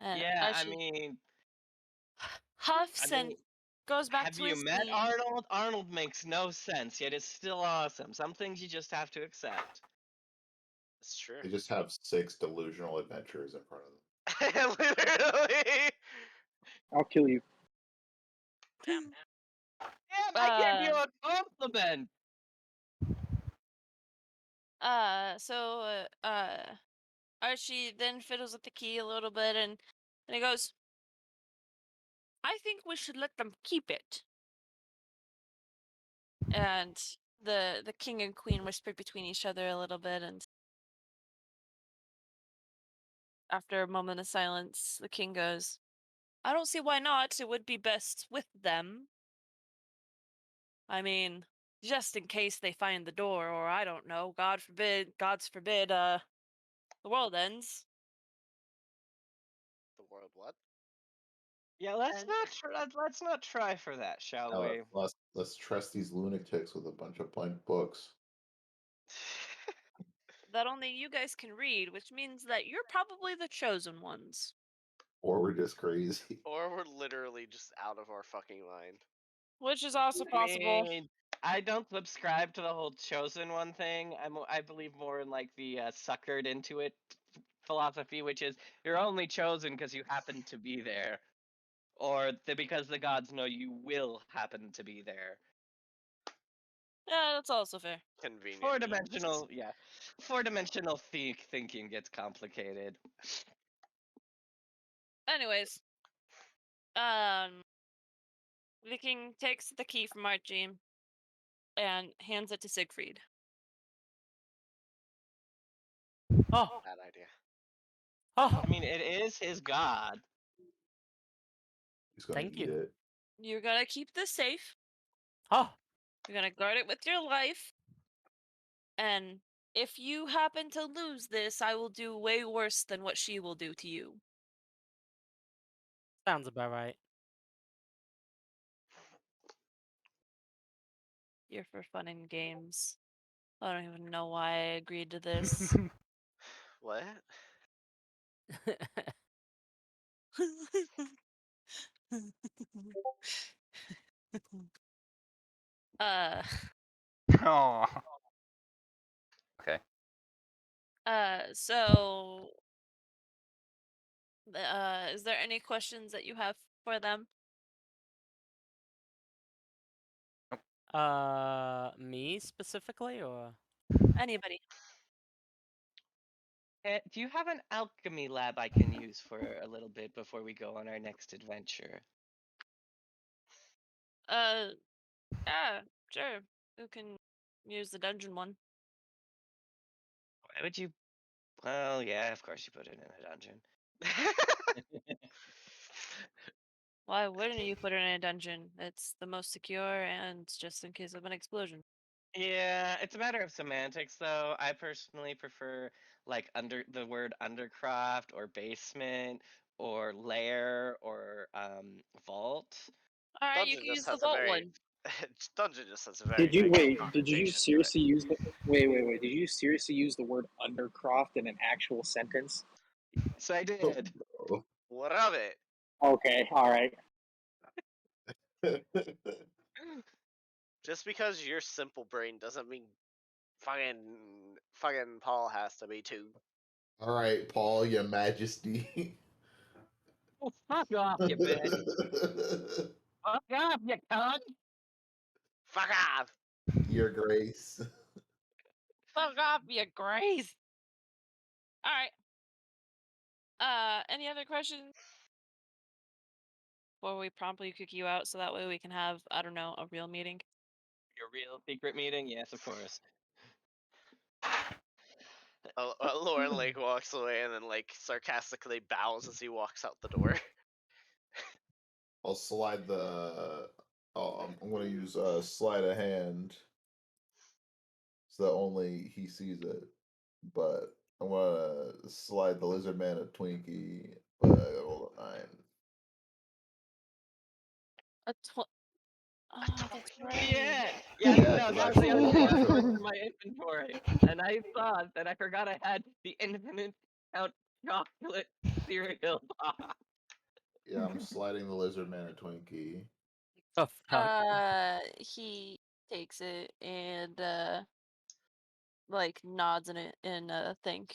And Yeah, I Archie mean, huffs and goes back have to you his met seat. Arnold? Arnold makes no sense, yet it's still awesome. Some things you just have to accept. It's true. They just have 6 delusional adventures in front of them. Literally. I'll kill you. Damn, I give you a compliment. Archie then fiddles with the key a little bit and he goes, "I think we should let them keep it." And the king and queen whisper between each other a little bit, and after a moment of silence, the king goes, "I don't see why not. It would be best with them. I mean, just in case they find the door, or I don't know, God forbid, the world ends." The world what? Yeah, let's not try for that, shall we? Let's trust these lunatics with a bunch of blank books. That only you guys can read, which means that you're probably the chosen ones. Or we're just crazy. Or we're literally just out of our fucking mind. Which is also I possible. mean, I don't subscribe to the whole chosen one thing. I believe more in like the suckered into it philosophy, which is you're only chosen because you happen to be there, or because the gods know you will happen to be there. Yeah, that's also fair. Convenient. Four-dimensional thinking gets complicated. Anyways, the king takes the key from Archie and hands it to Siegfried. Oh, Bad idea. oh, I mean, it is his god. He's gonna Thank eat you. it. You're gonna keep this safe. oh, You're gonna guard it with your life. And if you happen to lose this, I will do way worse than what she will do to you. sounds about right. You're for fun and games. I don't even know why I agreed to this. What? uh, Oh. Okay. so, is there any questions that you have for them? Me specifically, or Anybody? Do you have an alchemy lab I can use for a little bit before we go on our next adventure? Yeah, sure. You can use the dungeon one. Why would you? Well, yeah, of course you put it in a dungeon. Why wouldn't you put it in a dungeon? It's the most secure and just in case of an explosion. Yeah, it's a matter of semantics, though. I personally prefer like under the word undercroft or basement or lair or vault. All right, you Dungeon can just use the has a vault very one. Dungeon just has a very Did you negative wait? Did you connotation to it. seriously use the wait? Did you seriously use the word undercroft in an actual sentence? So I did. Oh, What of it? Okay, all right. no. Just because you're simple brain doesn't mean fucking Paul has to be too. All right, Paul, Your Majesty. Oh, fuck off, you bitch! Fuck off, you cunt! Fuck off! Your Grace. Fuck off, you grace. All right. Any other questions? Before we promptly kick you out, so that way we can have, I don't know, a real meeting. Your real secret meeting? Yes, of course. Lauren like walks away and then like sarcastically bows as he walks out the door. I'll slide the. I'm gonna use sleight of hand, so that only he sees it. But I'm gonna slide the lizard man a Twinkie, but I rolled a 9. Oh, that's right. Yeah, Yeah, no, 'cause that I was the other thing I put forgot. in my inventory, and I saw that I forgot I had the infinite count chocolate cereal box. Yeah, I'm sliding the lizard man a Twinkie. oh fuck. He takes it and like nods in it and think.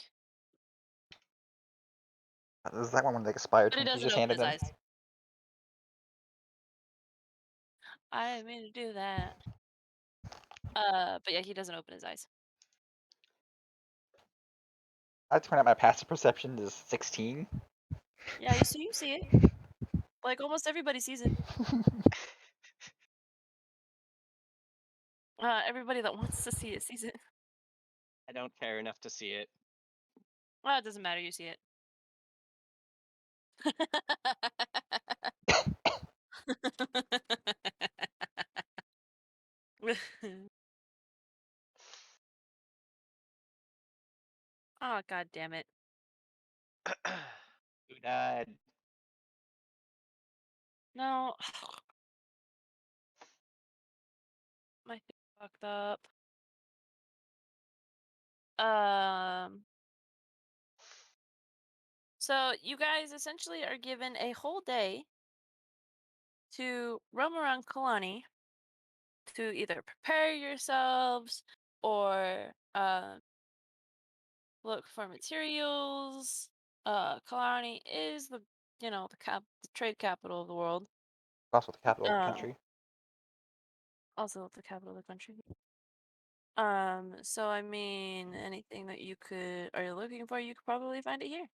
Is that one when the expired But he Twinkies doesn't just open handed his in? eyes. I didn't mean to do that. But yeah, he doesn't open his eyes. I turn out my passive perception is 16. Yeah, so you see it. Like almost everybody sees it. Everybody that wants to see it sees it. I don't care enough to see it. Well, it doesn't matter. You see it. Oh, god damn it. Who died? No. My thing fucked up. So you guys essentially are given a whole day to roam around Kalani to either prepare yourselves or look for materials. Kalani is the the trade capital of the world. Also the capital of the Uh, country. Also the capital of the country. So I mean, anything that you are you looking for, you could probably find it here.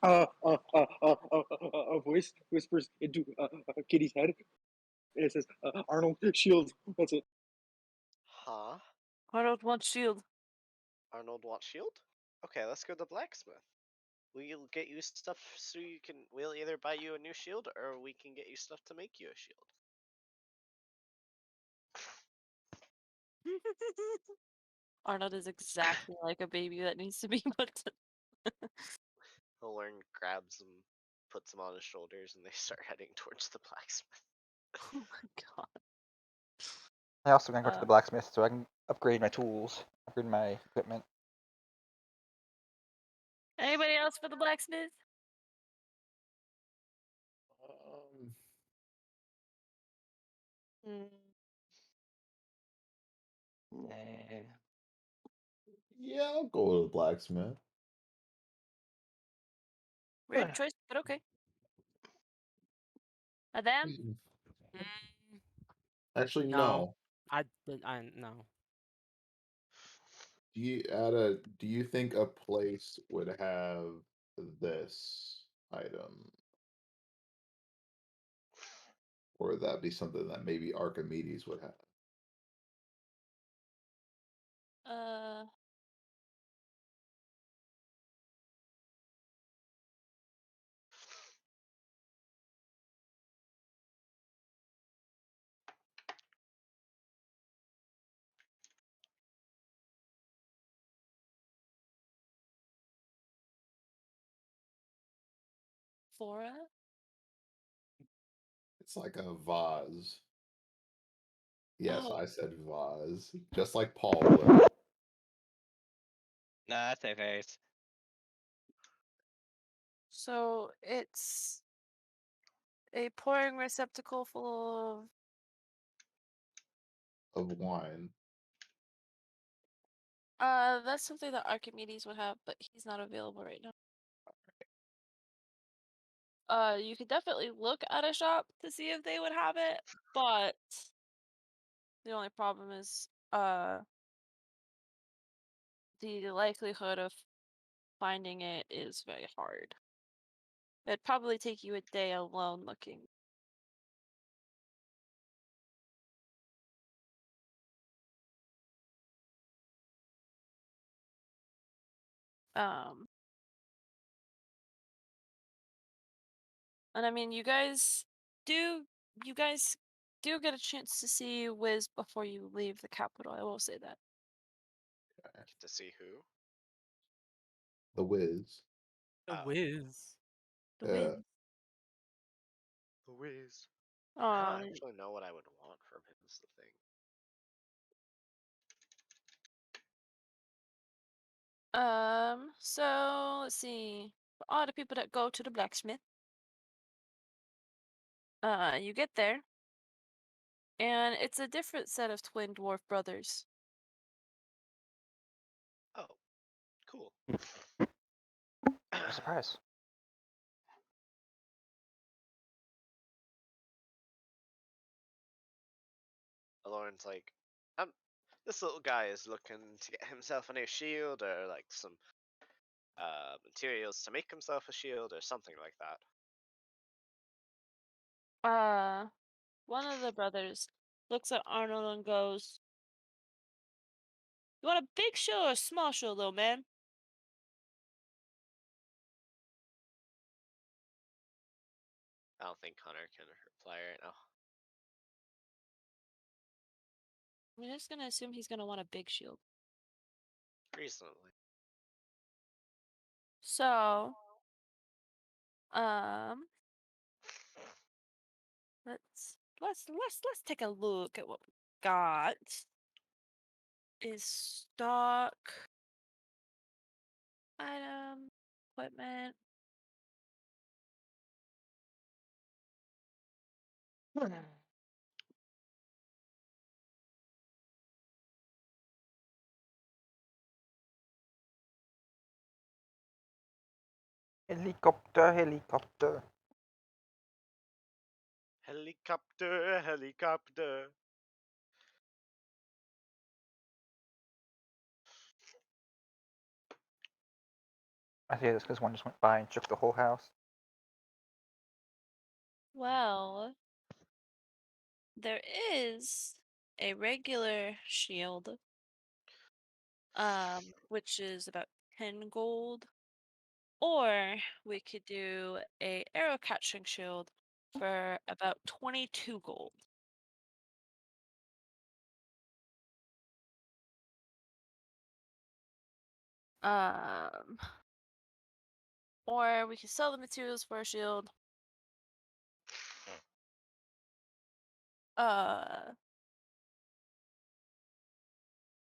A voice whispers into Kitty's head. And it says, Arnold Shields. That's it. Huh? Arnold wants shield. Arnold wants shield? Okay, let's go to the blacksmith. We'll get you stuff so you can. We'll either buy you a new shield or we can get you stuff to make you a shield. Arnold is exactly like a baby that needs to be put to... Lauren grabs him, puts him on his shoulders, and they start heading towards the blacksmith. Oh my god. I also gonna go to the blacksmith so I can upgrade my tools, upgrade my equipment. Anybody else for the blacksmith? Um, yeah, I'll go to the blacksmith. Weird choice, but okay. Adam? Mm, Actually, No. no. I no. Do you think a place would have this item? Or would that be something that maybe Archimedes would have? Uh, Fora? It's like a vase. Yes, Oh. I said vase. Just like Paul would. Nah, that's a face. So it's a pouring receptacle full Of wine. of... that's something that Archimedes would have, but he's not available right now. You could definitely look at a shop to see if they would have it, but the only problem is the likelihood of finding it is very hard. It'd probably take you a day alone looking. And I mean, you guys do get a chance to see Wiz before you leave the capital. I will say that. Get to see who? The Wiz. The Oh. whiz. The Yeah. Wiz. The whiz. I don't actually know what I would want from him, is the thing. So let's see. For all the people that go to the blacksmith, you get there, and it's a different set of twin dwarf brothers. Oh, cool. Surprise. Lauren's like, this little guy is looking to get himself a new shield or like some materials to make himself a shield or something like that. One of the brothers looks at Arnold and goes, "You want a big shield or a small shield, little man?" I don't think Connor can reply right now. I'm just gonna assume he's gonna want a big shield. Reasonably. So, let's take a look at what we got. Is stock item equipment. Helicopter, helicopter. Helicopter, helicopter. I say this because one just went by and shook the whole house. Well, there is a regular shield, which is about 10 gold, or we could do a arrow catching shield for about 22 gold. Or we could sell the materials for a shield.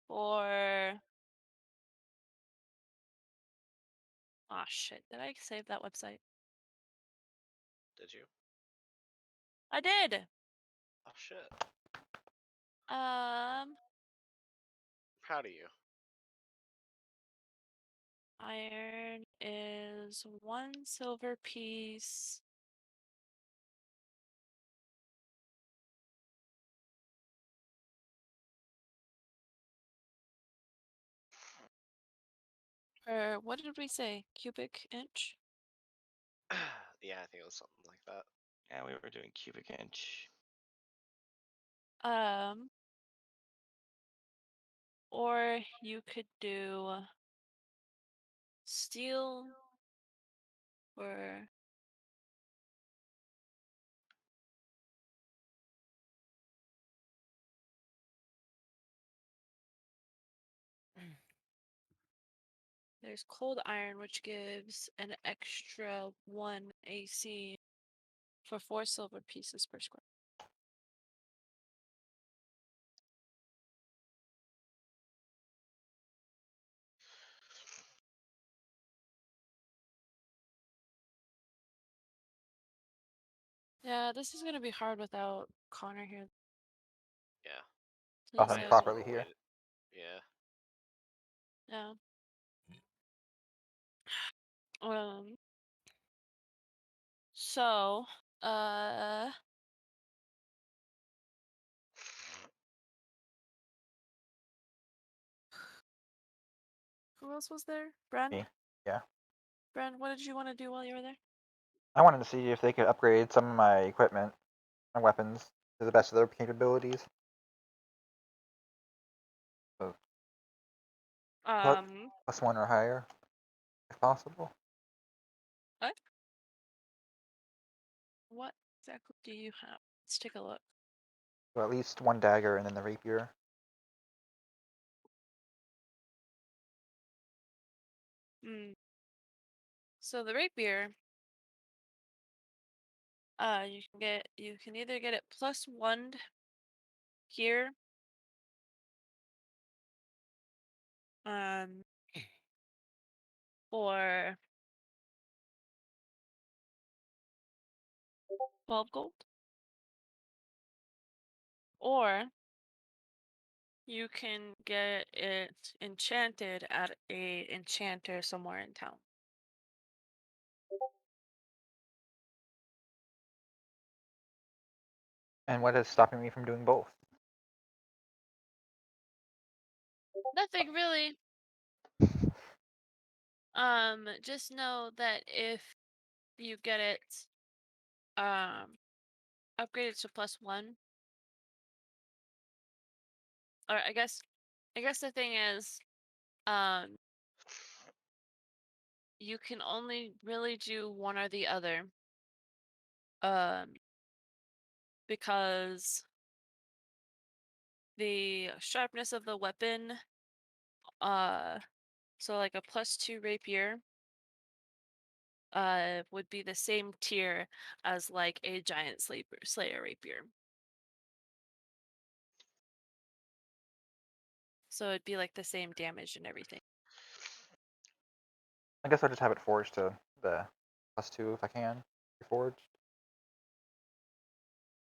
Or oh shit, did I save that website? Did you? I did. Oh shit. Um, Proud of you. iron is 1 silver piece. Or what did we say? Cubic inch? Yeah, I think it was something like that. Yeah, we were doing cubic inch. Or you could do steel or there's cold iron, which gives an extra 1 AC for 4 silver pieces per square. Yeah, this is gonna be hard without Connor here. Yeah. Please Nothing Might as properly well here. wait. Yeah. Yeah. Um. So, uh, who else was there? Brand? Me. Yeah. Brand, what did you want to do while you were there? I wanted to see if they could upgrade some of my equipment and weapons to the best of their capabilities. So +1 or higher, if possible. What exactly do you have? Let's take a look. So at least 1 dagger and then the rapier. So the rapier, you can either get it +1 here, or 12 gold, or you can get it enchanted at a enchanter somewhere in town. And what is stopping me from doing both? Nothing really. Just know that if you get it upgraded to +1, or I guess the thing is, you can only really do one or the other. Because the sharpness of the weapon, so like a +2 rapier, would be the same tier as like a giant slayer rapier. So it'd be like the same damage and everything. I guess I'll just have it forged to the +2 if I can. Forged.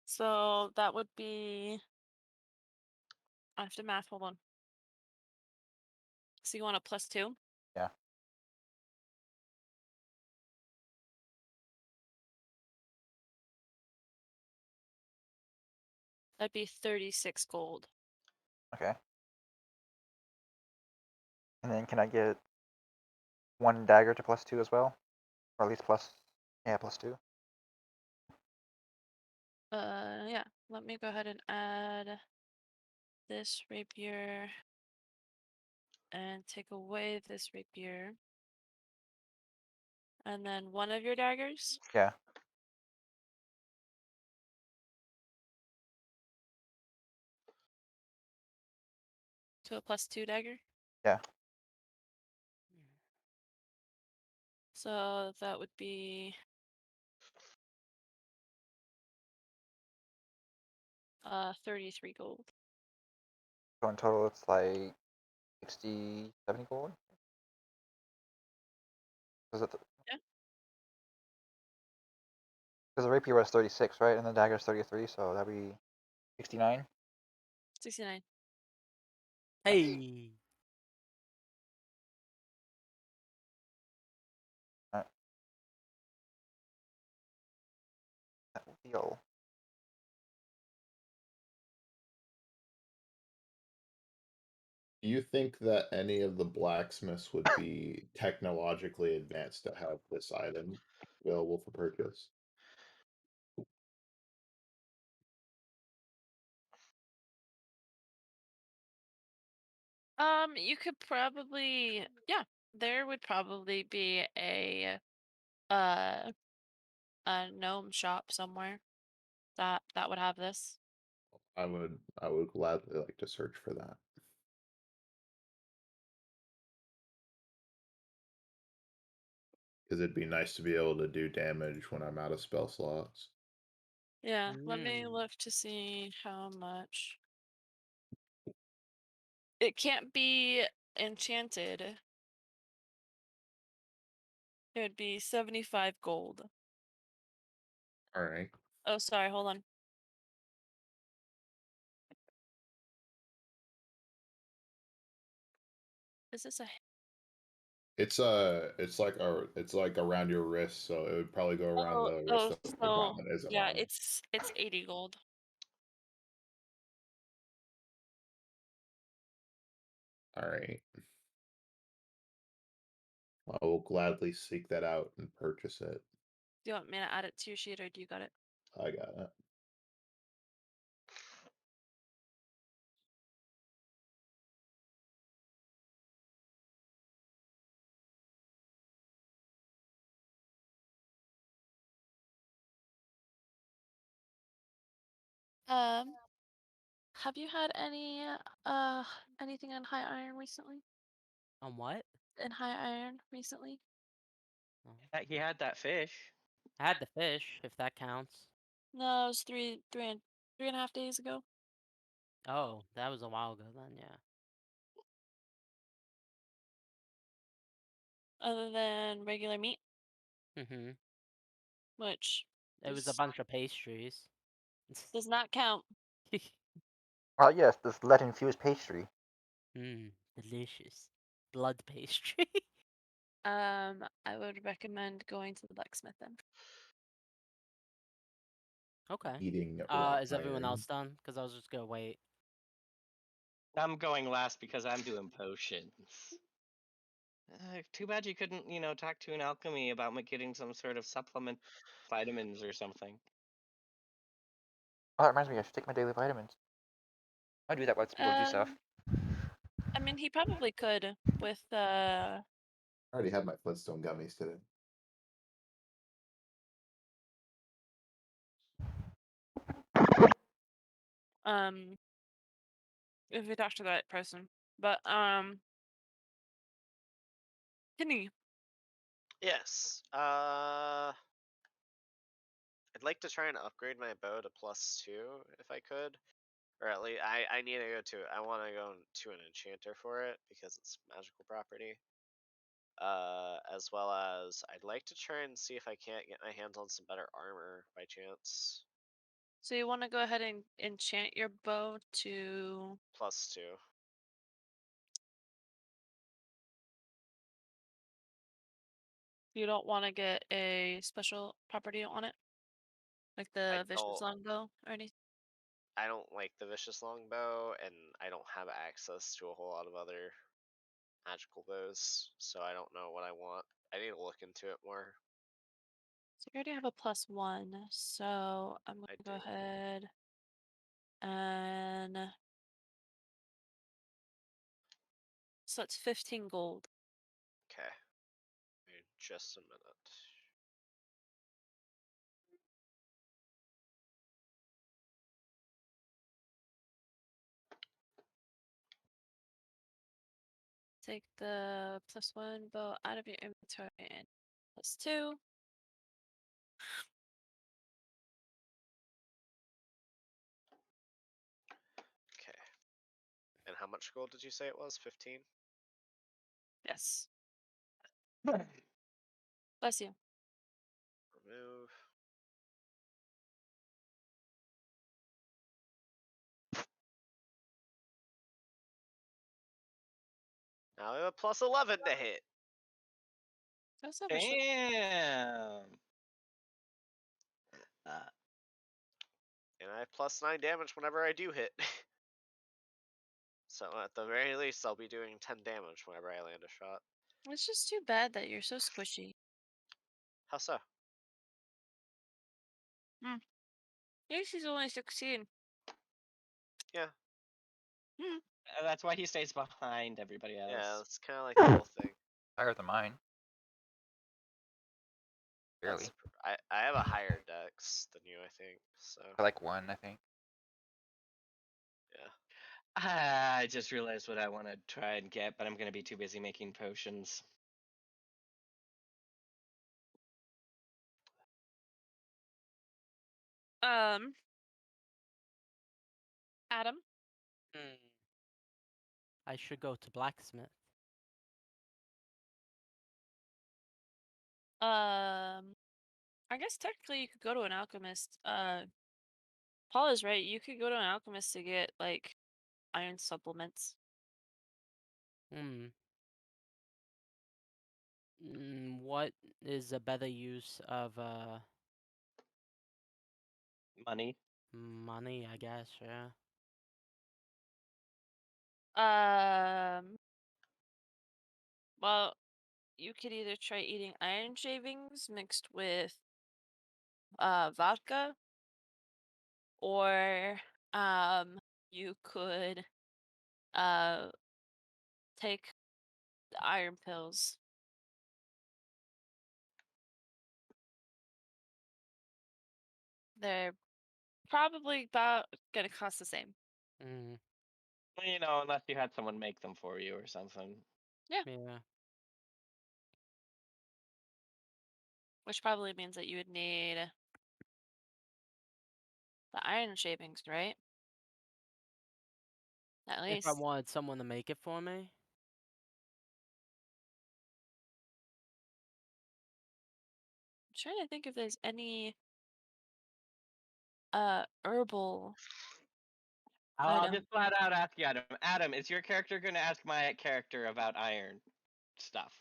So that would be, I have to math, hold on. So you want a +2? Yeah. That'd be 36 gold. Okay. And then can I get 1 dagger to +2 as well? Or at least +2. Yeah. Let me go ahead and add this rapier and take away this rapier. And then one of your daggers. Yeah. To a +2 dagger. Yeah. So that would be 33 gold. So in total, it's like 60, 70 gold. Was it? Yeah. Because the rapier was 36, right? And the dagger is 33, so that'd be 69. 69. Hey. Alright. That will be all. Do you think that any of the blacksmiths would be technologically advanced to have this item available for purchase? You could probably, yeah, there would probably be uh a gnome shop somewhere that would have this. I would gladly like to search for that. Because it'd be nice to be able to do damage when I'm out of spell slots. Yeah, let me Mm. look to see how much. It can't be enchanted. It would be 75 gold. Alright. Oh, sorry, hold on. Is this a It's like around your wrist, so it would probably go around the wrist of the so one that isn't yeah, on. it's 80 gold. Alright. I will gladly seek that out and purchase it. Do you want me to add it to your sheet or do you got it? I got it. Have you had anything on high iron recently? On what? In high iron recently? Oh. He had that fish. I had the fish, if that counts. No, it was three and a half days ago. Oh, that was a while ago then, yeah. Other than regular meat, Mm-hmm. which It was a is, bunch of pastries. does not count. Yes, this lead-infused pastry. Mmm, delicious. Blood pastry. I would recommend going to the blacksmith then. Okay. Eating raw Is everyone iron. else done? Because I was just gonna wait. I'm going last because I'm doing potions. Too bad you couldn't, talk to an alchemy about getting some sort of supplement, vitamins or something. Oh, that reminds me, I should take my daily vitamins. I do that while people do stuff. I mean, he probably could with I already had my Flintstone gummies today. if we talk to that person. But Kenny, Yes. I'd like to try and upgrade my bow to +2 if I could. Or at least I need to go to I want to go to an enchanter for it because it's magical property. As well as I'd like to try and see if I can't get my hands on some better armor by chance. so you want to go ahead and enchant your bow to +2. you don't want to get a special property on it? Like I the vicious don't longbow or anything? I don't like the vicious longbow, and I don't have access to a whole lot of other magical bows, so I don't know what I want. I need to look into it more. So you already have a +1, so I'm I gonna go do. ahead and So it's 15 gold. Okay. Wait just a minute. Take the +1 bow out of your inventory and +2. Okay. And how much gold did you say it was? 15? Yes. Bless you. Remove. Now we have a +11 to hit. That's not much. Damn. And I have +9 damage whenever I do hit. So at the very least, I'll be doing 10 damage whenever I land a shot. It's just too bad that you're so squishy. How so? Yes, he's only 16. Yeah. That's why he stays behind everybody else. Yeah, that's kind of like the whole thing. Higher than mine. Barely. I have a higher dex than you, I think. So I like 1, I think. yeah. I just realized what I want to try and get, but I'm going to be too busy making potions. Adam, I should go to blacksmith. I guess technically you could go to an alchemist. Paul is right. You could go to an alchemist to get like iron supplements. What is a better use of Money. money? I guess, yeah. Well, you could either try eating iron shavings mixed with vodka, or you could take the iron pills. They're probably about gonna cost the same. You know, unless you had someone make them for you or something. Yeah. Which probably means that you would need the iron shavings, right? At If I least. wanted someone to make it for me. I'm trying to think if there's any herbal I'll item. just flat out ask you, Adam. Adam, is your character going to ask my character about iron stuff?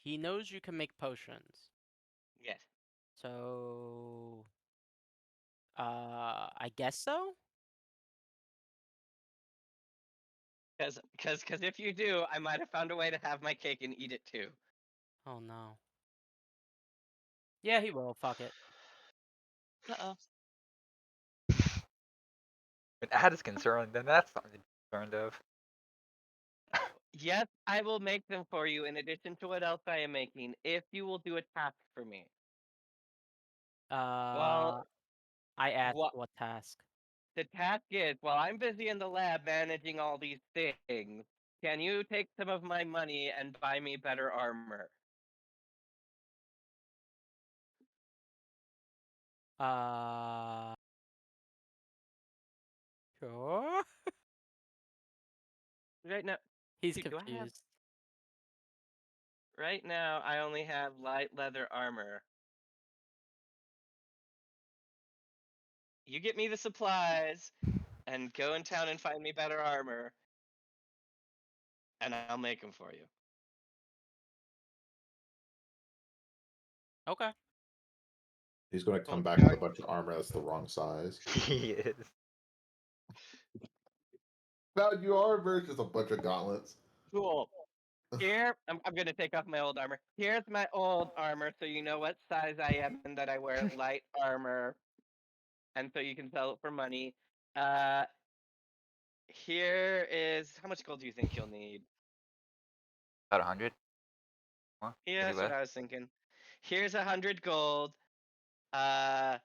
He knows you can make potions. Yes. So, I guess so. Because if you do, I might have found a way to have my cake and eat it too. Oh no. Yeah, he will. Fuck it. Uh-oh. When Ad is concerned, then that's something to be concerned of. Yes, I will make them for you in addition to what else I am making, if you will do a task for me. Well, I asked what what task. the task is, while I'm busy in the lab managing all these things, can you take some of my money and buy me better armor? Sure. Right now, He's dude, do I have? confused. Right now, I only have light leather armor. You get me the supplies, and go in town and find me better armor, and I'll make them for you. Okay. He's going to Cool. come back with a bunch of armor that's the wrong size. He is. Value armor, just a bunch of gauntlets. Cool. Here, I'm gonna take off my old armor. Here's my old armor, so you know what size I am and that I wear light armor, and so you can sell it for money. Here is how much gold do you think you'll need? About 100 more, Yeah, maybe that's what less. I was thinking. Here's 100 gold. I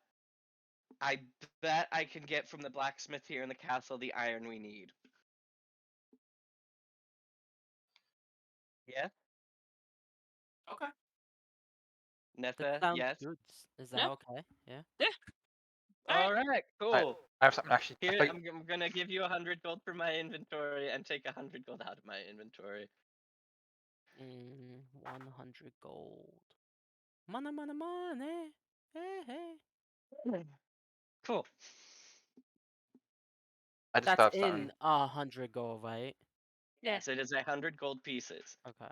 bet I can get from the blacksmith here in the castle the iron we need. Yeah, Okay. That Nessa. sounds Yes. good. Is that Yeah. okay? Yeah. All right. Alright, Cool. I have something actually. Here, I'm gonna give you 100 gold for my inventory and take 100 gold out of my inventory. 100 gold. Money, money, money. Hey, hey. Cool. I just That's thought of in something. 100 gold, right? Yeah. Yes, it is 100 gold pieces. Okay.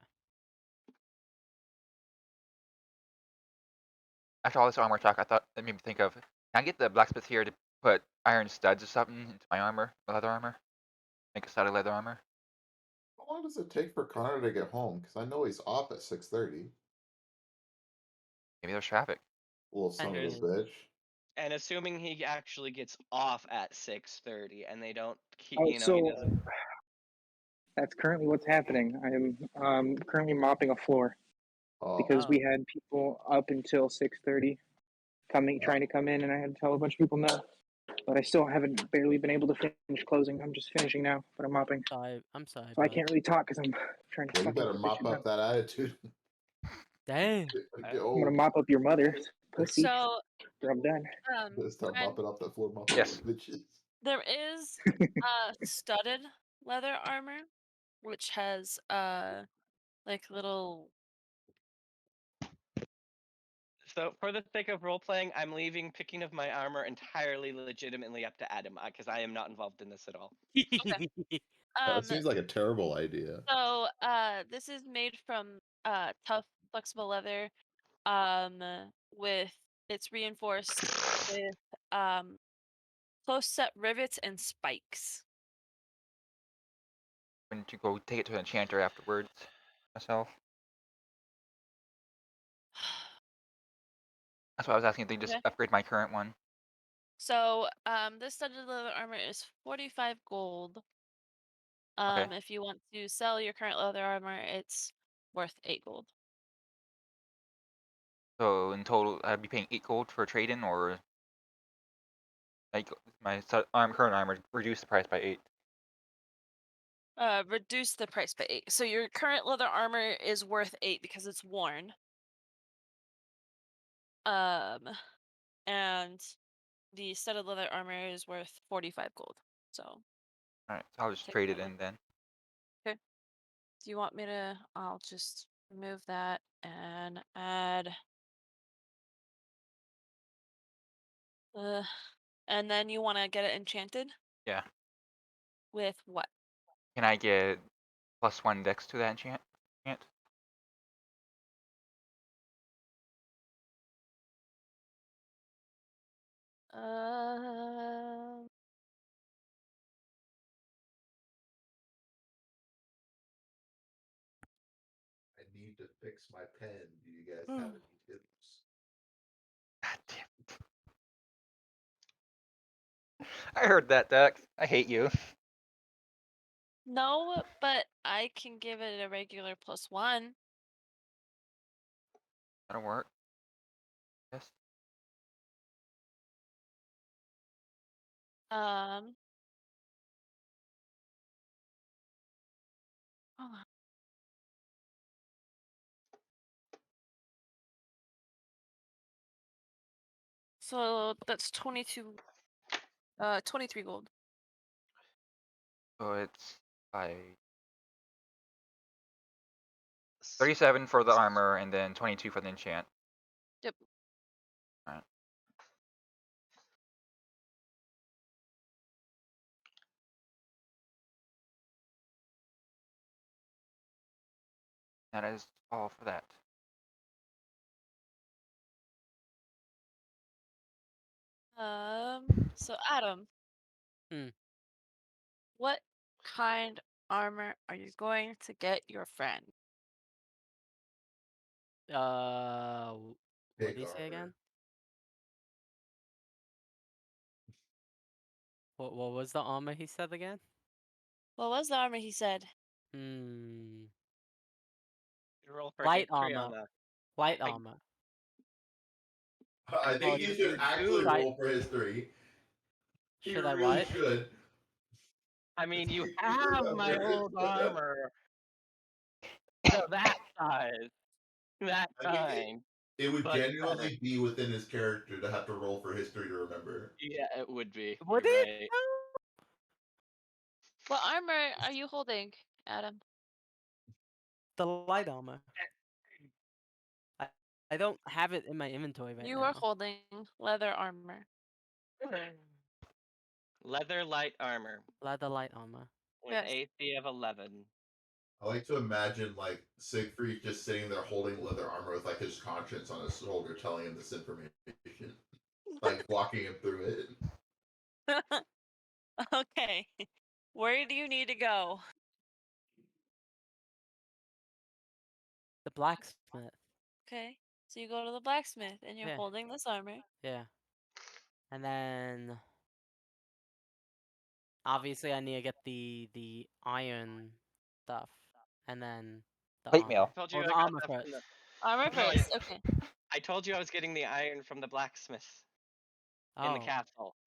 After all this armor talk, I thought it made me think of. Can I get the blacksmith here to put iron studs or something into my armor, leather armor? Make a studded leather armor. How long does it take for Connor to get home? Because I know he's off at 6:30. Maybe there's traffic. Little son of a There's- bitch. And assuming he actually gets off at 6:30 and they don't keep, Oh, he so doesn't. that's currently what's happening. I am currently mopping a floor because Oh, we had people up until 6:30 trying to come in, and I had to tell a bunch of people no. But I still haven't barely been able to finish closing. I'm just finishing now, but I'm mopping, I'm sorry, so I bud. can't really talk because I'm trying to well, you fucking better get this mop shit done. up that attitude. Damn. Get I'm gonna old. mop up your mother, pussy, So or I'm done. Start friend, mopping up that floor, mop up Yes. the bitches. there is studded leather armor, which has like little. So, for the sake of role playing, I'm leaving picking of my armor entirely legitimately up to Adam because I am not involved in this at all. That seems like a terrible idea. So this is made from tough, flexible leather. With it's reinforced with close set rivets and spikes. I'm going to go take it to an enchanter afterwards. Myself. That's why I was asking if they just Okay. upgrade my current one. So this studded leather armor is 45 gold. Okay. If you want to sell your current leather armor, it's worth 8 gold. So in total, I'd be paying 8 gold for a trade-in, or like my current armor reduce the price by 8. Reduce the price by 8. So your current leather armor is worth 8 because it's worn. And the studded leather armor is worth 45 gold. So All right, so I'll just take trade it that in then. Do you want me to? I'll just remove that and add. Uh, and then you want to get it enchanted Yeah. with what? Can I get +1 dex to that enchant? Uh, I need to fix my pen. Do you guys have any tips? God damn it. I heard that, Dex. I hate you. no, but I can give it a regular +1. That'll work. Yes. Um. Hold on. So that's 22. 23 gold. So it's by 37 for the armor and then 22 for the enchant. Yep. Alright. That is all for that. So Adam. Hmm. What kind armor are you going to get your friend? What Pig did he say armor. again? What was the armor he said again? What was the armor he said? Hmm. Roll for Light history armor. on the. Light I- armor. I Oh, think you should actually Should I- roll for history. You Should I really what? should. I mean, you You have my remember. old armor. So that size, that I think kind. it would But better. genuinely be within his character to have to roll for history to remember. Yeah, it would be. Would You're it? right. What armor are you holding, Adam? The light armor. I don't have it in my inventory right You now. are holding leather armor. Leather light armor Leather light armor. with Yes. AC of 11. I like to imagine like Siegfried just sitting there holding leather armor with like his conscience on his shoulder, telling him this information, like walking him through it. Okay. Where do you need to go? The blacksmith. Okay. So you go to the blacksmith and you're Yeah. holding this armor. Yeah. And then obviously I need to get the iron stuff. And then the Plate armor. mail. I told you Oh, I the got armor that first. from the. Armor No, first. Okay. I told you I was getting the iron from the blacksmith in the Oh. castle.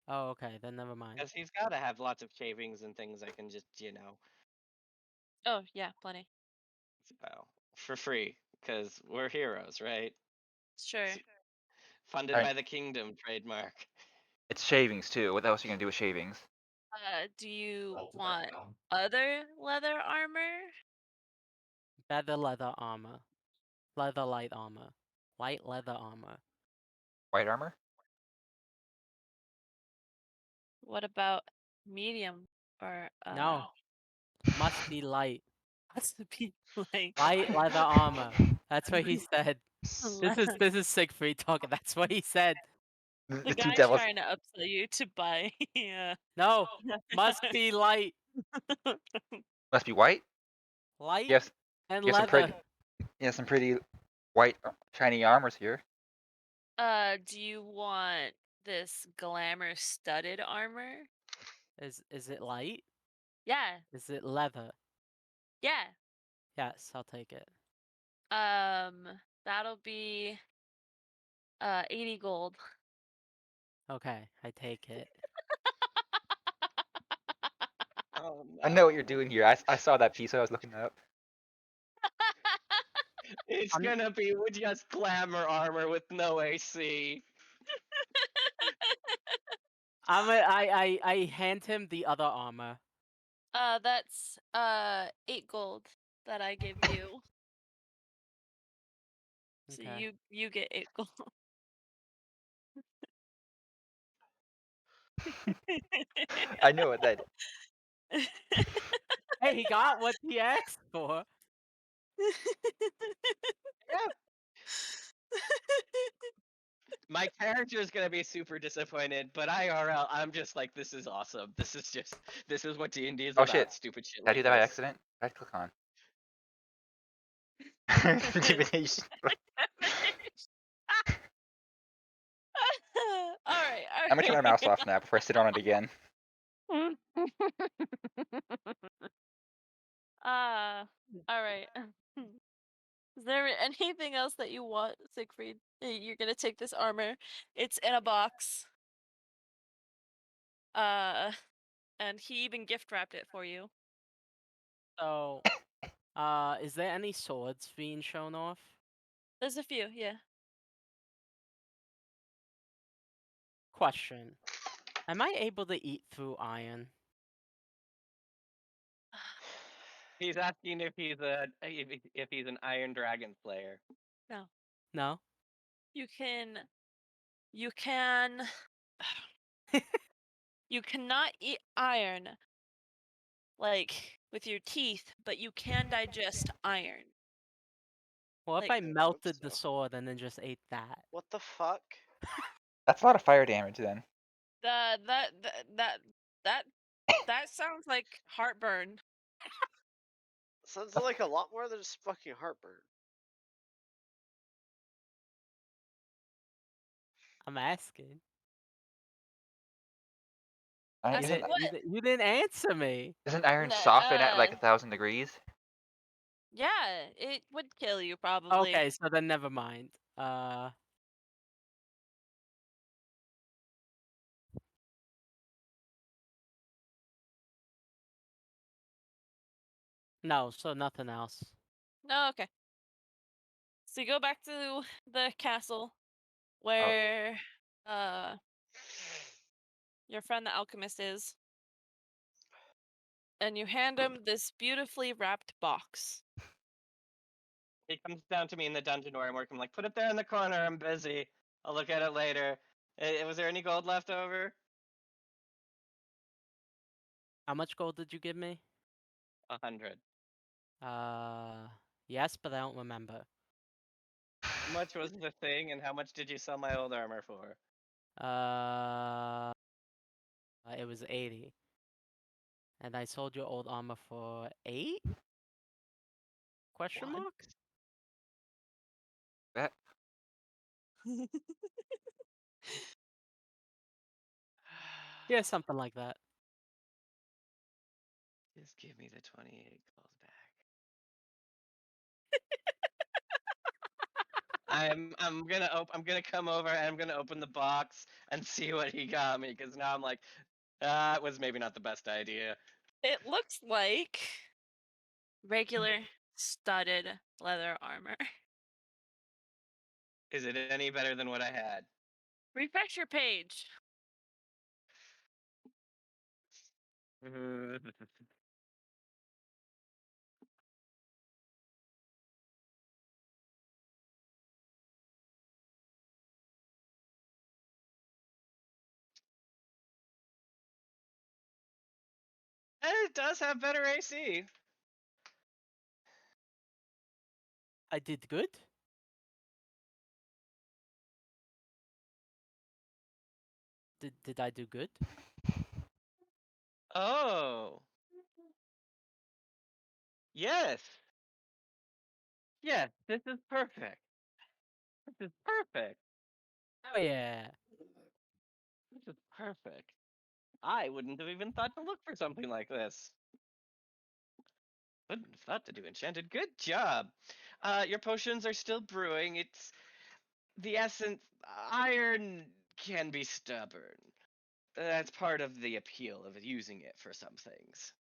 Oh, okay. Then never mind. Because he's got to have lots of shavings and things I can just, Oh, yeah, plenty. for free. Because we're heroes, right? Sure. Funded Right. by the kingdom trademark. It's shavings too. What else are you gonna do with shavings? Do you Ultimate want round. other leather armor? Better leather armor. Leather light armor. Light leather armor. White armor? What about medium or No. Must be light. Has to be like Light leather armor. That's what he said. the This is Siegfried talking. That's what he said. The two guy's devils. trying to upsell you to buy. Yeah. No. Must be light. Must be white. Light Yes. and You have some leather. some pretty white shiny armors here. Do you want this glamour studded armor? Is it light? Yeah. Is it leather? Yeah. Yes, I'll take it. That'll be 80 gold. Okay, I take it. Oh, no. I know what you're doing here. I saw that piece. I was looking it up. It's I'm- gonna be just glamour armor with no AC. I hand him the other armor. That's 8 gold that I give you. So Okay. you get 8 gold. I know what that. Hey, he got what he asked for. Yeah. My character is gonna be super disappointed, but IRL, I'm just like, this is awesome. This is what D&D is Oh about. shit! Stupid shit Did I like do that by this. accident? Right click on. Intimidation. All right. I'm gonna turn my mouse off now before I sit on it again. All right. Is there anything else that you want, Siegfried? You're gonna take this armor. It's in a box. And he even gift wrapped it for you. So, is there any swords being shown off? There's a few, yeah. Question. Am I able to eat through iron? He's asking if he's if he's an Iron Dragon Slayer. No? You can you cannot eat iron like with your teeth, but you can digest iron. What if Like- I I hope melted the so. sword and then just ate that? What the fuck? That's a lot of fire damage then. That sounds like heartburn. Sounds like a lot more than just fucking heartburn. I'm asking. I Isn't said what? You didn't answer me. isn't iron No, soften at like 1,000 degrees? yeah, it would kill you probably. Okay, so then never mind. No, so nothing else. No, okay. So you go back to the castle Oh. where your friend the alchemist is, and you hand him this beautifully wrapped box. He comes down to me in the dungeon where I'm working. Like, put it there in the corner. I'm busy. I'll look at it later. Was there any gold left over? How much gold did you give me? 100. Yes, but I don't remember. How much was the thing, and how much did you sell my old armor for? It was 80. And I sold your old armor for 8? Question What? mark? That Yeah, something like that. Just give me the 28 gold back. I'm gonna come over and I'm gonna open the box and see what he got me, because now I'm like, it was maybe not the best idea. It looks like regular studded leather armor. Is it any better than what I had? Refresh your page. It does have better AC. I did good? Did I do good? Oh. Yes. Yes, this is perfect. This is perfect. Oh yeah. This is perfect. I wouldn't have even thought to look for something like this. Wouldn't have thought to do enchanted. Good job. Your potions are still brewing. It's the essence. Iron can be stubborn. That's part of the appeal of using it for some things.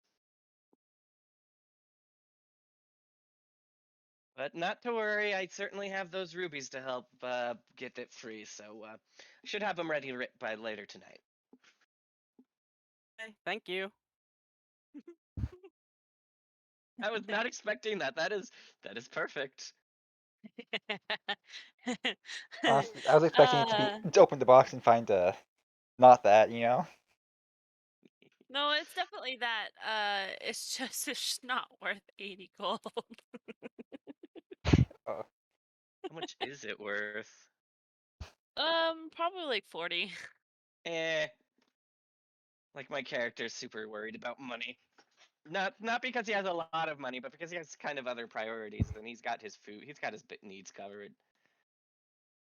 But not to worry, I certainly have those rubies to help get it free, so I should have them ready by later tonight. Okay, thank you. I was not expecting that. That is perfect. honestly, I was expecting it to be Uh, to open the box and find not that, you know. no, it's definitely that. It's just not worth 80 gold. Oh, How much is it worth? Probably like 40. Eh. Like, my character's super worried about money. Not because he has a lot of money, but because he has kind of other priorities. And he's got his food. He's got his needs covered.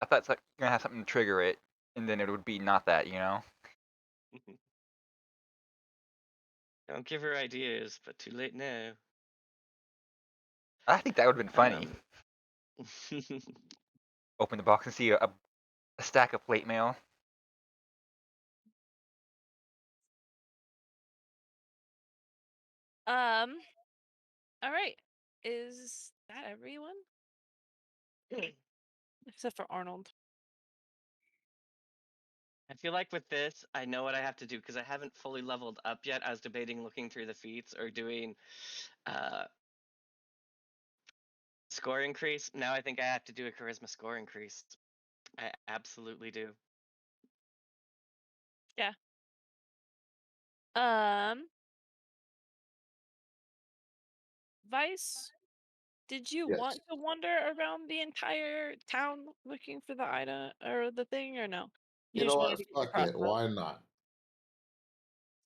I thought it's like you're gonna have something to trigger it, and then it would be not that, you know. Don't give her ideas, but too late now. I think that would have been funny. Open the box and see a stack of plate mail. All right. Is that everyone? Except for Arnold. I feel like with this, I know what I have to do because I haven't fully leveled up yet. I was debating looking through the feats or doing score increase. Now I think I have to do a charisma score increase. I absolutely do. Yeah. Vice, did you Yes. want to wander around the entire town looking for the item or the thing, or no? You You just know wanted what? to get your Fuck it. crossbow. Why not?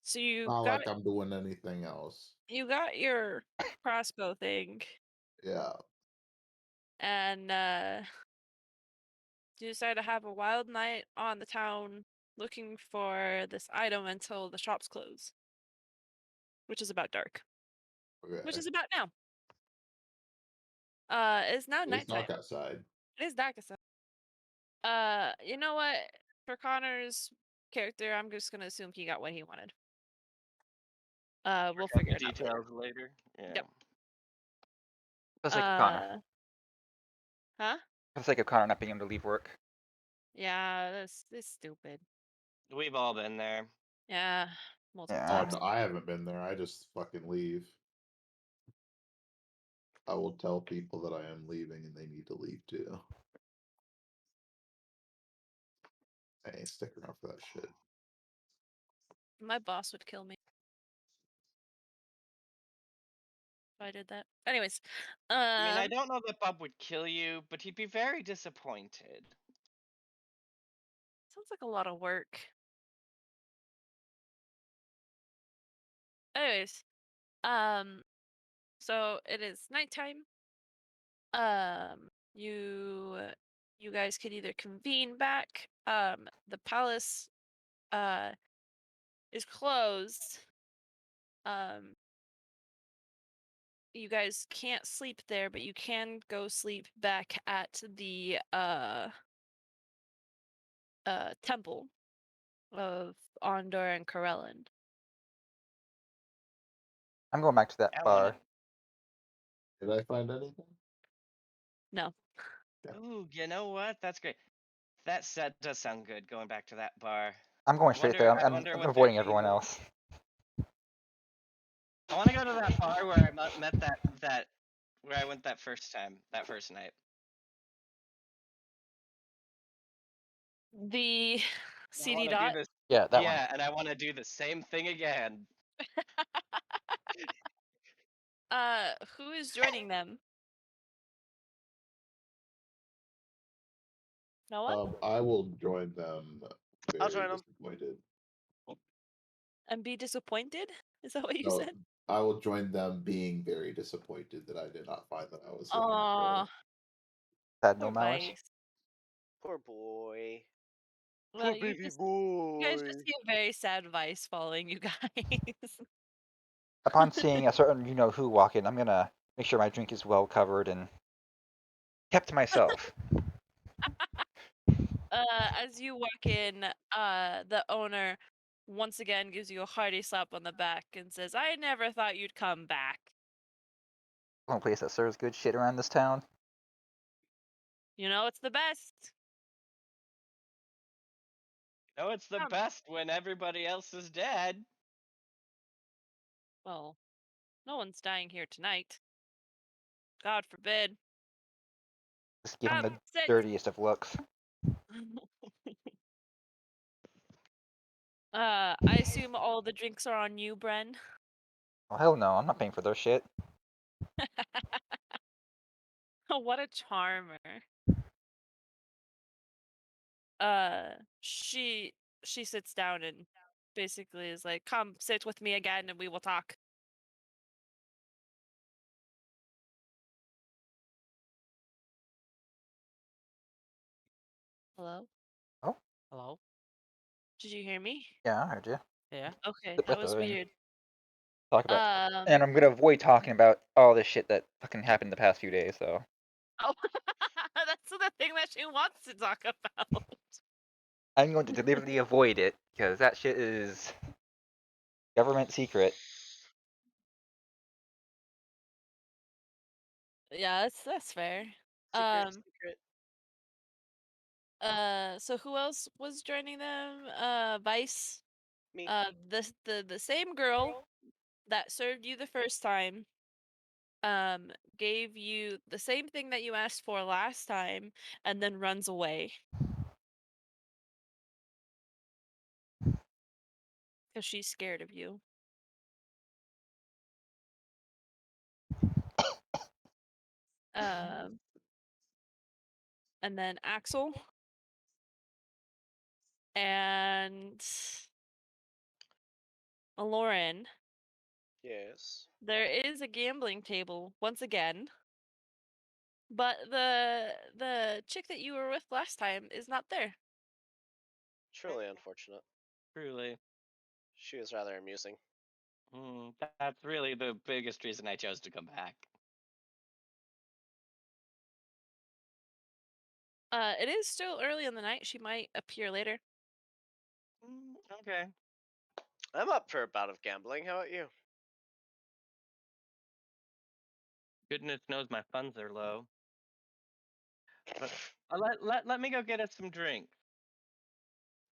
So you Not got like I'm doing anything else. your crossbow thing, Yeah. and you decided to have a wild night on the town looking for this item until the shops close, which is about dark, which Okay. is about now. It's now It's nighttime. dark outside. It is dark as hell. You know what? For Connor's character, I'm just gonna assume he got what he wanted. We'll Work out figure the it out later. details later. Yeah. Yep. For the sake of Connor. Huh? For the sake of Connor not being able to leave work. Yeah, that's stupid. We've all been there. Yeah, multiple Yeah. times. No, I haven't been there. I just fucking leave. I will tell people that I am leaving and they need to leave too. I ain't sticking around for that shit. My boss would kill me if I did that. Anyways, I mean, I don't know that Bob would kill you, but he'd be very disappointed. sounds like a lot of work. Anyways, so it is nighttime. You guys could either convene back. The palace is closed. You guys can't sleep there, but you can go sleep back at the temple of Ondor and Corellan. I'm going back to that I bar. wanna. Did I find anything? No. Ooh, you know what? That's great. That set does sound good. Going back to that bar. I'm going I straight wonder. there. I I'm wonder what they're avoiding everyone eating. else. I want to go to that bar where I met that where I went that first time, that first night. The I CD wanna do dot. this. Yeah, that one. Yeah, and I want to do the same thing again. Who is joining them? No one? I will join them. I'll Very join 'em. disappointed. And be disappointed? Is that what you No, said? I will join them being very disappointed that I did not find that I was looking Aw, for. Had no poor malice. Vice. Poor boy. Well, Poor you baby just you guys boy. just see a very sad Vice following you guys. Upon seeing a certain you-know-who walk in, I'm gonna make sure my drink is well covered and kept to myself. As you walk in, the owner once again gives you a hearty slap on the back and says, "I never thought you'd come back." Only place that serves good shit around this town. You know, it's the best. No, it's the Um, best when everybody else is dead. Well, no one's dying here tonight. God forbid. Just give him the Sit. dirtiest of looks. I assume all the drinks are on you, Bren. Oh hell no, I'm not paying for their shit. What a charmer. She sits down and basically is like, "Come sit with me again and we will talk." Hello? Oh Hello? Did you hear me? yeah, I heard you. Yeah? Okay, Sit that with was her and weird. talk about. Um, And I'm gonna avoid talking about all this shit that fucking happened the past few days. So oh, that's the thing that she wants to talk about. I'm going to deliberately avoid it because that shit is government secret. Yeah, that's fair. Secret, Um, secret. so who else was joining them? Vice. Me. The same girl that served you the first time, gave you the same thing that you asked for last time, and then runs away because she's scared of you. Um, and then Axel and Lauren. Yes. There is a gambling table once again, but the chick that you were with last time is not there. Truly unfortunate. Truly. She was rather amusing. That's really the biggest reason I chose to come back. It is still early in the night. She might appear later. Okay. I'm up for a bout of gambling. How about you? Goodness knows my funds are low. But let me go get us some drink.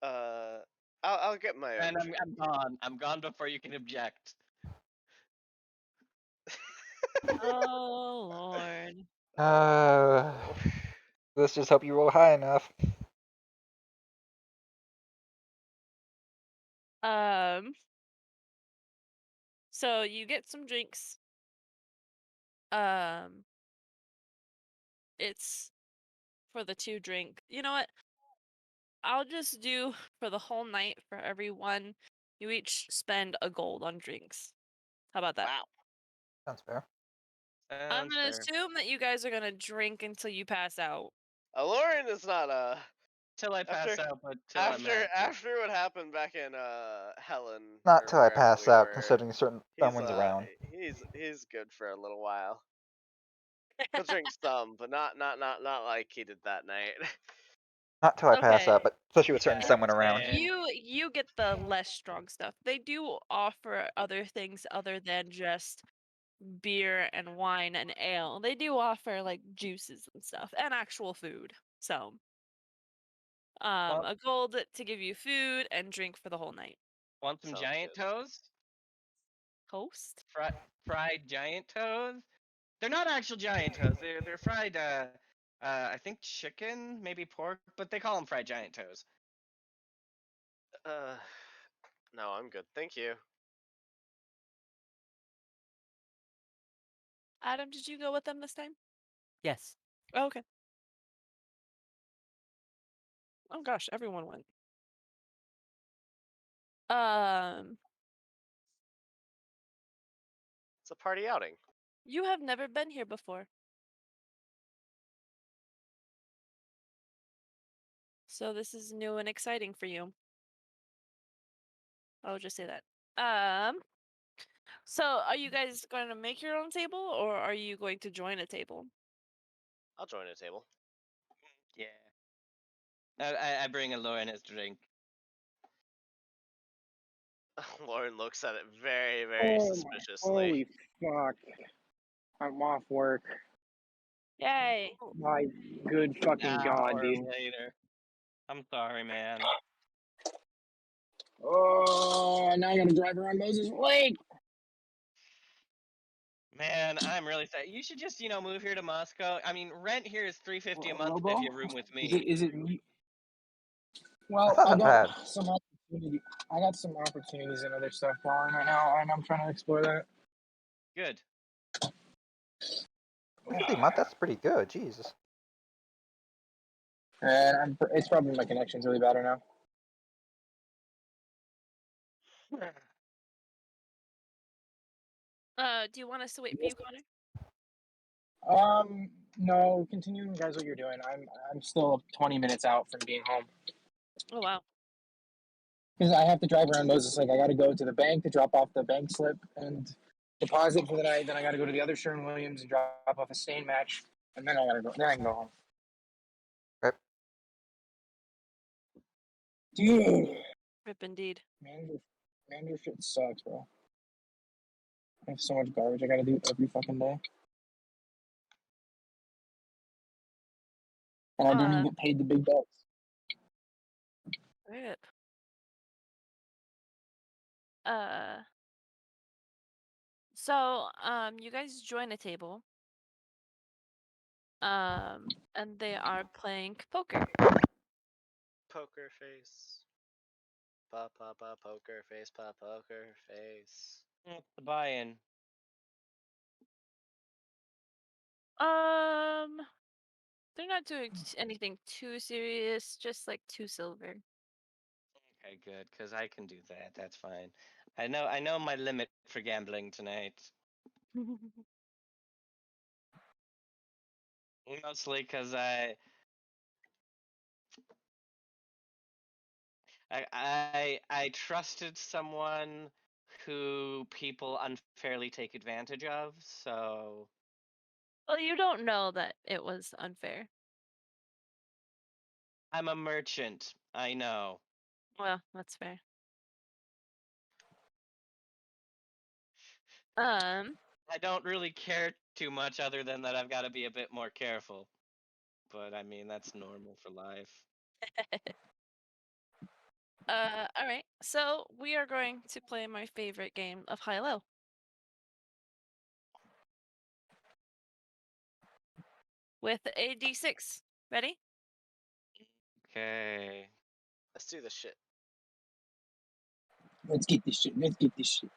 I'll get my own And drink. I'm gone. I'm gone before you can object. Oh Lord. Let's just hope you roll high enough. So you get some drinks. It's for the 2 drink. You know what? I'll just do for the whole night for everyone. You each spend a gold on drinks. How about that? Wow. Sounds fair. I'm Sounds gonna fair. assume that you guys are gonna drink until you pass out. Lauren is not Till I pass After- out, but till I'm after what happened back in Helen. Not or till I wherever pass we out, were, considering someone's around. He's good for a little while. He'll drink some, but not like he did that night. Not till I pass Okay. out, but especially with certain Yeah, someone around. same. You get the less strong stuff. They do offer other things other than just beer and wine and ale. They do offer like juices and stuff and actual food. So, Well- a gold to give you food and drink for the whole night. Want some Sounds giant good. toes? Toast? Fried giant toes? They're not actual giant toes. They're fried. I think chicken, maybe pork, but they call them fried giant toes. No, I'm good. Thank you. Adam, did you go with them this time? Yes. Oh, okay. Oh gosh, everyone went. It's a party outing. You have never been here before. So this is new and exciting for you. I'll just say that. So are you guys going to make your own table or are you going to join a table? I'll join a table. Yeah. I bring a Lauren his drink. Lauren looks at it very, very suspiciously. Holy fuck. I'm off work. Yay. My good fucking god, Hour dude. later. I'm sorry, man. Oh, now I gotta drive around Moses Lake. Man, I'm really sad. You should just, move here to Moscow. I mean, rent here is $350 a month Robo? if you room with me. Is it me? Well, That's not I that got bad. some opportunity. I got some opportunities and other stuff going right now, and I'm trying to explore that. Good. $50 a month, that's pretty good. Jesus. And it's probably my connection's really bad right now. Do you want us to wait for you, Connor? No, continuing, guys, what you're doing. I'm still 20 minutes out from being home Oh wow. because I have to drive around Moses Lake. I got to go to the bank to drop off the bank slip and deposit for the night. Then I got to go to the other Sherwin Williams and drop off a stain match, and then I gotta go. Then I can go home. Okay. Dude, Rip indeed. manager shit sucks, bro. I have so much garbage I gotta do every fucking day. And I don't even get paid the big bucks. Rip. So, you guys join a table. And they are playing poker. Poker face. Pa pa pa poker face. Pa poker face. What's the buy-in? They're not doing anything too serious, just like 2 silver. Okay, good, because I can do that. That's fine. I know my limit for gambling tonight. Mostly because I trusted someone who people unfairly take advantage of, so Well, you don't know that it was unfair. I'm a merchant. I know. Well, that's fair. Um, I don't really care too much other than that I've got to be a bit more careful. But I mean, that's normal for life. all right. So we are going to play my favorite game of high-low. With a d6. Ready? Okay. Let's do this shit. Let's get this shit. Let's get this shit.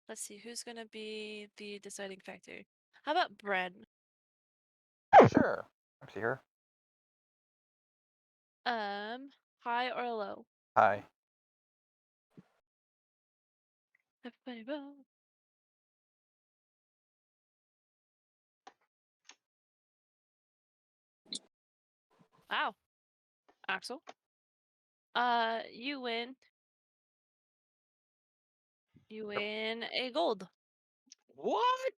Let's see who's gonna be the deciding factor. How about bread? Sure. Let's see here. High or low? Hi. Everybody vote. Wow, Axel. You win. You win a gold. What?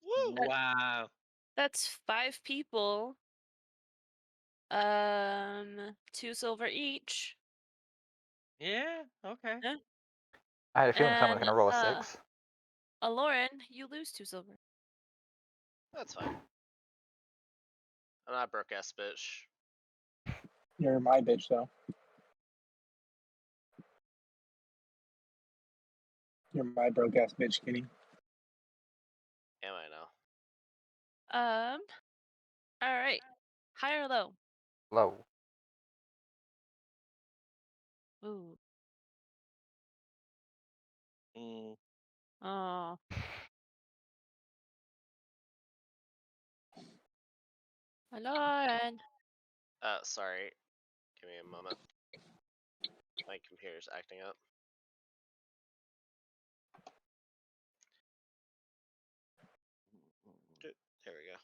Woo! Wow. That's 5 people. 2 silver each. Yeah. Okay. Yeah. I had a feeling someone's And gonna roll a 6. Lauren, you lose 2 silver. That's fine. I'm not a broke ass bitch. You're my bitch, though. You're my broke ass bitch, Kenny. Am I now? All right. High or low? Low. Ooh. Mm. Oh. Lauren. Sorry. Give me a moment. My computer's acting up. There we go.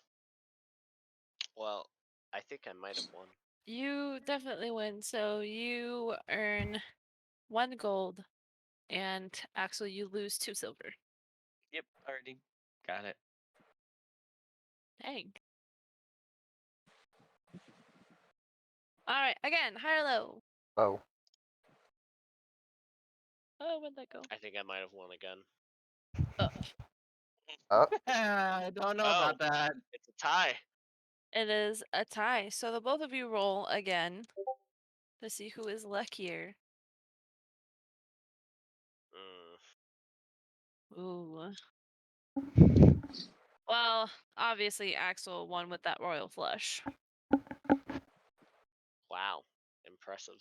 Well, I think I might have won. You definitely win. So you earn 1 gold, and Axel, you lose 2 silver. Yep. Already got it. Dang. All right. Again, high or low? Low. Oh, where'd that go? I think I might have won again. I don't know Oh. about that. It's a tie. It is a tie. So the both of you roll again to see who is luckier. Ooh. Well, obviously Axel won with that royal flush. Wow. Impressive.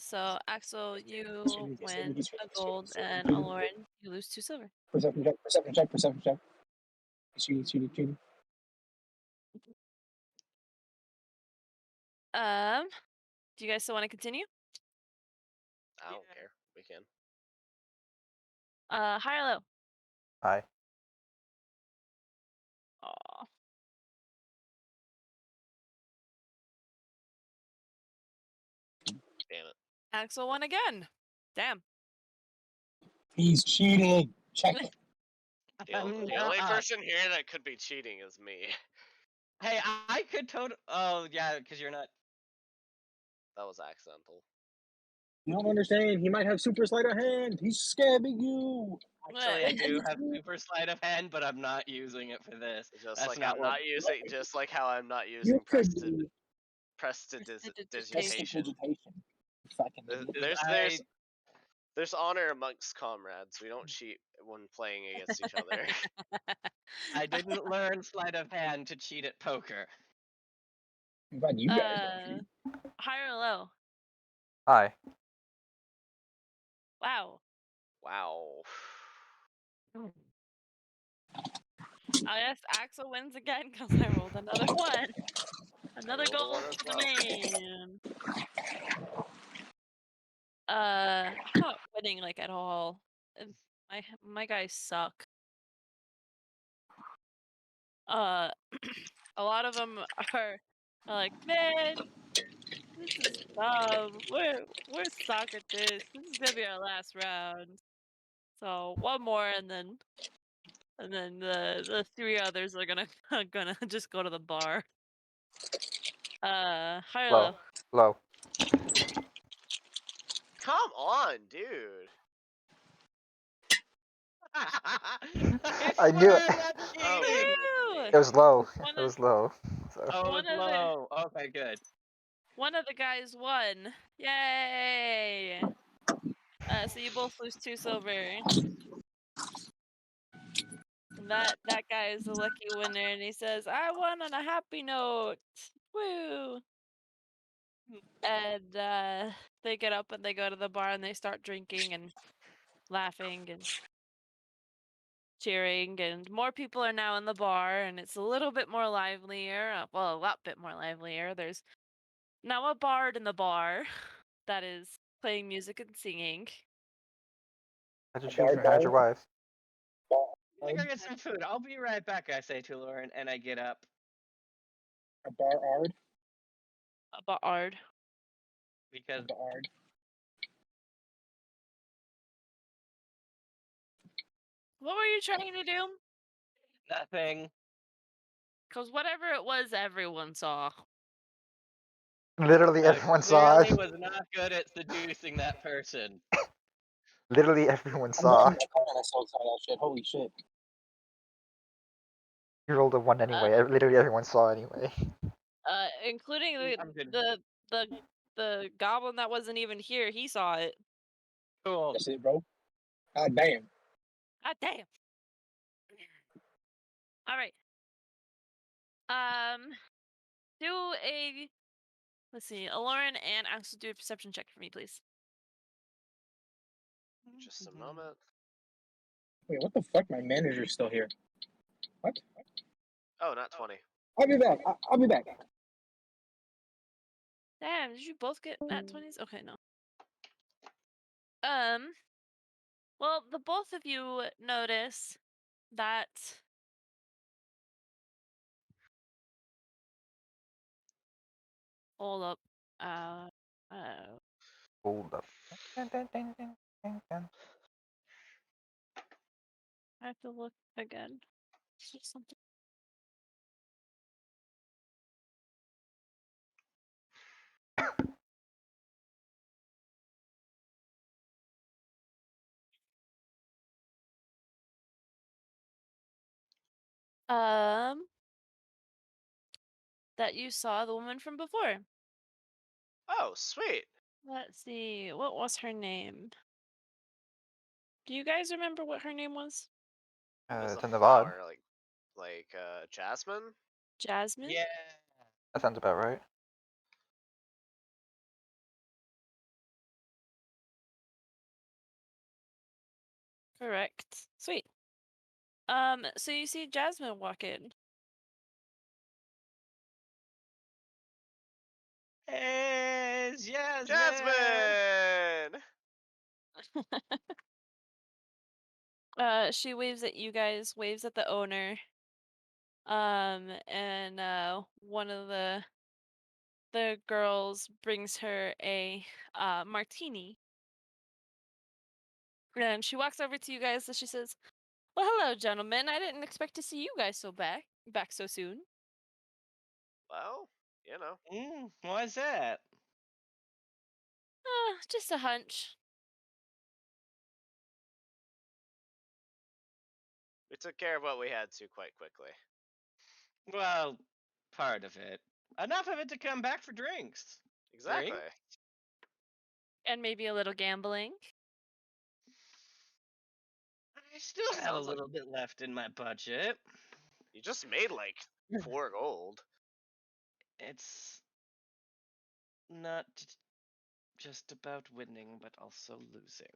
So Axel, you win a gold, and Cheating. Lauren, you lose 2 silver. Perception check. Perception check. Perception check. Cheating. Cheating. Cheating. Do you guys still want to continue? I don't care. We can. High or low? Hi. Aw. Damn it. Axel won again. Damn. He's cheating. Check it. The only not. person here that could be cheating is me. Hey, I could totally. Oh yeah, because you're not. That was accidental. You don't understand. He might have super sleight of hand. He's scamming you. Actually, I do have super sleight of hand, but I'm not using it for this. Just That's like not I'm what. not using, just like how I'm not You using could be prestidigitation. prestidigitation. Fucking idiot. There's honor amongst comrades. We don't cheat when playing against each other. I didn't learn sleight of hand to cheat at poker. I'm glad you guys don't cheat. High or low? Hi. Wow. Wow. I guess Axel wins again because I rolled another 1. Another rolled a gold 1 as for the well. man. I'm not winning like at all. My guys suck. A lot of them are I'm like, man, this is dumb. We're Socrates. This is gonna be our last round. So one more, and then the three others are gonna gonna just go to the bar. High or Low. low? Low. Come on, dude. I knew swear it. I'm not Oh, cheating. Woo! It was low. One It of was low. So Oh, one it's of the low. Okay, good. one of the guys won. Yay! So you both lose 2 silver. And that guy is the lucky winner, and he says, "I won on a happy note." Woo! And they get up and they go to the bar and they start drinking and laughing and cheering, and more people are now in the bar, and it's a little bit more livelier. Well, a lot bit more livelier. There's now a bard in the bar that is playing music and singing. how'd you A choose bar how'd your bard. wife? I'm gonna go get some food. I'll be right back, I say to Lauren, and I get up. A bar ard. A bard. Because A ard. What were you trying to do? nothing. Because whatever it was, everyone saw. Literally everyone saw Clearly it. was not good at seducing that person. Literally everyone I'm saw. not calling myself all that shit. Holy shit. You rolled a 1 anyway. Literally everyone saw anyway. Including I'm good. the goblin that wasn't even here. He saw it. Cool. That's it, bro. God damn. God damn. All right. Do a let's see, Lauren and Axel, do a perception check for me, please. Just a moment. Wait, what the fuck? My manager's still here. What? Oh, not 20. I'll be back. I'll be back. Damn, did you both get nat 20s? Okay, no. Well, the both of you notice that hold up. Hold up. Dun, dun, dun, dun, dun, dun. I have to look again. It's just something. That you saw the woman from before. Oh, sweet. Let's see, what was her name? Do you guys remember what her name was? It was a It's in the VOD. flower, like Jasmine. Jasmine? Yeah. That sounds about right. Correct. Sweet. So you see Jasmine walk in. Hey, Jasmine. Jasmine. She waves at you guys, waves at the owner. And one of the girls brings her a martini. And she walks over to you guys and she says, "Well, hello, gentlemen. I didn't expect to see you guys back so soon." Well, you know. Why's that? Just a hunch. We took care of what we had to quite quickly. Well, part of it. Enough of it to come back for drinks. Exactly. Drink? And maybe a little gambling. I still have a Sounds like- little bit left in my budget. You just made like 4 gold. It's not just about winning, but also losing.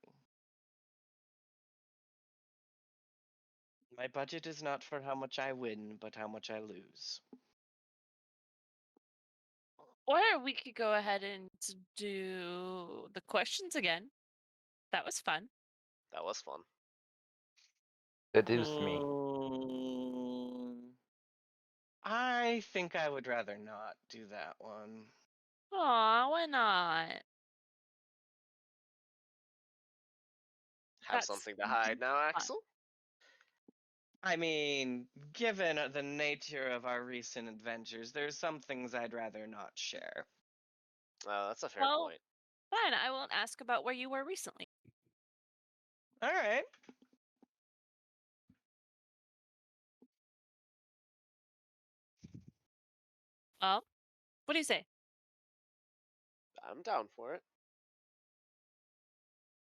My budget is not for how much I win, but how much I lose. Or we could go ahead and do the questions again. That was fun. That was fun. Deduce me. Mm, I think I would rather not do that one. Aw, why not? Have That's something to hide now, Axel? I mean, given the nature of our recent adventures, there's some things I'd rather not share. Oh, that's a fair Well, point. fine. I won't ask about where you were recently. All right. Well, what do you say? I'm down for it.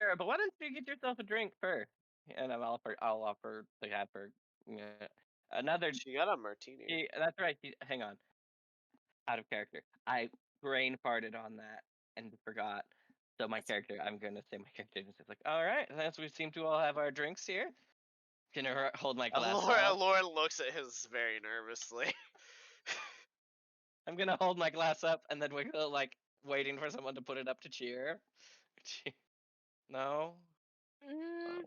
Sure, but why don't you get yourself a drink first? And I'll offer to have her another. She got a martini. That's right. Hang on. Out of character. I brain farted on that and forgot. So my character, I'm gonna say my character is like, all right, as we seem to all have our drinks here, gonna hold my glass up. Lauren looks at his very nervously. I'm gonna hold my glass up and then we're gonna like waiting for someone to put it up to cheer. No. Mm,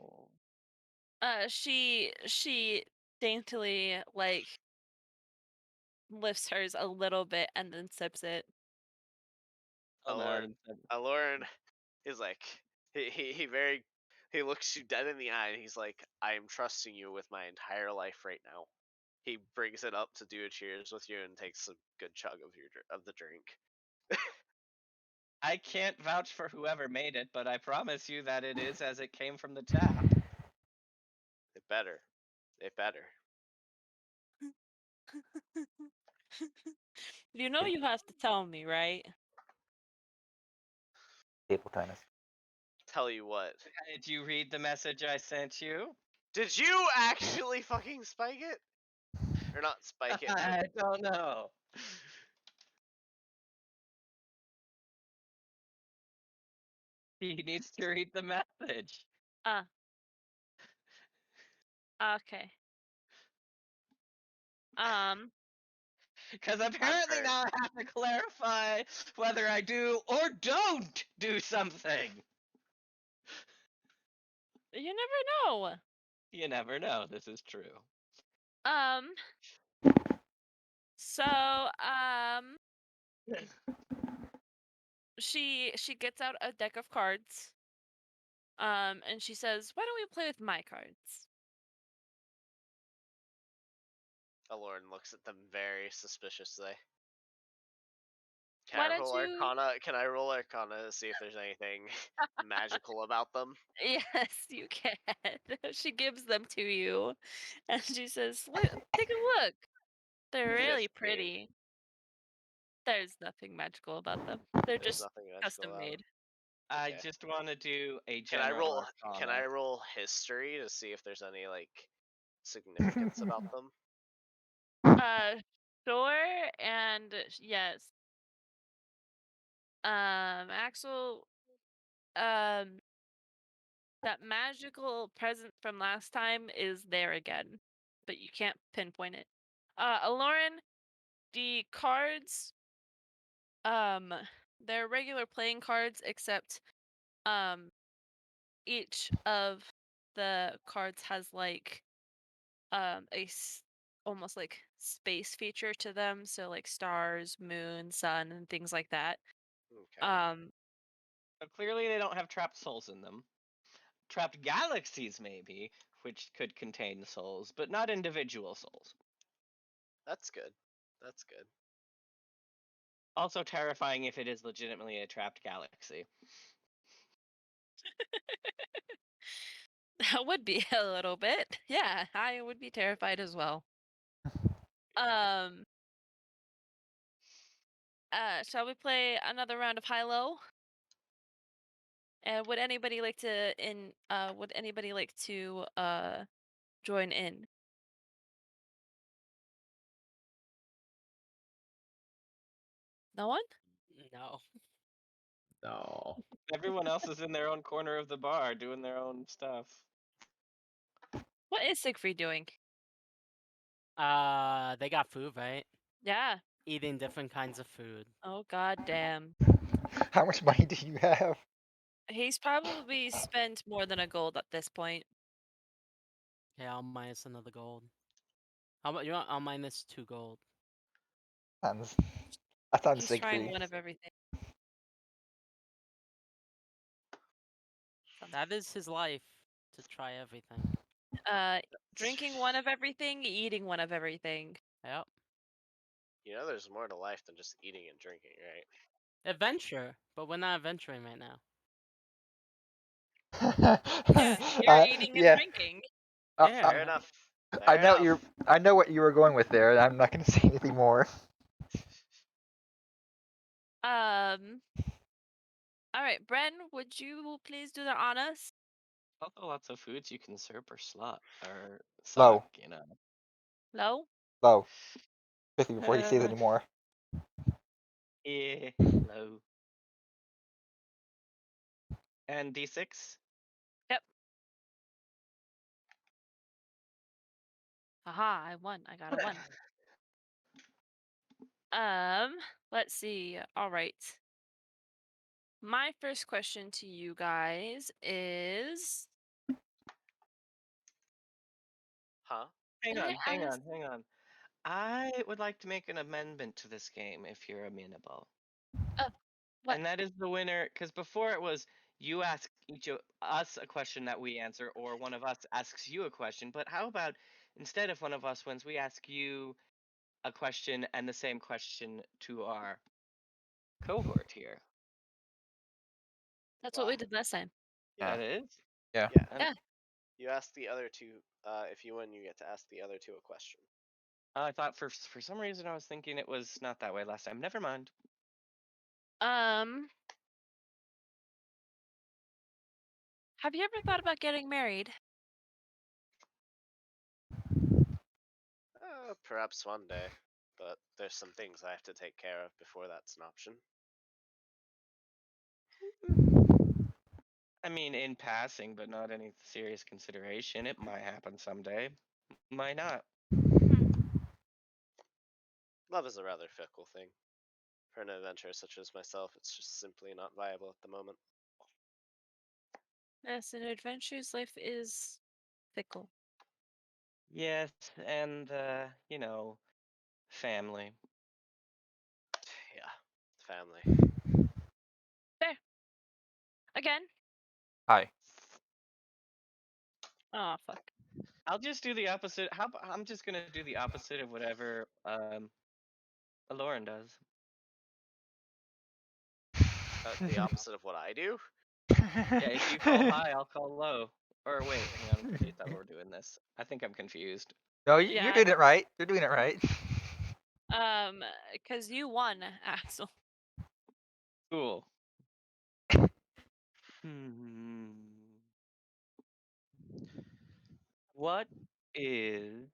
Oh. she daintily like lifts hers a little bit and then sips it. Oh no. Lauren is like he looks you dead in the eye and he's like, I am trusting you with my entire life right now. He brings it up to do a cheers with you and takes a good chug of the drink. I can't vouch for whoever made it, but I promise you that it is as it came from the tap. It better. You know you have to tell me, right? Table tennis. Tell you what. Did you read the message I sent you? Did you actually fucking spike it? Or not spike it, I don't know. He needs to read the message. Okay. Because apparently hurt. now I have to clarify whether I do or don't do something. You never know. You never know. This is true. So, she gets out a deck of cards. And she says, "Why don't we play with my cards?" Lauren looks at them very suspiciously. Why don't you? Arcana? Can I roll Arcana to see if there's anything magical about them? Yes, you can. She gives them to you, and she says, "Take a look. They're really 15. pretty. There's nothing magical about them. They're There's just nothing magical custom about made." them. I Okay. just want to do a Can I general roll? Can I Arcana. roll history to see if there's any like significance about them? Sure, and yes. Axel, that magical present from last time is there again, but you can't pinpoint it. Lauren, the cards, they're regular playing cards, except, each of the cards has like, almost like space feature to them, so like stars, moon, sun, and things like that. Okay. So clearly they don't have trapped souls in them. Trapped galaxies, maybe, which could contain souls, but not individual souls. That's good. That's good. Also terrifying if it is legitimately a trapped galaxy. That would be a little bit. Yeah, I would be terrified as well. Um, shall we play another round of high-low? And would anybody like to join in? No one? No. No. Everyone else is in their own corner of the bar doing their own stuff. What is Siegfried doing? They got food, right? Yeah. Eating different kinds of food. Oh god damn. How much money do you have? He's probably spent more than a gold at this point. Okay, I'll minus another gold. How about you? I'll minus 2 gold. Sounds that sounds He's trying sick. one of everything. That is his life, to try everything. Drinking one of everything, eating one of everything. Yep. You know, there's more to life than just eating and drinking, right? Adventure, but we're not adventuring right now. Yeah, you're eating and Yeah. drinking. Yeah. Fair enough. I Fair know enough. I know what you were going with there, and I'm not going to say anything more. All right, Bren, would you please do the honors? Also, lots of foods you can serve or slot or Low, suck, you know. Low? low. Especially before he says Uh, anymore. yeah, low. And D6? Yep. Aha, I won. I got a 1. Let's see. All right. My first question to you guys is Huh? Hang Did I on, hang ask? on, hang on. I would like to make an amendment to this game if you're amenable. What? And that is the winner, because before it was you ask each of us a question that we answer, or one of us asks you a question. But how about instead of one of us wins, we ask you a question and the same question to our cohort here? That's what Wow. we did last time. Yeah. That is? Yeah. Yeah. And Yeah. You ask the other two. If you win, you get to ask the other two a question. I thought for some reason I was thinking it was not that way last time. Never mind. Have you ever thought about getting married? Perhaps one day, but there's some things I have to take care of before that's an option. I mean, in passing, but not any serious consideration. It might happen someday. Might not. Love is a rather fickle thing. For an adventurer such as myself, it's just simply not viable at the moment. Yes, an adventurous life is fickle. Yes, and you know, family. Yeah, family. There. Again. Hi. Oh fuck. I'll just do the opposite. I'm just gonna do the opposite of whatever Lauren does. The opposite of what I do. Yeah, if you call high, I'll call low. Or wait, hang on. Wait, that we're doing this. I think I'm confused. No, Yeah. you're doing it right. You're doing it right. Cause you won, Axel. Cool. Hmm. What is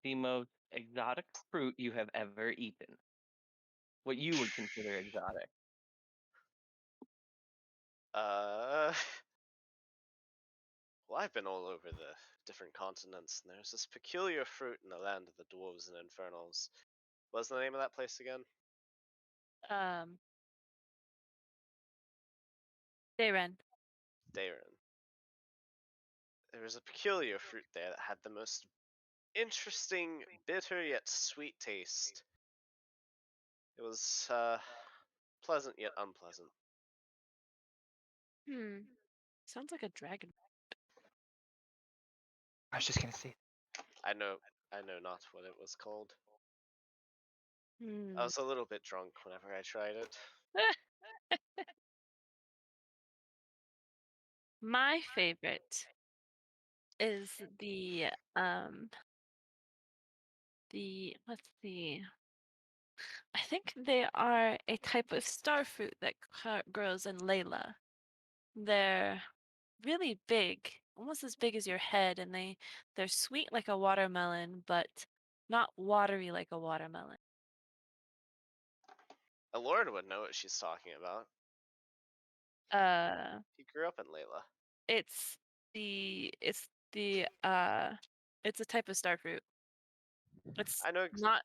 the most exotic fruit you have ever eaten? What you would consider exotic? Uh, well, I've been all over the different continents, and there's this peculiar fruit in the land of the dwarves and infernals. What's the name of that place again? Dayren. Darren. There was a peculiar fruit there that had the most interesting, bitter yet sweet taste. It was pleasant yet unpleasant. Sounds like a dragon. I was just gonna say. I know not what it was called. I Hmm. was a little bit drunk whenever I tried it. My favorite is let's see. I think they are a type of star fruit that grows in Layla. They're really big, almost as big as your head, and they're sweet like a watermelon, but not watery like a watermelon. Lauren would know what she's talking about. He grew up in Layla. It's it's a type of star fruit. It's I know not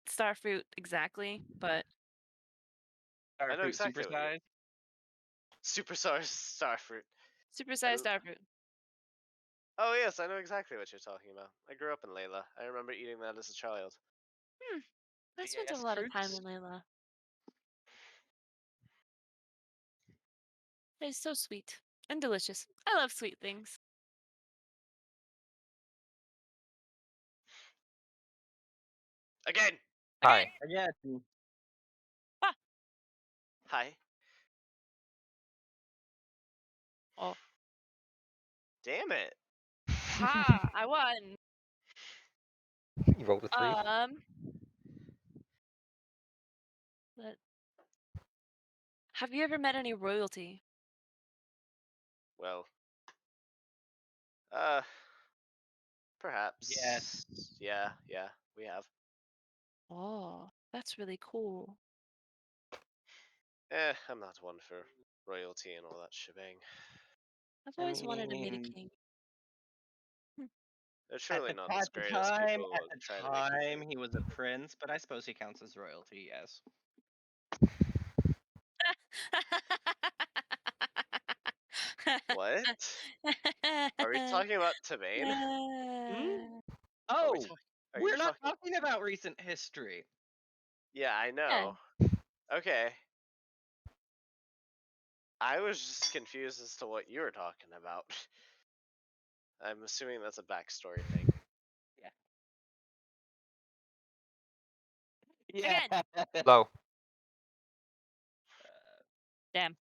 star fruit exactly, but Starfruit exactly what you. supersize. Superstar starfruit. supersized star fruit. Oh yes, I know exactly what you're talking about. I grew up in Layla. I remember eating that as a child. I spent a Yes, lot of time fruits. in Layla. It's so sweet and delicious. I love sweet things. Again. Hi. Again. Ah! Hi. Oh. Damn it. Ha! I won. You rolled a 3. But have you ever met any royalty? Well. Perhaps. Yes. Yeah, we have. Oh, that's really cool. I'm not one for royalty and all that shebang. I've I always wanted to meet a mean, king. They're surely not as at the great as time, people at the try to make you time, think. he was a prince, but I suppose he counts as royalty. Yes. What? Are we talking about Tamain? Oh, Are you we're not talking? talking about recent history. Yeah, I know. Okay. I was just confused as to what you were talking about. I'm assuming that's a backstory thing. Yeah. Low. Damn.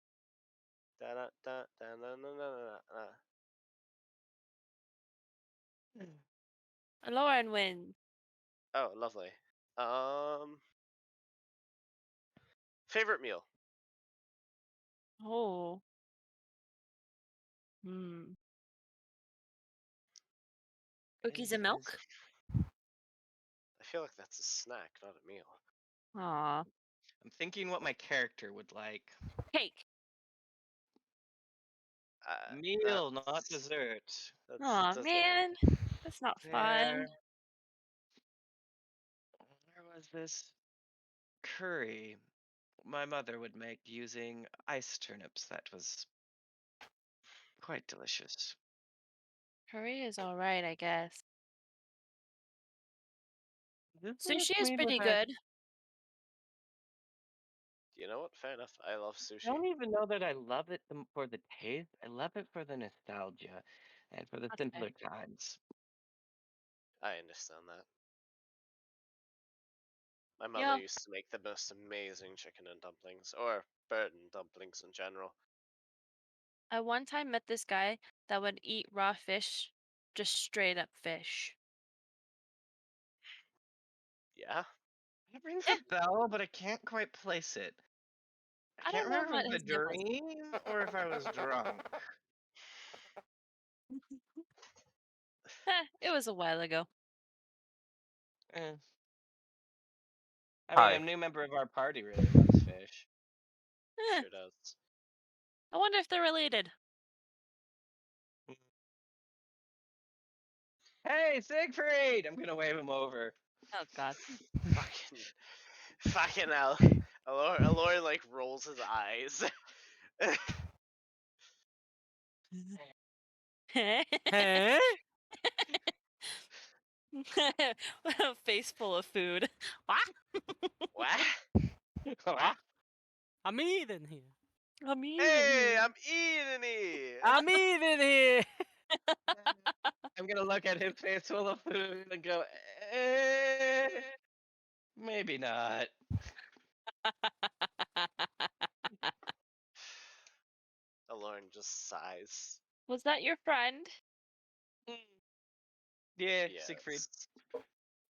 Da-da-da-da-da-da-da-da. Lauren wins. Oh, lovely. Favorite meal? Oh. Hmm. Cookies and milk? I feel like that's a snack, not a meal. Aw. I'm thinking what my character would like. Cake. Meal, not That's- dessert. Aw, that's man. That's not fun. Where was this? Curry my mother would make using ice turnips. That was quite delicious. Curry is alright, I guess. This Sushi is made with pretty a- good. You know what? Fair enough. I love I sushi. don't even know that I love it for the taste. I love it for the nostalgia and for the That's simpler fair. times. I understand that. My mother Yeah. used to make the most amazing chicken and dumplings, or bird and dumplings in general. I one time met this guy that would eat raw fish, just straight up fish. Yeah? It rings Yeah. a bell, but I can't quite place it. I I can't don't know remember what if it was his a name was. dream or if I was drunk. It was a while ago. Eh. I mean, Hi. a new member of our party really loves fish. Eh, Sure does. I wonder if they're related. Hey, Siegfried! I'm gonna wave him over. Oh god. Fucking hell. Alor like rolls his eyes. Hey? Face full of food. Ah, What? I'm eating here. I'm eating Hey, here. I'm eating it. I'm eating here. I'm gonna look at his face full of food and go, eh, maybe not. Alorn just sighs. Was that your friend? Yeah, Siegfried.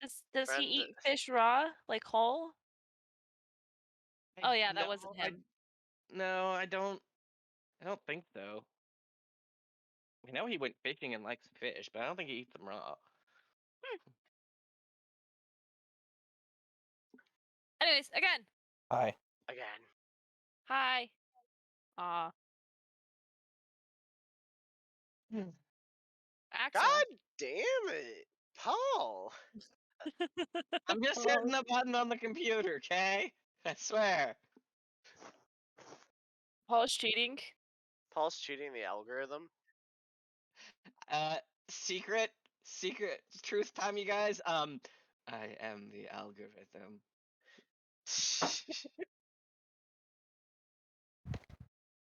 Yes. Does he Friend, eat fish raw, like whole? Oh yeah, that wasn't him. No, I don't think so. I know he went fishing and likes fish, but I don't think he eats them raw. Anyways, again. Hi. again. Hi. Aw. Axel. God damn it, Paul. I'm just Paul. hitting the button on the computer, okay? I swear. Paul's cheating. Paul's cheating the algorithm. Secret truth time, you guys. I am the algorithm.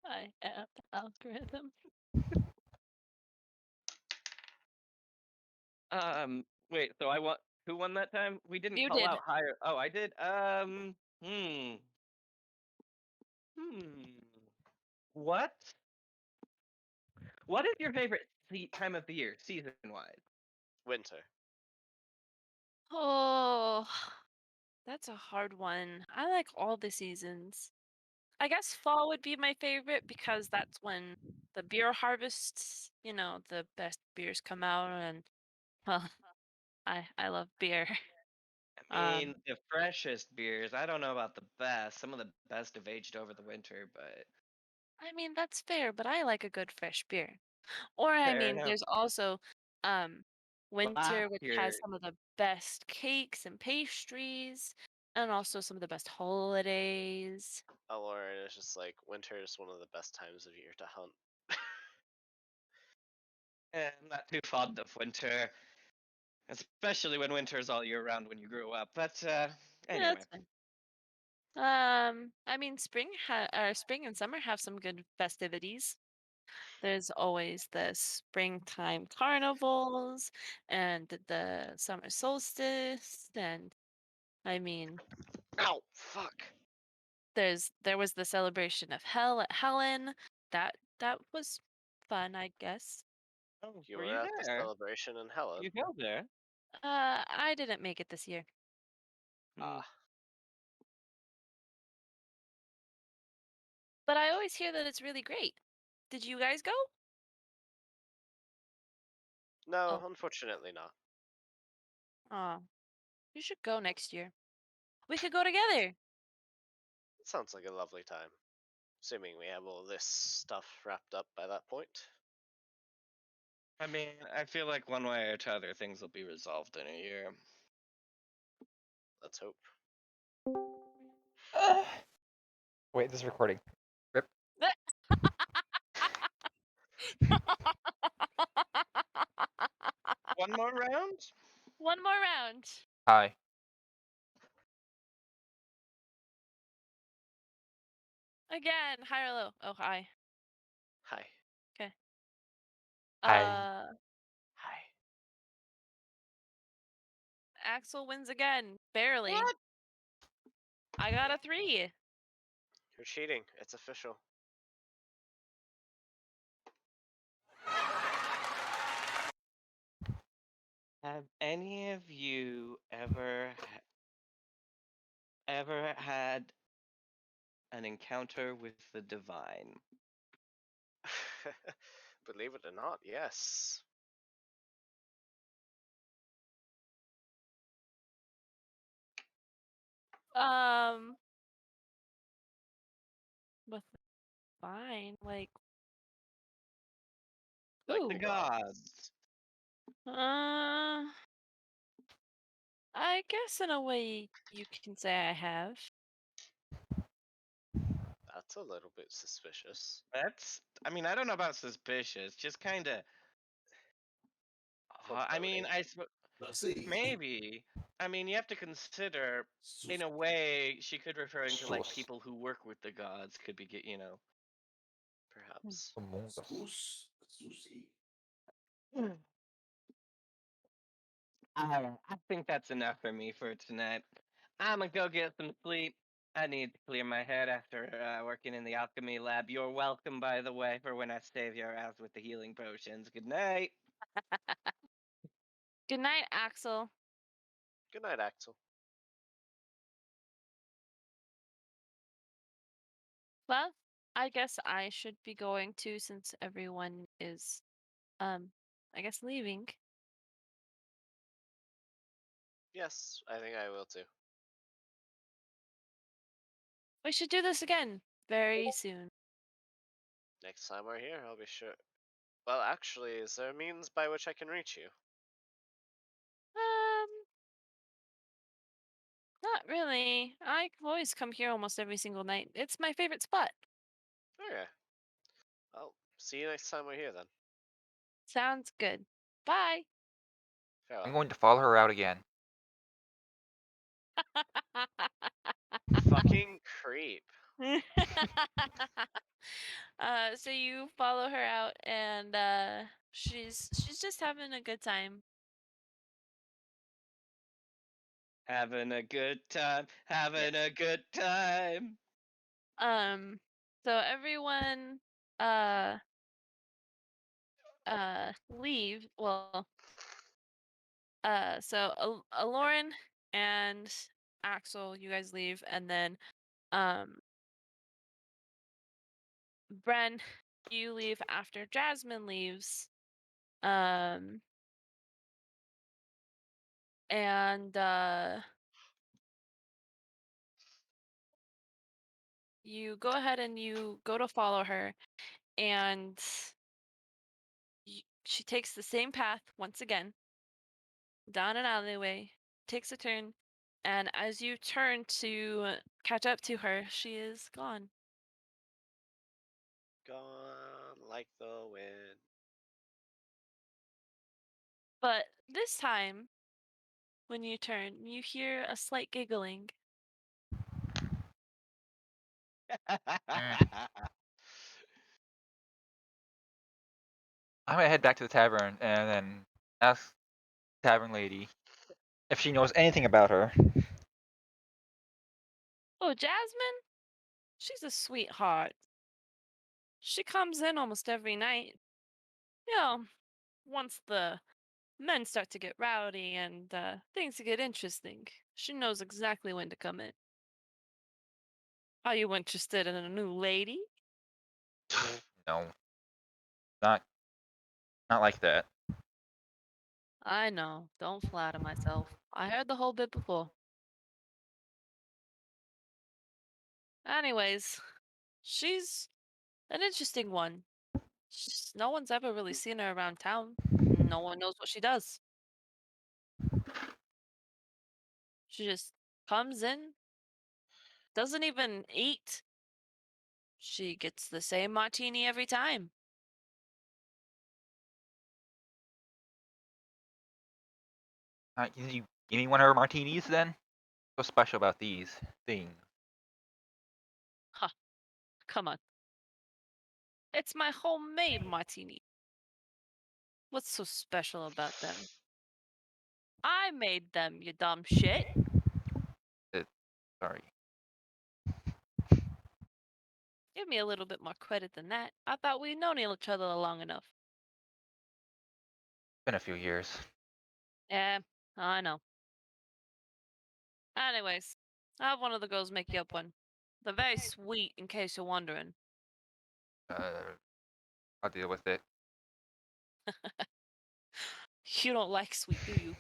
I am the algorithm. Wait. So I won. Who won that time? We didn't You call did. out higher. Oh, I did. Hmm. What? What is your favorite time of the year, season-wise? Winter. Oh, that's a hard one. I like all the seasons. I guess fall would be my favorite because that's when the beer harvests, the best beers come out, and well, I love beer. I mean, the freshest beers. I don't know about the best. Some of the best have aged over the winter, but I mean, that's fair, but I like a good fresh beer. Or I fair mean, enough. there's also Last winter, which has year, some of the best cakes and pastries, and also some of the best holidays. Oh, Lord, it's just like winter is one of the best times of year to hunt. I'm not too fond of winter, especially when winter is all year round when you grew up. But Yeah, anyway, that's fine. I mean, spring and summer have some good festivities. There's always the springtime carnivals and the summer solstice, and I mean, Ow, fuck. there was the celebration of Hell at Helen. That was fun, I guess. oh, You were were you at the there? celebration in Helen. You go there? I didn't make it this year, Hmm. but I always hear that it's really great. Did you guys go? No, Oh, unfortunately not. aw, you should go next year. We could go together. It sounds like a lovely time. Assuming we have all this stuff wrapped up by that point. I mean, I feel like one way or t'other things will be resolved in a year. Let's hope. Wait, this is recording. Rip. One more round? One more round. Hi. Again, high or low? Oh, high. Hi. Okay. Hi. Hi. Axel wins again. Barely. What? I got a 3. You're cheating. It's official. Have any of you ever had an encounter with the divine? Believe it or not, yes. Um, with fine, like Like who? the The gods. gods. Uh, I guess in a way you can say I have. That's a little bit suspicious. I mean, I don't know about suspicious, just kind of. I mean, Foreboding. maybe. I mean, you have to consider, in a way, she could referring to like Sus. people who work with the gods could be, Perhaps. Among Us. I think that's enough for me for tonight. I'm gonna go get some sleep. I need to clear my head after working in the Alchemy Lab. You're welcome, by the way, for when I save your ass with the healing potions. Good night. Good night, Axel. Good night, Axel. Well, I guess I should be going too since everyone is, I guess leaving. Yes, I think I will too. We should do this again very soon. Next time we're here, I'll be sure. Well, actually, is there a means by which I can reach you? Um, Not really. I always come here almost every single night. It's my favorite spot. Okay. Well, see you next time we're here then. Sounds good. Bye. I'm Farewell. going to follow her out again. Fucking creep. So you follow her out, and she's just having a good time. Having a good time. Having a good time. So everyone uh leave. Well, so Aloran and Axel, you guys leave, and then um Bren, you leave after Jasmine leaves. Um and you go ahead and you go to follow her, and she takes the same path once again down an alleyway, takes a turn, and as you turn to catch up to her, she is gone. Gone like the wind. But this time, when you turn, you hear a slight giggling. I'm gonna head back to the tavern and then ask the tavern lady if she knows anything about her. Oh, Jasmine? She's a sweetheart. She comes in almost every night. You know, once the men start to get rowdy and things get interesting, she knows exactly when to come in. Are you interested in a new lady? No, not not like that. I know. Don't flatter myself. I heard the whole bit before. Anyways, she's an interesting one. No one's ever really seen her around town. No one knows what she does. She just comes in, doesn't even eat. She gets the same martini every time. You give me one of her martinis then? What's special about these things? Huh, come on. It's my homemade martini. What's so special about them? I made them, you dumb shit. Sorry. Give me a little bit more credit than that. I thought we'd known each other long enough. Been a few years. Yeah, I know. Anyways, I'll have one of the girls make you up one. They're very sweet, in case you're wondering. I'll deal with it. You don't like sweet, do you?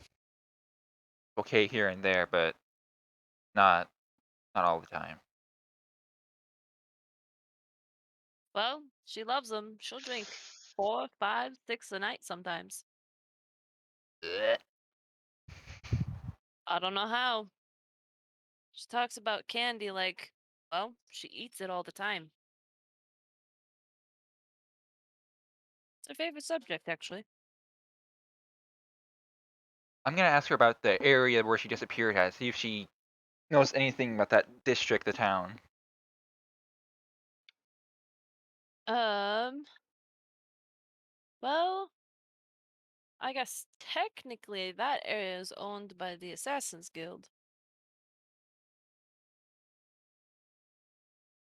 Okay here and there, but not all the time. Well, she loves them. She'll drink 4, 5, 6 a night sometimes. Blech. I don't know how. She talks about candy like, well, she eats it all the time. It's her favorite subject, actually. I'm gonna ask her about the area where she disappeared at, see if she knows anything about that district of town. Um, well, I guess technically that area is owned by the Assassin's Guild.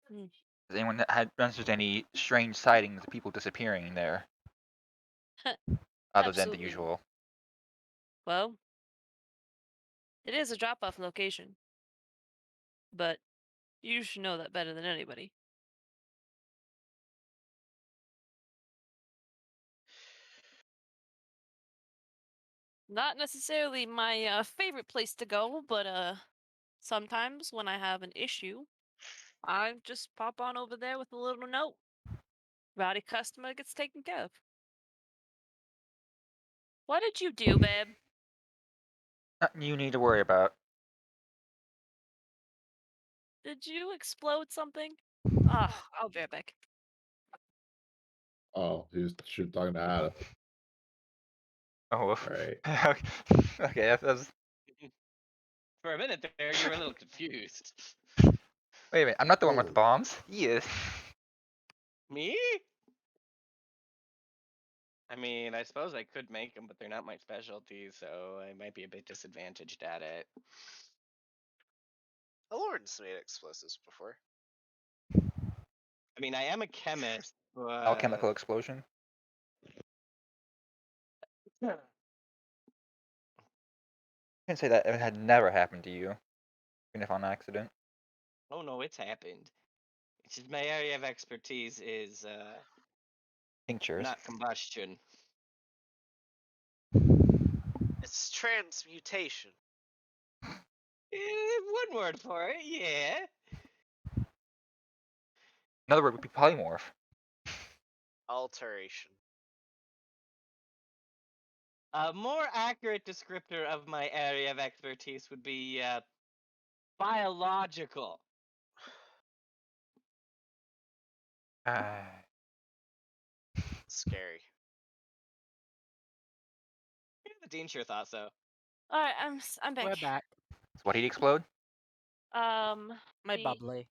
Hmm. Has anyone had runs into any strange sightings of people disappearing there? Other than the Absolutely. usual. Well, it is a drop-off location. But you should know that better than anybody. Not necessarily my favorite place to go, but sometimes when I have an issue, I just pop on over there with a little note. Rowdy customer gets taken care of. What did you do, babe? Nothing you need to worry about. Did you explode something? Ah, I'll be right back. Oh, he was talking to Adam. Oh, All right. okay. That's For a minute there, you were a little confused. Wait a minute, I'm not the one with the Oh. bombs. He is. Me? I mean, I suppose I could make them, but they're not my specialty, so I might be a bit disadvantaged at it. Lawrence made explosives before. I mean, I am a chemist, but Alchemical explosion. I can say that it had never happened to you, even if on accident. oh no, it's happened. It's just my area of expertise is Tinctures. not combustion. It's transmutation. One word for it, yeah. Another word would be polymorph. Alteration. A more accurate descriptor of my area of expertise would be biological. Scary. Yeah, the dean sure thought so. All right, I'm back. We're back. So what did he explode? My the bubbly.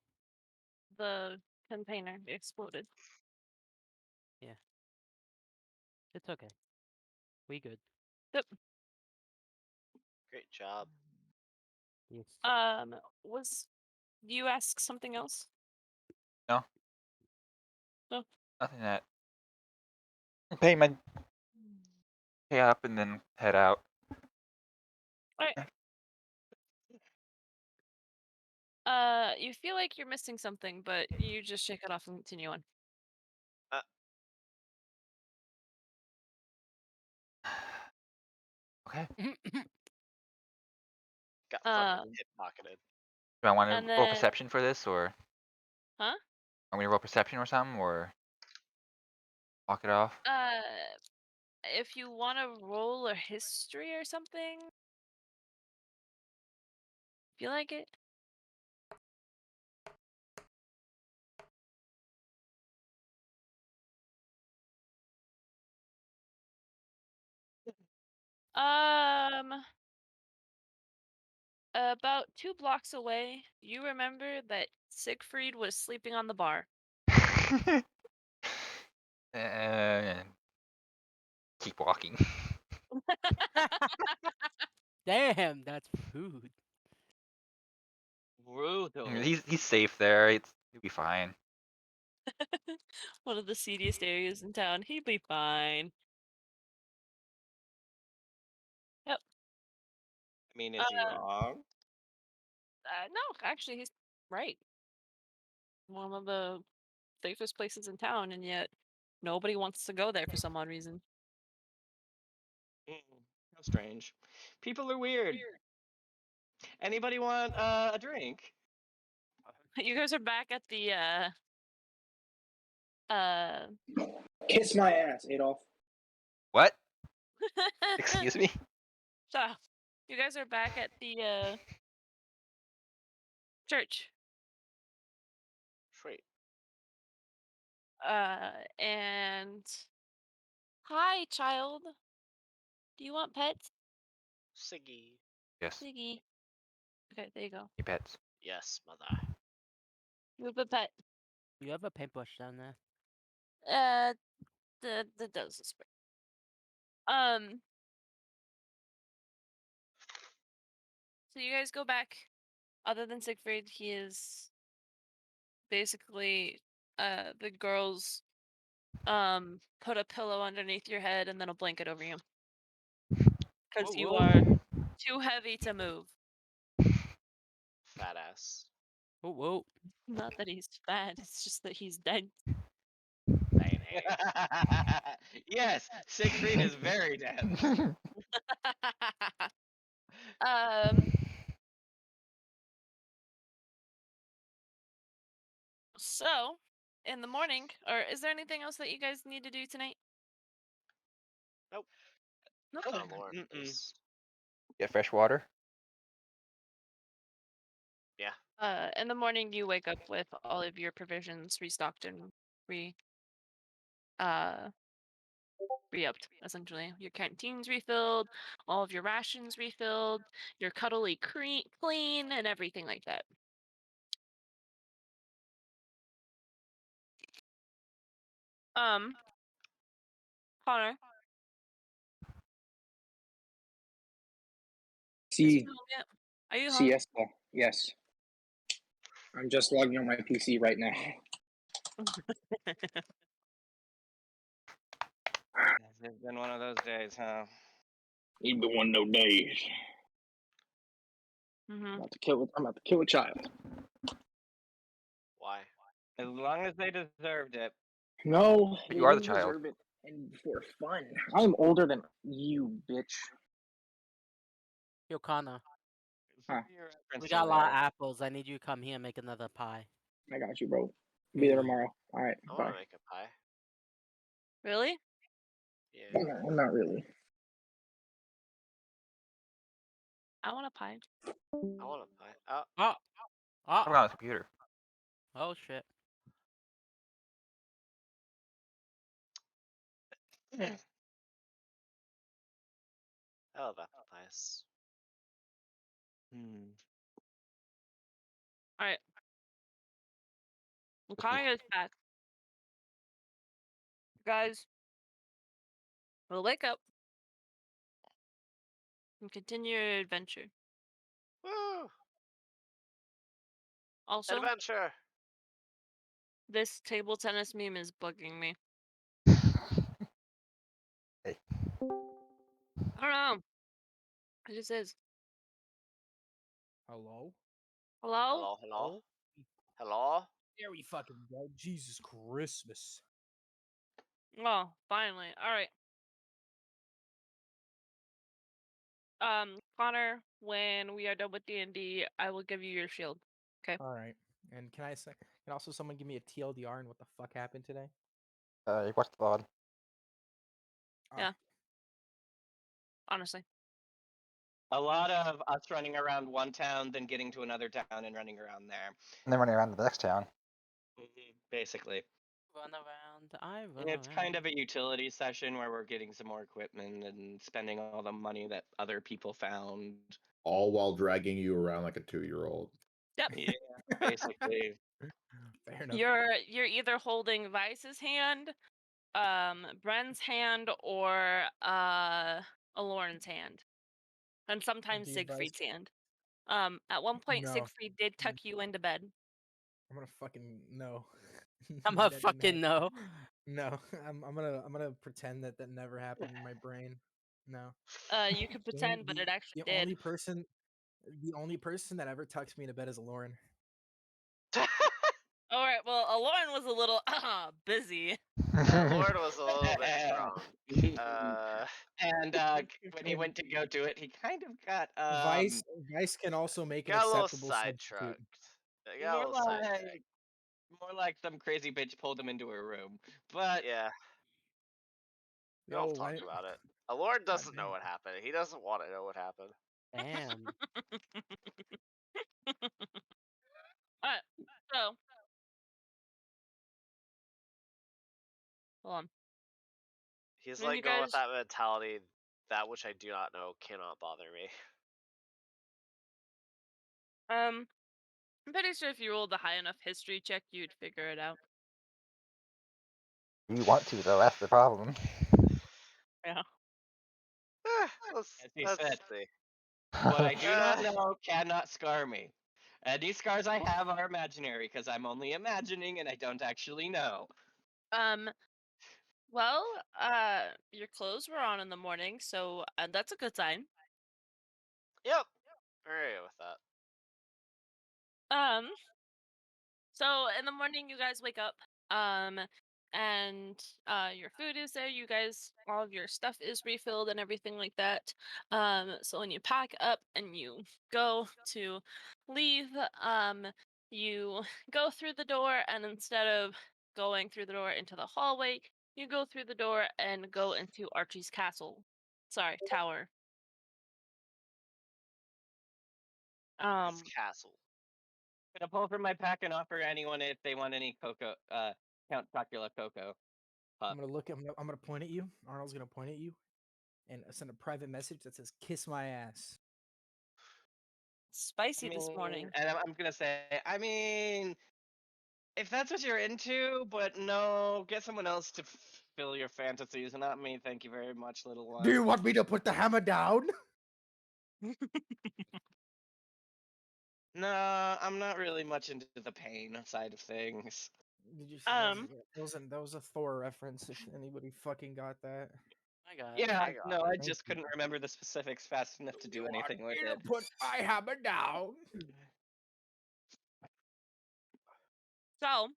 the container exploded. It's okay. We good. Yep. Great job. Yes. Was you ask something else? No. No. Nothing that. Pay up and then head out. You feel like you're missing something, but you just shake it off and continue on. Okay. Got Um, fucking hip pocketed. Do I want And to roll then- perception for this, or? Huh? Want me to roll perception or something, or walk it off? If you want to roll a history or something, feel like it. About 2 blocks away, you remember that Siegfried was sleeping on the bar. And keep walking. Damn, that's rude. Brutal. I mean, he's safe there. He'll be fine. One of the seediest areas in town. He'd be fine. Yep. I mean, is he wrong? No, actually, he's right. One of the safest places in town, and yet nobody wants to go there for some odd reason. How strange. People are weird. Anybody want a drink? You guys are back at the Kiss my ass, Adolf. What? Excuse me? So, you guys are back at the church. Sweet. And hi, child. Do you want pets? Siggy. Yes. Siggy. Okay, there you go. He pets. Yes, mother. You have a pet. You have a paintbrush down there. The does this. So you guys go back. Other than Siegfried, he is basically the girls put a pillow underneath your head and then a blanket over you. Because you are too heavy to move. Fat ass. Oh, whoa. Not that he's fat, it's just that he's dead. Dang, hey. Yes, Siegfried is very dead. So, in the morning, or is there anything else that you guys need to do tonight? Nope. Nope. Lauren, Mm-mm. please. Get fresh water. Yeah. In the morning, you wake up with all of your provisions restocked and re-upped, essentially. Your canteens refilled, all of your rations refilled, you're cuddly clean, and everything like that. Connor, is he See, home yet? Are you home? siesta. Yes. I'm just logging on my PC right now. It's been one of those days, huh? Ain't been one no days. Mm-hmm. I'm about to kill a child. Why? As long as they deserved it. No, But they you are the didn't child. deserve it, and for fun. I'm older than you, bitch. Yo, Connor, Huh. Your we reference got a over lot of there. apples. I need you to come here and make another pie. I got you, bro. Be Here there you go. tomorrow. All right, I bye. want to make a pie. Really? Yeah. I'm not really. I want a pie. I want a pie. Oh, Oh, I'm oh, on the computer. oh shit. I love apple pies. Hmm. All right. When Connor gets back, guys, we'll wake up and continue your adventure. Woo! Also, Adventure! this table tennis meme is bugging me. Hey. I don't know. It just is. Hello? Hello? Hello, hello? Oh, Hello? there we fucking go. Jesus Christmas. Oh, finally. All right. Connor, when we are done with D&D, I will give you your shield. Okay. All right. And can also someone give me a TLDR and what the fuck happened today? You watched the VOD. Yeah. Honestly. A lot of us running around one town, then getting to another town and running around there. And then running around to the next town. Basically. Run around, I run And it's around. kind of a utility session where we're getting some more equipment and spending all the money that other people found. All while dragging you around like a 2-year-old. Yep. Yeah, basically. Fair enough. You're either holding Vice's hand, Bren's hand, or Aloran's hand. And sometimes Indeed, Vice. Siegfried's hand. At one point No. Siegfried did tuck you into bed. I'm gonna fucking no. I'm That a didn't fucking happen. no. No, I'm gonna pretend that never happened in my brain. No. You could pretend, but it actually The did. only person that ever tucks me into bed is Lauren. All right. Well, Aloran was a little busy. Lord was a little bit drunk. And when he went to go do it, he kind of got Vice can also make an got a little acceptable substitute. sidetracked. Got a little sidetracked. more like some crazy bitch pulled him into her room. But Yeah. We Yo, don't talk about it. Lord doesn't know damn. what happened. He doesn't want to know what happened. Damn. Alright, so hold on. He's When you like going with guys that mentality, that which I do not know cannot bother me. I'm pretty sure if you rolled a high enough history check, you'd figure it out. You want to, though, that's the problem. Yeah. as he Let's said, see. what I do not know cannot scar me. Any scars I have are imaginary because I'm only imagining and I don't actually know. Well, your clothes were on in the morning, so that's a good sign. Yep. Alright with that. So in the morning you guys wake up, and your food is there. You guys, all of your stuff is refilled and everything like that. So when you pack up and you go to leave, you go through the door, and instead of going through the door into the hallway, you go through the door and go into Archie's castle. Sorry, tower. His castle. Gonna pull from my pack and offer anyone if they want any cocoa, Count Chocula cocoa. I'm gonna look. I'm gonna point at you. Arnold's gonna point at you, and send a private message that says "Kiss my ass." Spicy this morning. And I'm gonna say, I mean, if that's what you're into, but no, get someone else to fill your fantasies, not me. Thank you very much, little one. Do you want me to put the hammer down? No, I'm not really much into the pain side of things. Did you see that was a Thor reference? If anybody fucking got that. I got it. Yeah, I got no, it. I Thank just you. couldn't remember the specifics fast enough to do anything with it. Put my hammer down. So,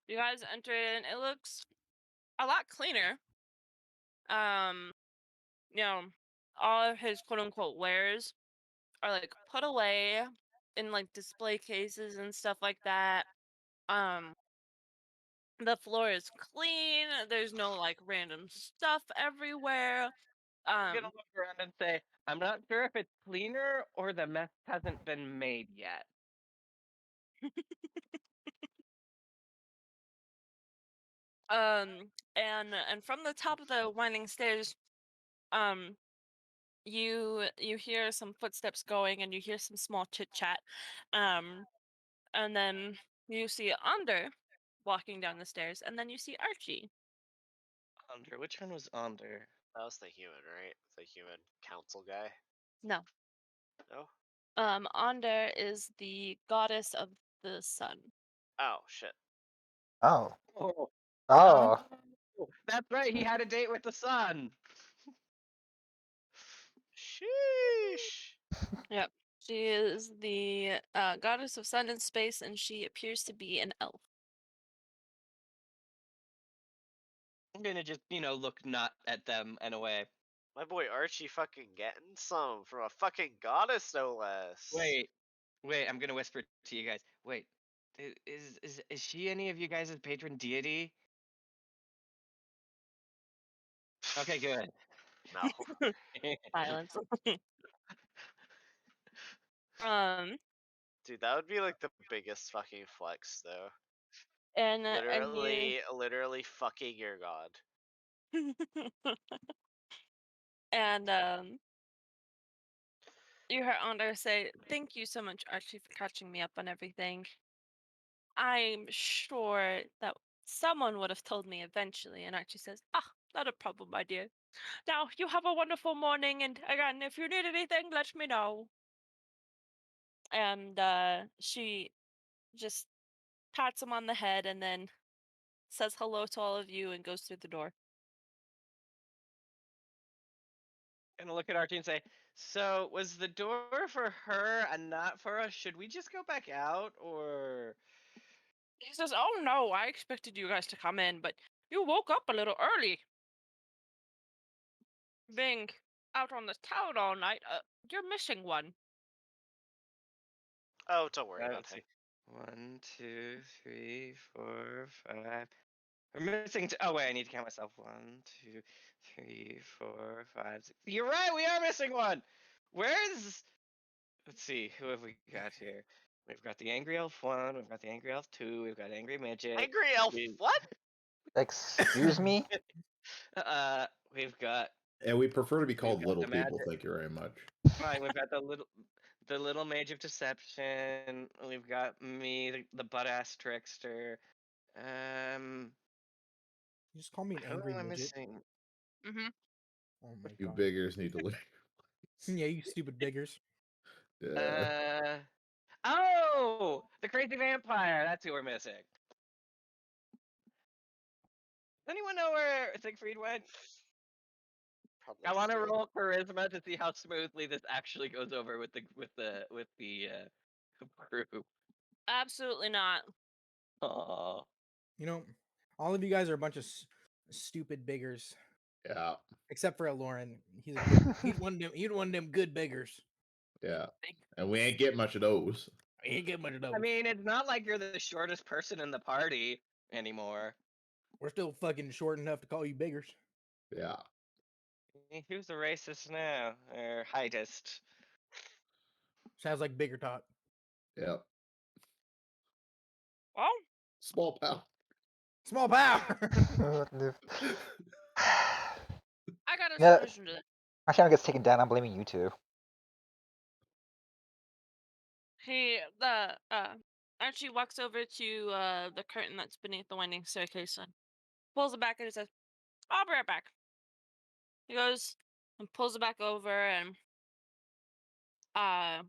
you guys enter in. It looks a lot cleaner. You know, all of his quote unquote wares are like put away in like display cases and stuff like that. The floor is clean. There's no like random stuff everywhere. I'm gonna look around and say, I'm not sure if it's cleaner or the mess hasn't been made yet. And from the top of the winding stairs, you hear some footsteps going and you hear some small chit chat. And then you see Ander walking down the stairs, and then you see Archie. Under, which one was under? That was the human, right? The human council guy. No. No. Ander is the goddess of the sun. Oh shit. Oh. Oh, Oh. that's right. He had a date with the sun. Sheesh. Yep. She is the goddess of sun and space, and she appears to be an elf. I'm gonna just, look not at them and away. My boy Archie fucking getting some from a fucking goddess, no less. Wait, I'm gonna whisper to you guys. Wait, is she any of you guys' patron deity? Okay, good. No. Silence. um, Dude, that would be like the biggest fucking flex, though. and Literally fucking your god. and you heard Ander say, "Thank you so much, Archie, for catching me up on everything. I'm sure that someone would have told me eventually." And Archie says, "Ah, not a problem, my dear. Now, you have a wonderful morning, and again, if you need anything, let me know." And she just pats him on the head and then says hello to all of you and goes through the door. Gonna look at Archie and say, so was the door for her and not for us? Should we just go back out, or? He says, "Oh no, I expected you guys to come in, but you woke up a little early. Being out on the town all night, you're missing one." Oh, don't worry about Let's it. see. 1, 2, 3, 4, 5. We're missing. Oh wait, I need to count myself. 1, 2, 3, 4, 5, 6. You're right. We are missing one. Where's? Let's see. Who have we got here? We've got the Angry Elf 1. We've got the Angry Elf 2. We've got Angry Midget. Angry Elf, we- what? Excuse me? We've got. And we prefer to be called got little the people. magic- Thank you very much. Fine. We've got the little Mage of Deception. We've got me, the butt ass trickster. You just call me an Who angry am I midget. missing? Mm-hmm. Oh my You god. biggers need to look. Yeah, you stupid biggers. Yeah. Oh, the crazy vampire. That's who we're missing. Does anyone know where Siegfried went? Probably I want to still. roll charisma to see how smoothly this actually goes over with the group. Absolutely not. Oh, You know, all of you guys are a bunch of stupid biggers, Yeah. except for Lauren. He's a good. He's one of them good biggers. Yeah. And we ain't get much of those. He ain't get much of those. I mean, it's not like you're the shortest person in the party anymore. We're still fucking short enough to call you biggers. Yeah. Who's the racist now, or heightest? Sounds like bigger talk. Yep. Well, Small power. Small power. I got a No. solution to that. My channel gets taken down. I'm blaming you two. Archie walks over to the curtain that's beneath the winding staircase and pulls it back and says, "I'll be right back." He goes and pulls it back over and I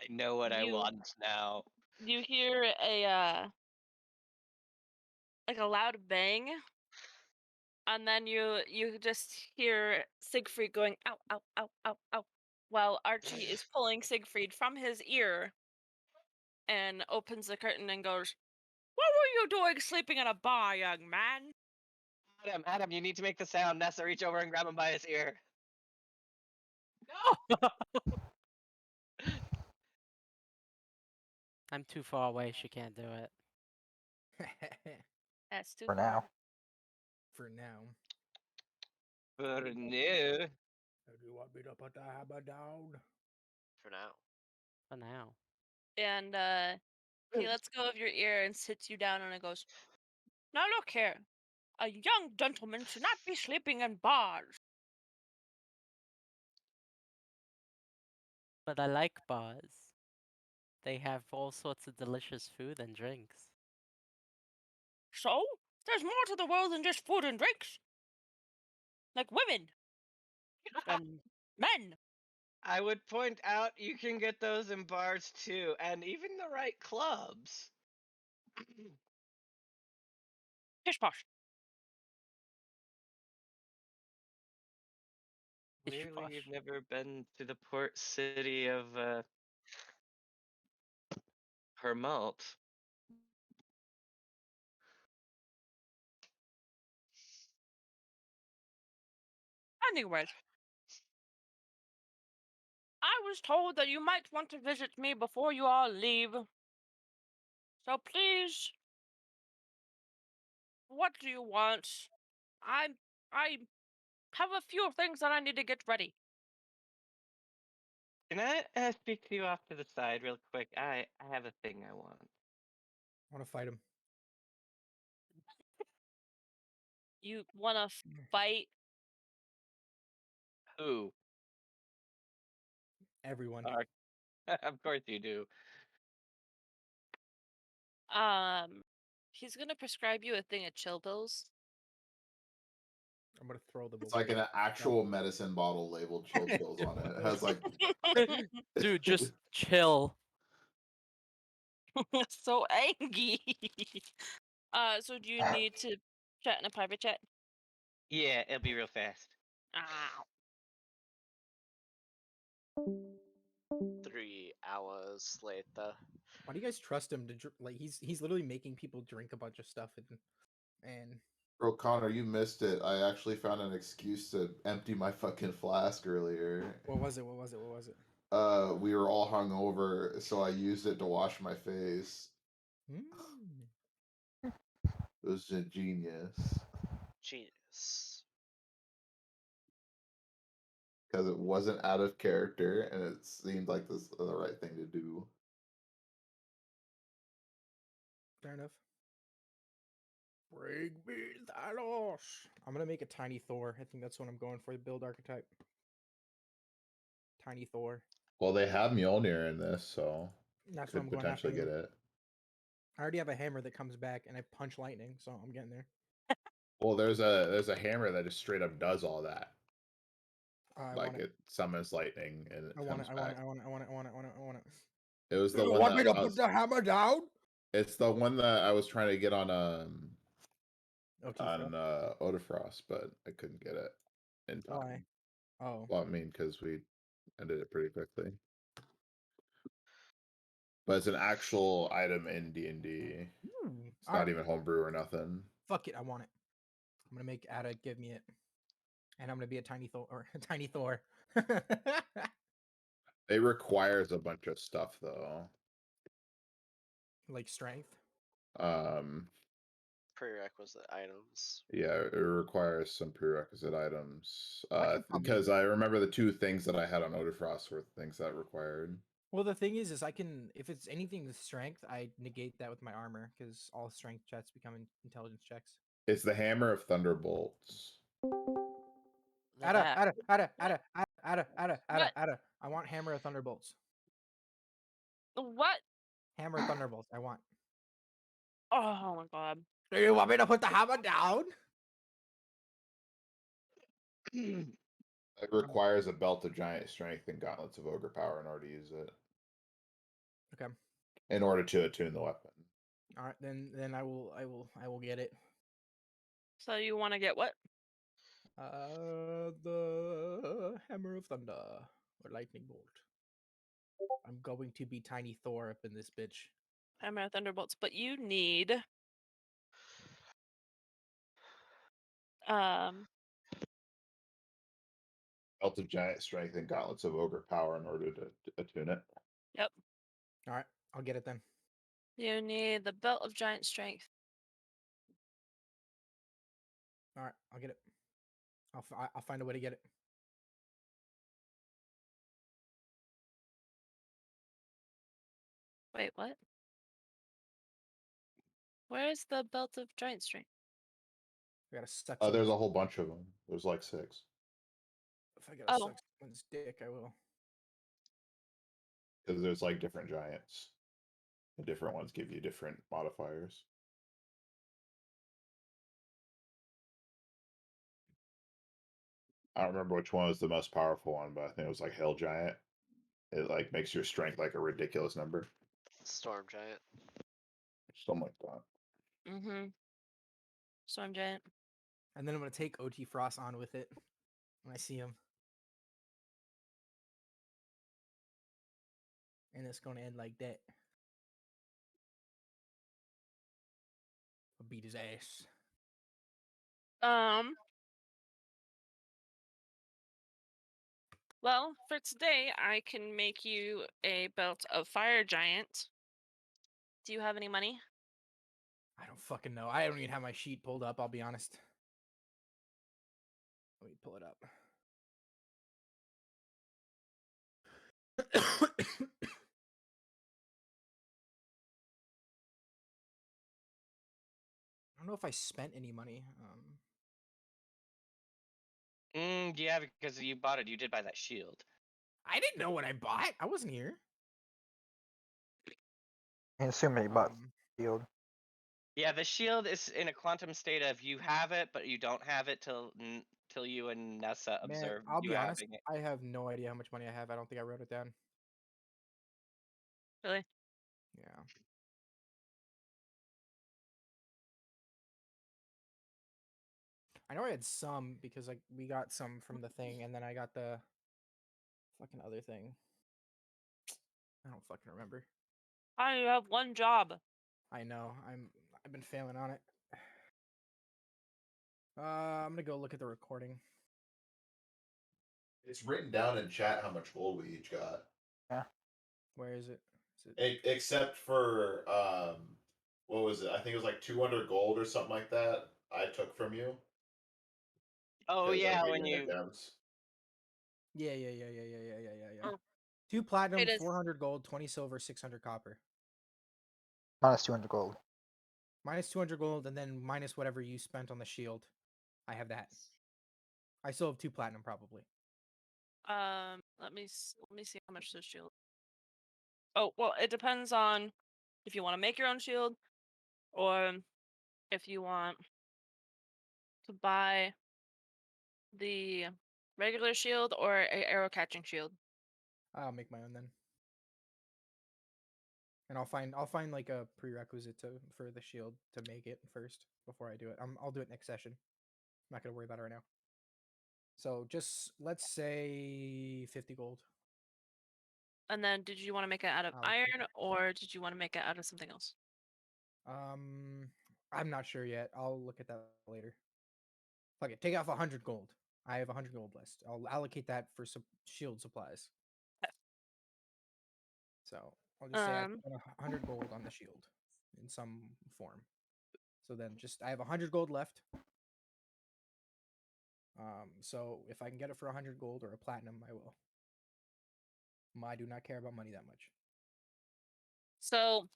know what I You- want now. you hear a like a loud bang, and then you just hear Siegfried going ow ow ow ow ow, while Archie is pulling Siegfried from his ear and opens the curtain and goes, "What were you doing sleeping in a bar, young man?" Adam, you need to make the sound. Nessa, reach over and grab him by his ear. No! I'm too far away. She can't do it. That's too For far. now. For now. For new. Do you want me to put the hammer down? For now. For now. And he lets go of your ear and sits you down and it goes, "Now look here. A young gentleman should not be sleeping in bars." But I like bars. They have all sorts of delicious food and drinks. So, there's more to the world than just food and drinks. Like women. And men. I would point out you can get those in bars too, and even the right clubs. Pish posh. Pish Clearly, you've posh. never been to the port city of Hermalt. Anyways, I was told that you might want to visit me before you all leave. So please, what do you want? I have a few things that I need to get ready. Can I speak to you off to the side real quick? I have a thing I want. I want to fight him. You want to fight? Who? Everyone. Of course you do. He's gonna prescribe you a thing of chill pills. I'm gonna throw them. It's away. like an actual medicine bottle labeled chill pills on it. It has like Dude, just chill. So angry. So do you need to chat in a private chat? Yeah, it'll be real fast. Ow. 3 hours later. Why do you guys trust him to like? He's literally making people drink a bunch of stuff and Bro, Connor, you missed it. I actually found an excuse to empty my fucking flask earlier. what was it? What was it? What was it? We were all hungover, so I used it to wash my face. Mm. It was a genius. Genius. Because it wasn't out of character, and it seemed like this the right thing to do. Fair enough. Bring me Thanos. I'm gonna make a tiny Thor. I think that's what I'm going for. The build archetype. Tiny Thor. Well, they have Mjolnir in this, so That's what could I'm going after. potentially get it. I already have a hammer that comes back, and I punch lightning, so I'm getting there. Well, there's a hammer that just straight up does all that. I Like want it. it summons lightning and it I want comes it. I want it. back. I want it. I want it. I want it. I want it. I want it. It was the You one want me that to I put was, the hammer down? it's the one that I was trying to get on Otifra. Odifrost, but I couldn't get it in time. Why? Oh. Well, I mean, because we ended it pretty quickly. But it's an actual item in D&D. It's not even homebrew or nothing. Fuck it. I want it. I'm gonna make Ada give me it, and I'm gonna be a tiny Thor or a tiny Thor. It requires a bunch of stuff though. Like strength. Prerequisite items. Yeah, it requires some prerequisite items. I could probably Because I remember the two things that I had on Odifrost were things that required. Well, the thing is I can, if it's anything with strength, I negate that with my armor because all strength checks become intelligence checks. It's the Hammer of Thunderbolts. The bat. I want Hammer of Thunderbolts. What? Hammer of Thunderbolts. I want. Oh my god. Do you want me to put the hammer down? It requires a belt of giant strength and gauntlets of ogre power in order to use it. Okay. In order to attune the weapon. All right, then I will get it. So you want to get what? The Hammer of Thunder or Lightning Bolt. I'm going to be Tiny Thor up in this bitch. Hammer of Thunderbolts, but you need um Belt of giant strength and gauntlets of ogre power in order to attune it. yep. All right, I'll get it then. You need the belt of giant strength. All right, I'll get it. I'll find a way to get it. Wait, what? Where is the belt of giant strength? I gotta suck. There's a whole bunch of them. There's like 6. If I gotta Oh. suck someone's dick, I will. Because there's like different giants. The different ones give you different modifiers. I don't remember which one was the most powerful one, but I think it was like Hell Giant. It like makes your strength like a ridiculous number. Storm giant. Something like that. Mm-hmm. Storm giant. And then I'm gonna take OT Frost on with it when I see him. And it's gonna end like that. I'll beat his ass. Well, for today, I can make you a belt of fire giant. Do you have any money? I don't fucking know. I don't even have my sheet pulled up, I'll be honest. Let me pull it up. I don't know if I spent any money. Yeah, because you bought it. You did buy that shield. I didn't know what I bought. I wasn't here. I assume you bought Um, shield. Yeah, the shield is in a quantum state of you have it, but you don't have it till you and Nessa man, observe I'll you be honest. having it. I have no idea how much money I have. I don't think I wrote it down. Really? Yeah. I know I had some because like we got some from the thing, and then I got the fucking other thing. I don't fucking remember. I have one job. I know. I've been failing on it. I'm gonna go look at the recording. It's written down in chat how much gold we each got. Yeah. Where is it? Is it? Except for what was it? I think it was like 200 gold or something like that. I took from you. Oh 'Cause yeah, I made when an you attempt. Yeah. 2 It platinum, is 400 gold, 20 silver, 600 copper. Minus 200 gold. Minus 200 gold, and then minus whatever you spent on the shield. I have that. I still have 2 platinum, probably. let me see how much this shield. Oh, well, it depends on if you want to make your own shield or if you want to buy the regular shield or a arrow catching shield. I'll make my own then. And I'll find like a prerequisite for the shield to make it first before I do it. I'll do it next session. I'm not gonna worry about it right now. So just let's say 50 gold. And then did you want to make it out of Okay. iron or did you want to make it out of something else? I'm not sure yet. I'll look at that later. Fuck it. Take off 100 gold. I have 100 gold list. I'll allocate that for some shield supplies. So I'll just say I Um, spent 100 gold on the shield in some form. So then just I have 100 gold left. So if I can get it for 100 gold or a platinum, I will. I do not care about money that much. So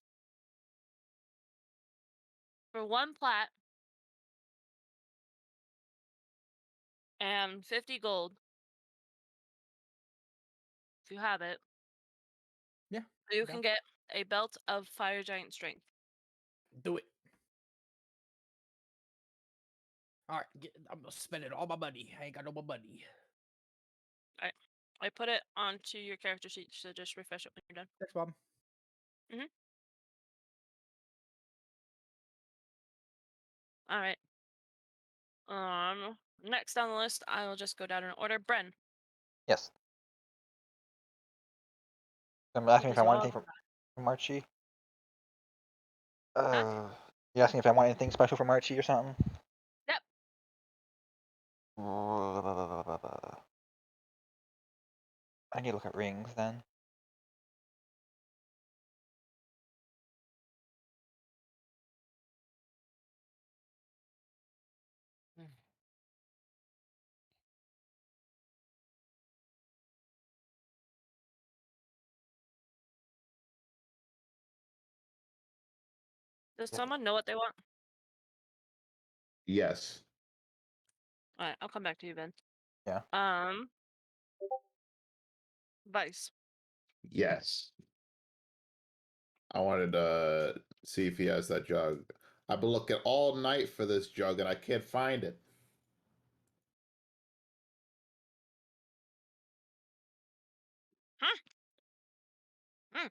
for 1 plat and 50 gold, if you have it, Yeah. you down. can get a belt of fire giant strength. Do it. All right, I'm spending all my money. I ain't got no more money. I put it onto your character sheet, so just refresh it when you're done. Thanks, Bob. All right. Next on the list, I will just go down in order. Bren. Yes. I'm asking What if is I want your anything from Archie. You asking if I want anything special from Archie or something? Yep. I need to look at rings then. Does Yeah. someone know what they want? Yes. All right, I'll come back to you, Ben. Yeah. Vice. Yes. I wanted to see if he has that jug. I've been looking all night for this jug and I can't find it. Huh? Hmm.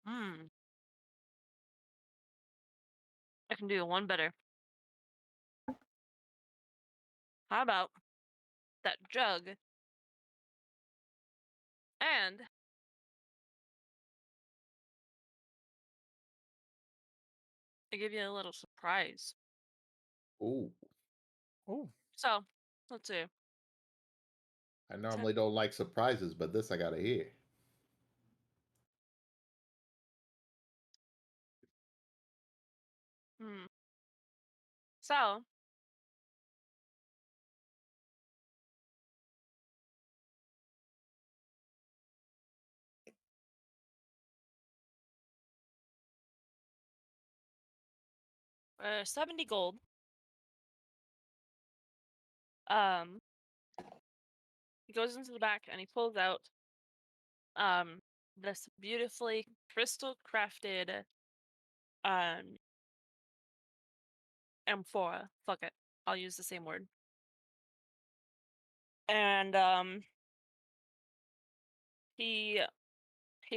Hmm. I can do one better. How about that jug and I give you a little surprise. Ooh. Oh, So, let's see. I normally don't like surprises, but this I gotta hear. Hmm. So, for 70 gold. He goes into the back and he pulls out this beautifully crystal crafted amphora. Fuck it. I'll use the same word. And he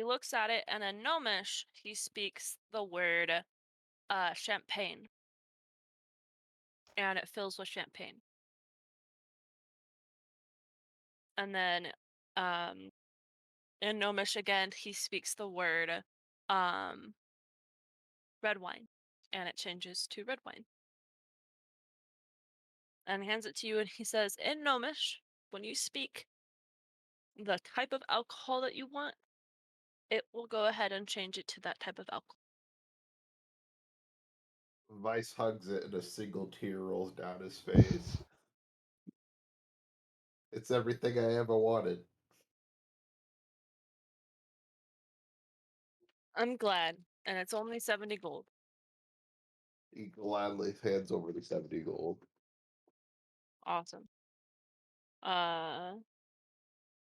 looks at it and in Gnomish he speaks the word champagne. And it fills with champagne. And then in Gnomish again he speaks the word red wine. And it changes to red wine. And hands it to you and he says, in Gnomish, when you speak the type of alcohol that you want, it will go ahead and change it to that type of alcohol. Vice hugs it and a single tear rolls down his face. It's everything I ever wanted. I'm glad. And it's only 70 gold. He gladly hands over the 70 gold. Awesome.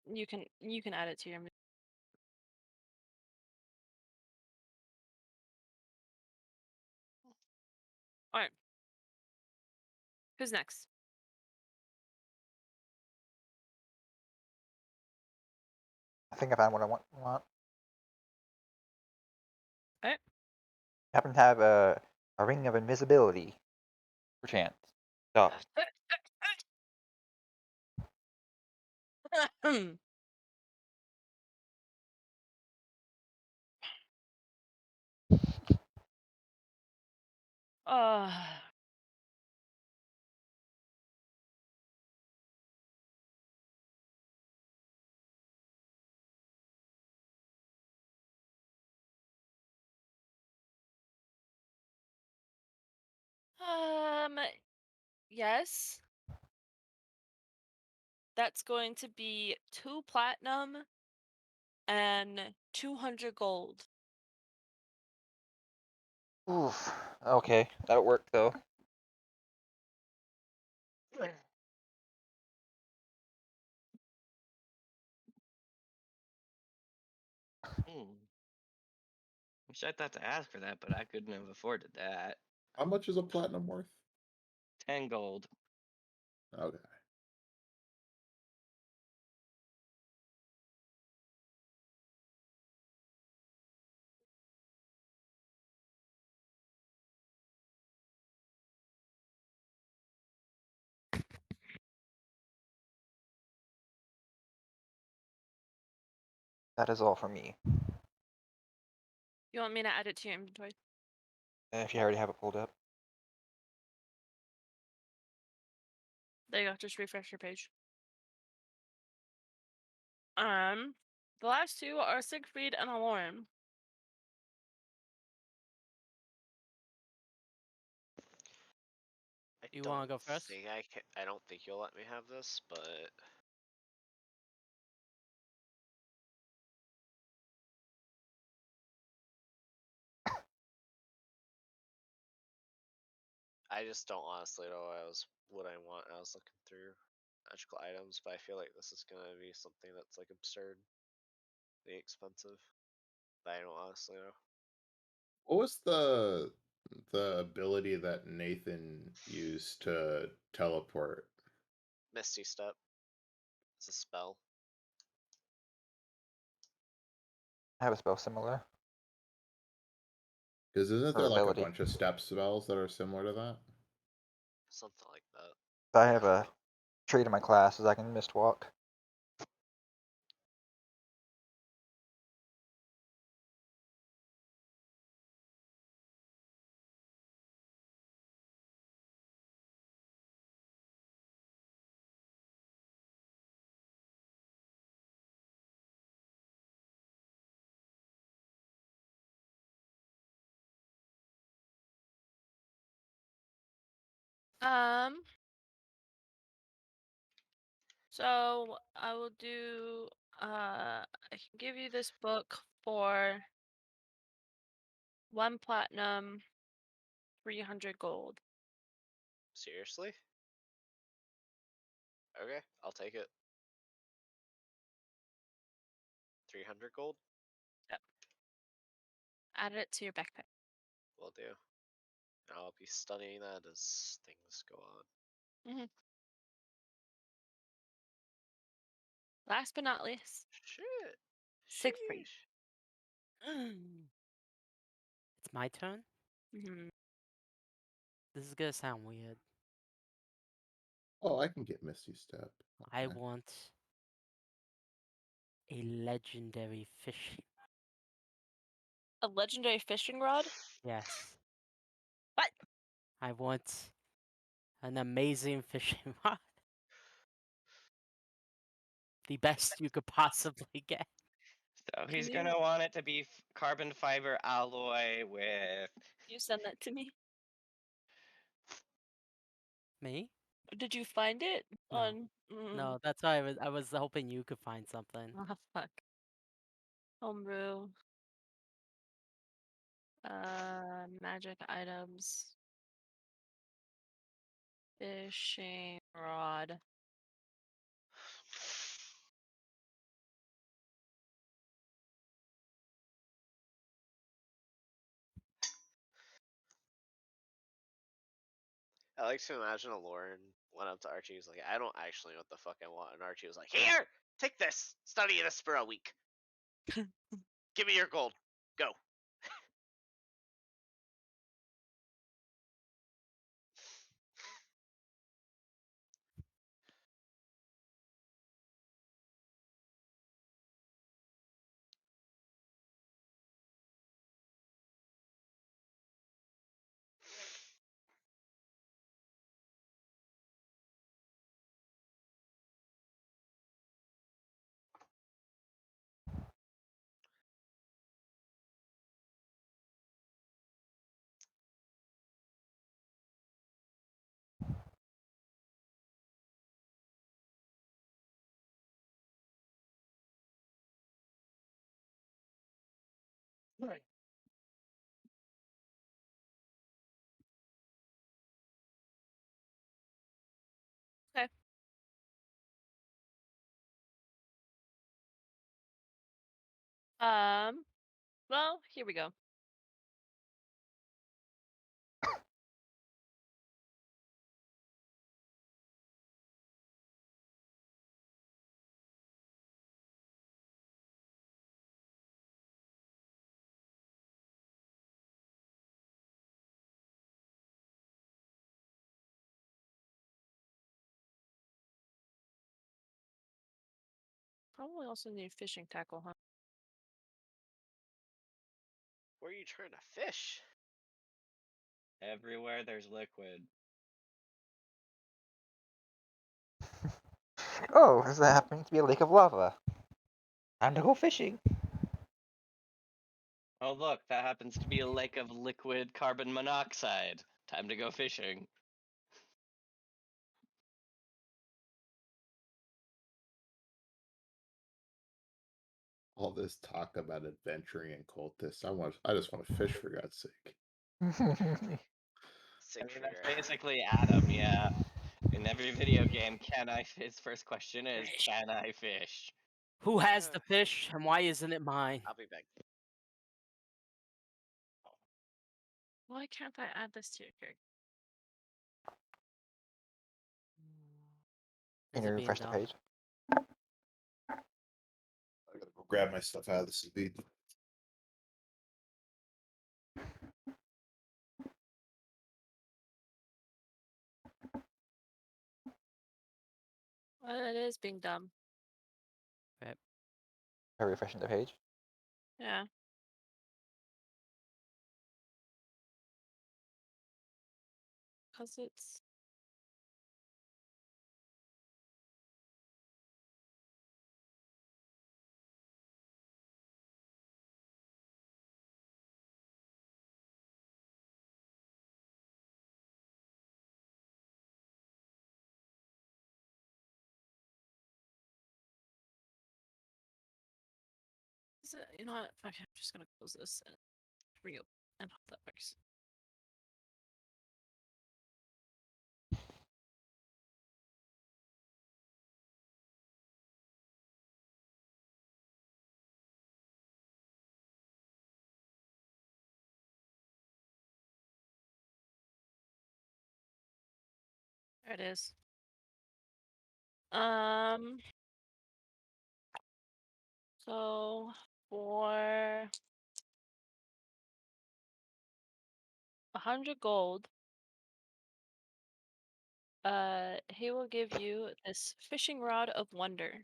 You can add it to your Alright. Who's next? I think I found what I want. Alright. I happen to have a ring of invisibility, perchance. So, uh, um yes. That's going to be 2 platinum and 200 gold. Oof. Okay, that'll work though. Wish I thought to ask for that, but I couldn't have afforded that. How much is a platinum worth? 10 gold. Okay. That is all for me. You want me to add it to your inventory? If you already have it pulled up. There you go. Just refresh your page. The last two are Siegfried and Aloran. You wanna go first? I don't think you'll let me have this, but I just don't honestly know what I want. I was looking through magical items, but I feel like this is gonna be something that's like absurdly expensive. But I don't honestly know. What was the ability that Nathan used to teleport? Misty Step. It's a spell. I have a spell similar. Because isn't Or there like a ability. bunch of step spells that are similar to that? Something like that. I have a trait in my classes I can mist walk. So I will do. I can give you this book for 1 platinum, 300 gold. Seriously? Okay, I'll take it. 300 gold? Yep. Add it to your backpack. Will do. I'll be studying that as things go on. Mhm. Last but not least, Shit. Siegfried. Sheesh. It's my turn? Mhm. This is gonna sound weird. Oh, I can get Misty Step. I Okay. want a legendary fishing. A legendary fishing rod? Yes. What? I want an amazing fishing rod. The best you could possibly get. So he's Can gonna want it to be carbon fiber alloy with. you send that to me? Me? Did you find it No. on? No, that's why I was hoping you could find something. Oh fuck. Homebrew. Magic items. Fishing rod. I like to imagine a Lauren went up to Archie. He's like, I don't actually know what the fuck I want. And Archie was like, Here, take this. Study this for a week. Give me your gold. Go. Well, here we go. Probably also need fishing tackle, huh? Where are you trying to fish? Everywhere there's liquid. Oh, does that happen to be a lake of lava? Time to go fishing. Oh look, that happens to be a lake of liquid carbon monoxide. Time to go fishing. All this talk about adventuring and cultists. I just want to fish for God's sake. I Sick mean, for that's your basically Adam, yeah. In every video game, his first question is, Fish. can I fish? Who has the fish and why isn't it mine? I'll be back. Why can't I add this to your character? Can Is you it being refresh the done? page? I gotta go grab my stuff out of the CV. Well, it is being dumb. Are refreshing the page? Yeah. Because it's. You know what? Okay, I'm just gonna close this and reopen and hope that works. There it is. So for 100 gold, he will give you this fishing rod of wonder.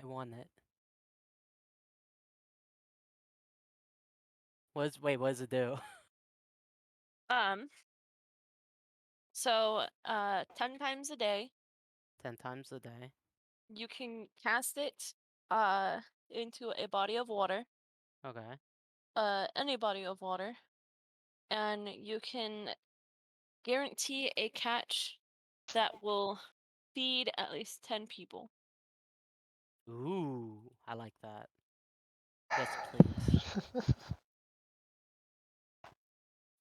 I want it. Wait, what does it do? So 10 times a day 10 times a day. you can cast it into a body of water, Okay. any body of water, and you can guarantee a catch that will feed at least 10 people. Ooh, I like that. Yes, please.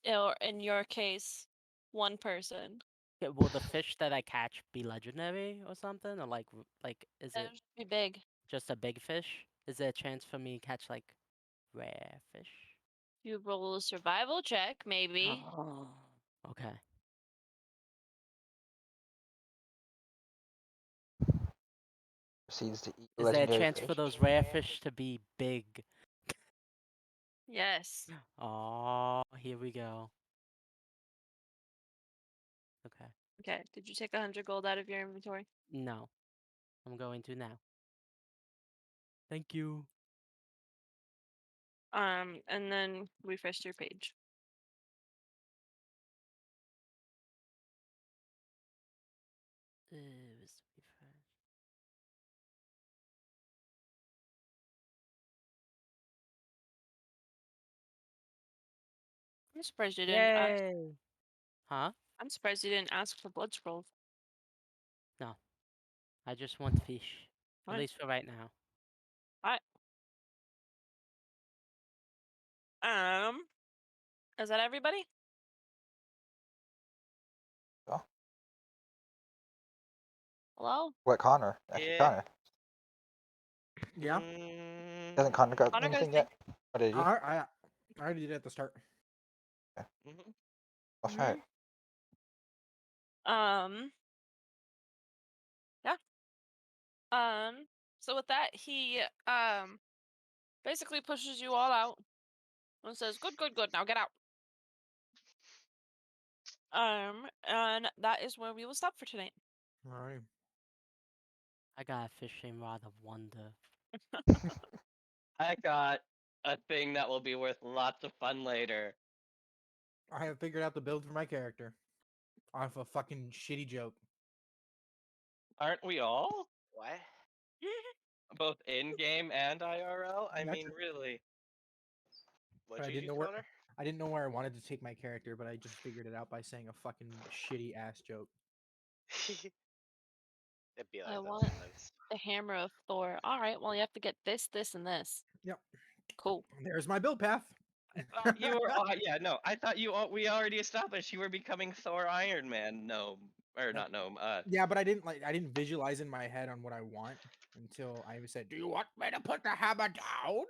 Or in your case, one person. Okay, will the fish that I catch be legendary or something? Or like is That it would be big. just a big fish? Is there a chance for me to catch like rare fish? You roll a survival check, maybe. Oh. Okay. Proceeds to eat Is there a legendary chance fish. for those rare fish to be big? Yes. Oh, here we go. Okay. Okay. Did you take 100 gold out of your inventory? No. I'm going to now. Thank you. And then refresh your page. Where's the refresh? I'm surprised you didn't ask. Yay! Huh? I'm surprised you didn't ask for blood scrolls. No. I just want fish. At Fine. least for right now. I Is that everybody? Oh. Hello? What, Connor? Actually, Yeah. Connor. Yeah. Hasn't Connor got Connor goes anything yet? Or did he? I already did it at the start. Mhm. That's right. Yeah. So with that, he basically pushes you all out and says, "Good, good, good. Now get out." And that is where we will stop for tonight. All right. I got a fishing rod of wonder. I got a thing that will be worth lots of fun later. I have figured out the build for my character off a fucking shitty joke. Aren't we all? What? Both in game and IRL? I That's mean, it. really. But What'd you do, Connor? I didn't know where I wanted to take my character, but I just figured it out by saying a fucking shitty ass joke. It'd be I like that want sometimes. the hammer of Thor. All right, well, you have to get this, this, and this. Yep. Cool. There's my build path. I thought you were. Yeah, no. I thought we already established you were becoming Thor Iron Man gnome. Or not gnome. Yeah, but I didn't visualize in my head on what I want until I said, "Do you want me to put the hammer down?"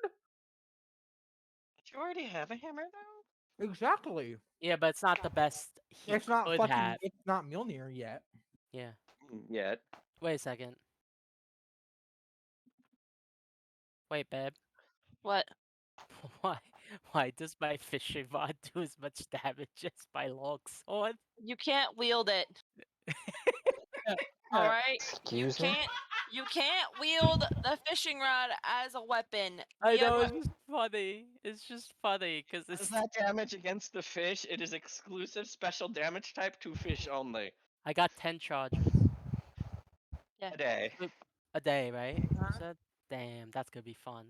Did you already have a hammer though? Exactly. Yeah, but it's not the best he It's not could have. It's not Mjolnir yet. Yeah. Yet. Wait a second. Wait, babe. What? Why does my fishing rod do as much damage as my longsword? You can't wield it. All right. Excuse me? You can't wield the fishing rod as a weapon. I You know have it's just funny. It's just funny because Does it's. that damage against the fish? It is exclusive special damage type to fish only. I got 10 charges A day. a day, right? You Uh-huh. said. Damn, that's gonna be fun.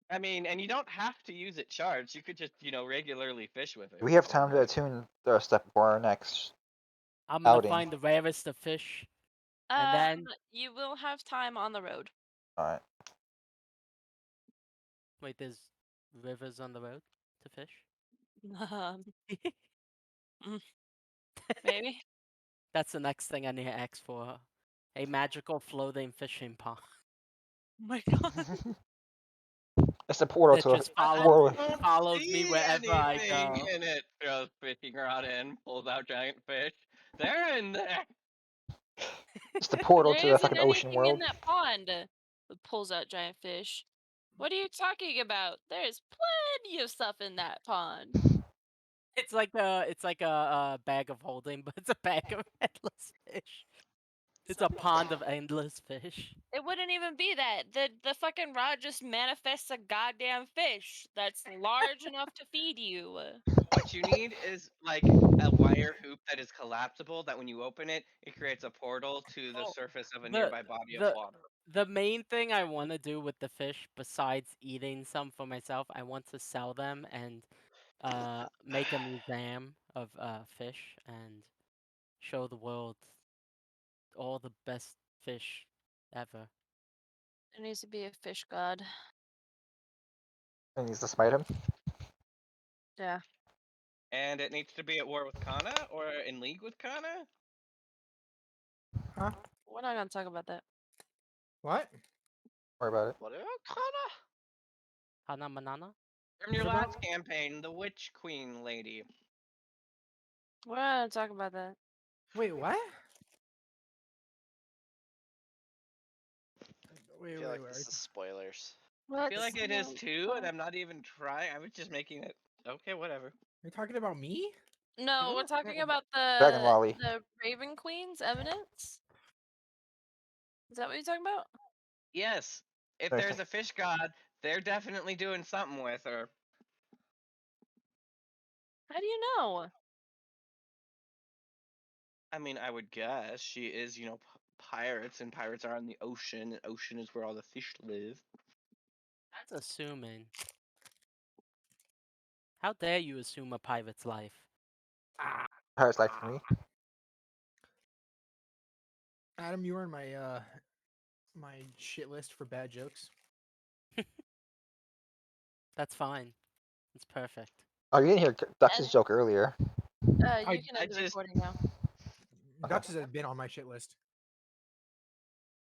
I mean, and you don't have to use it charged. You could just, regularly fish with it. Do we have time to attune the stuff for our next I'm gonna outing? find the rarest of fish, and then you will have time on the road. Alright. wait, there's rivers on the road to fish. Maybe. That's the next thing I need to ask for. A magical floating fishing pond. Oh my god. It's a portal That to a just portal. follows me See wherever I anything go. in it. Throws fishing rod in, pulls out giant fish. They're in there. It's the portal There to the isn't fucking ocean anything in world. that pond that pulls out giant fish. What are you talking about? There's plenty of stuff in that pond. It's like a bag of holding, but it's a bag of endless fish. It's a pond of endless fish. It wouldn't even be that. The fucking rod just manifests a goddamn fish that's large enough to feed you. What you need is like a wire hoop that is collapsible. That when you open it, it creates a portal to the Oh, surface of a the nearby body of the water. the main thing I want to do with the fish, besides eating some for myself, I want to sell them and make a museum of fish and show the world all the best fish ever. There needs to be a fish god. It needs to smite him. Yeah. And it needs to be at war with Kana or in league with Kana. Huh? We're not gonna talk about that. What? Worry about it. What about Kana? Hana manana? From your What about- last campaign, the Witch Queen lady. We're not gonna talk about that. Wait, what? I Wait, feel like wait. this is spoilers. I feel Let's like it is see. too, and I'm not even trying. I was just making it. Okay, whatever. Are you talking about me? No, we're talking about Dragon the Lolly. Raven Queen's evidence. Is that what you're talking about? Yes, if Okay. there's a fish god, they're definitely doing something with her. How do you know? I mean, I would guess she is, pirates, and pirates are on the ocean, and ocean is where all the fish live. That's assuming. How dare you assume a pirate's life? How it's like for me. Adam, you were on my shit list for bad jokes. That's fine. It's perfect. Oh, you didn't hear Dux's joke earlier. You I can end the just recording now. Dutch has been on my shit list.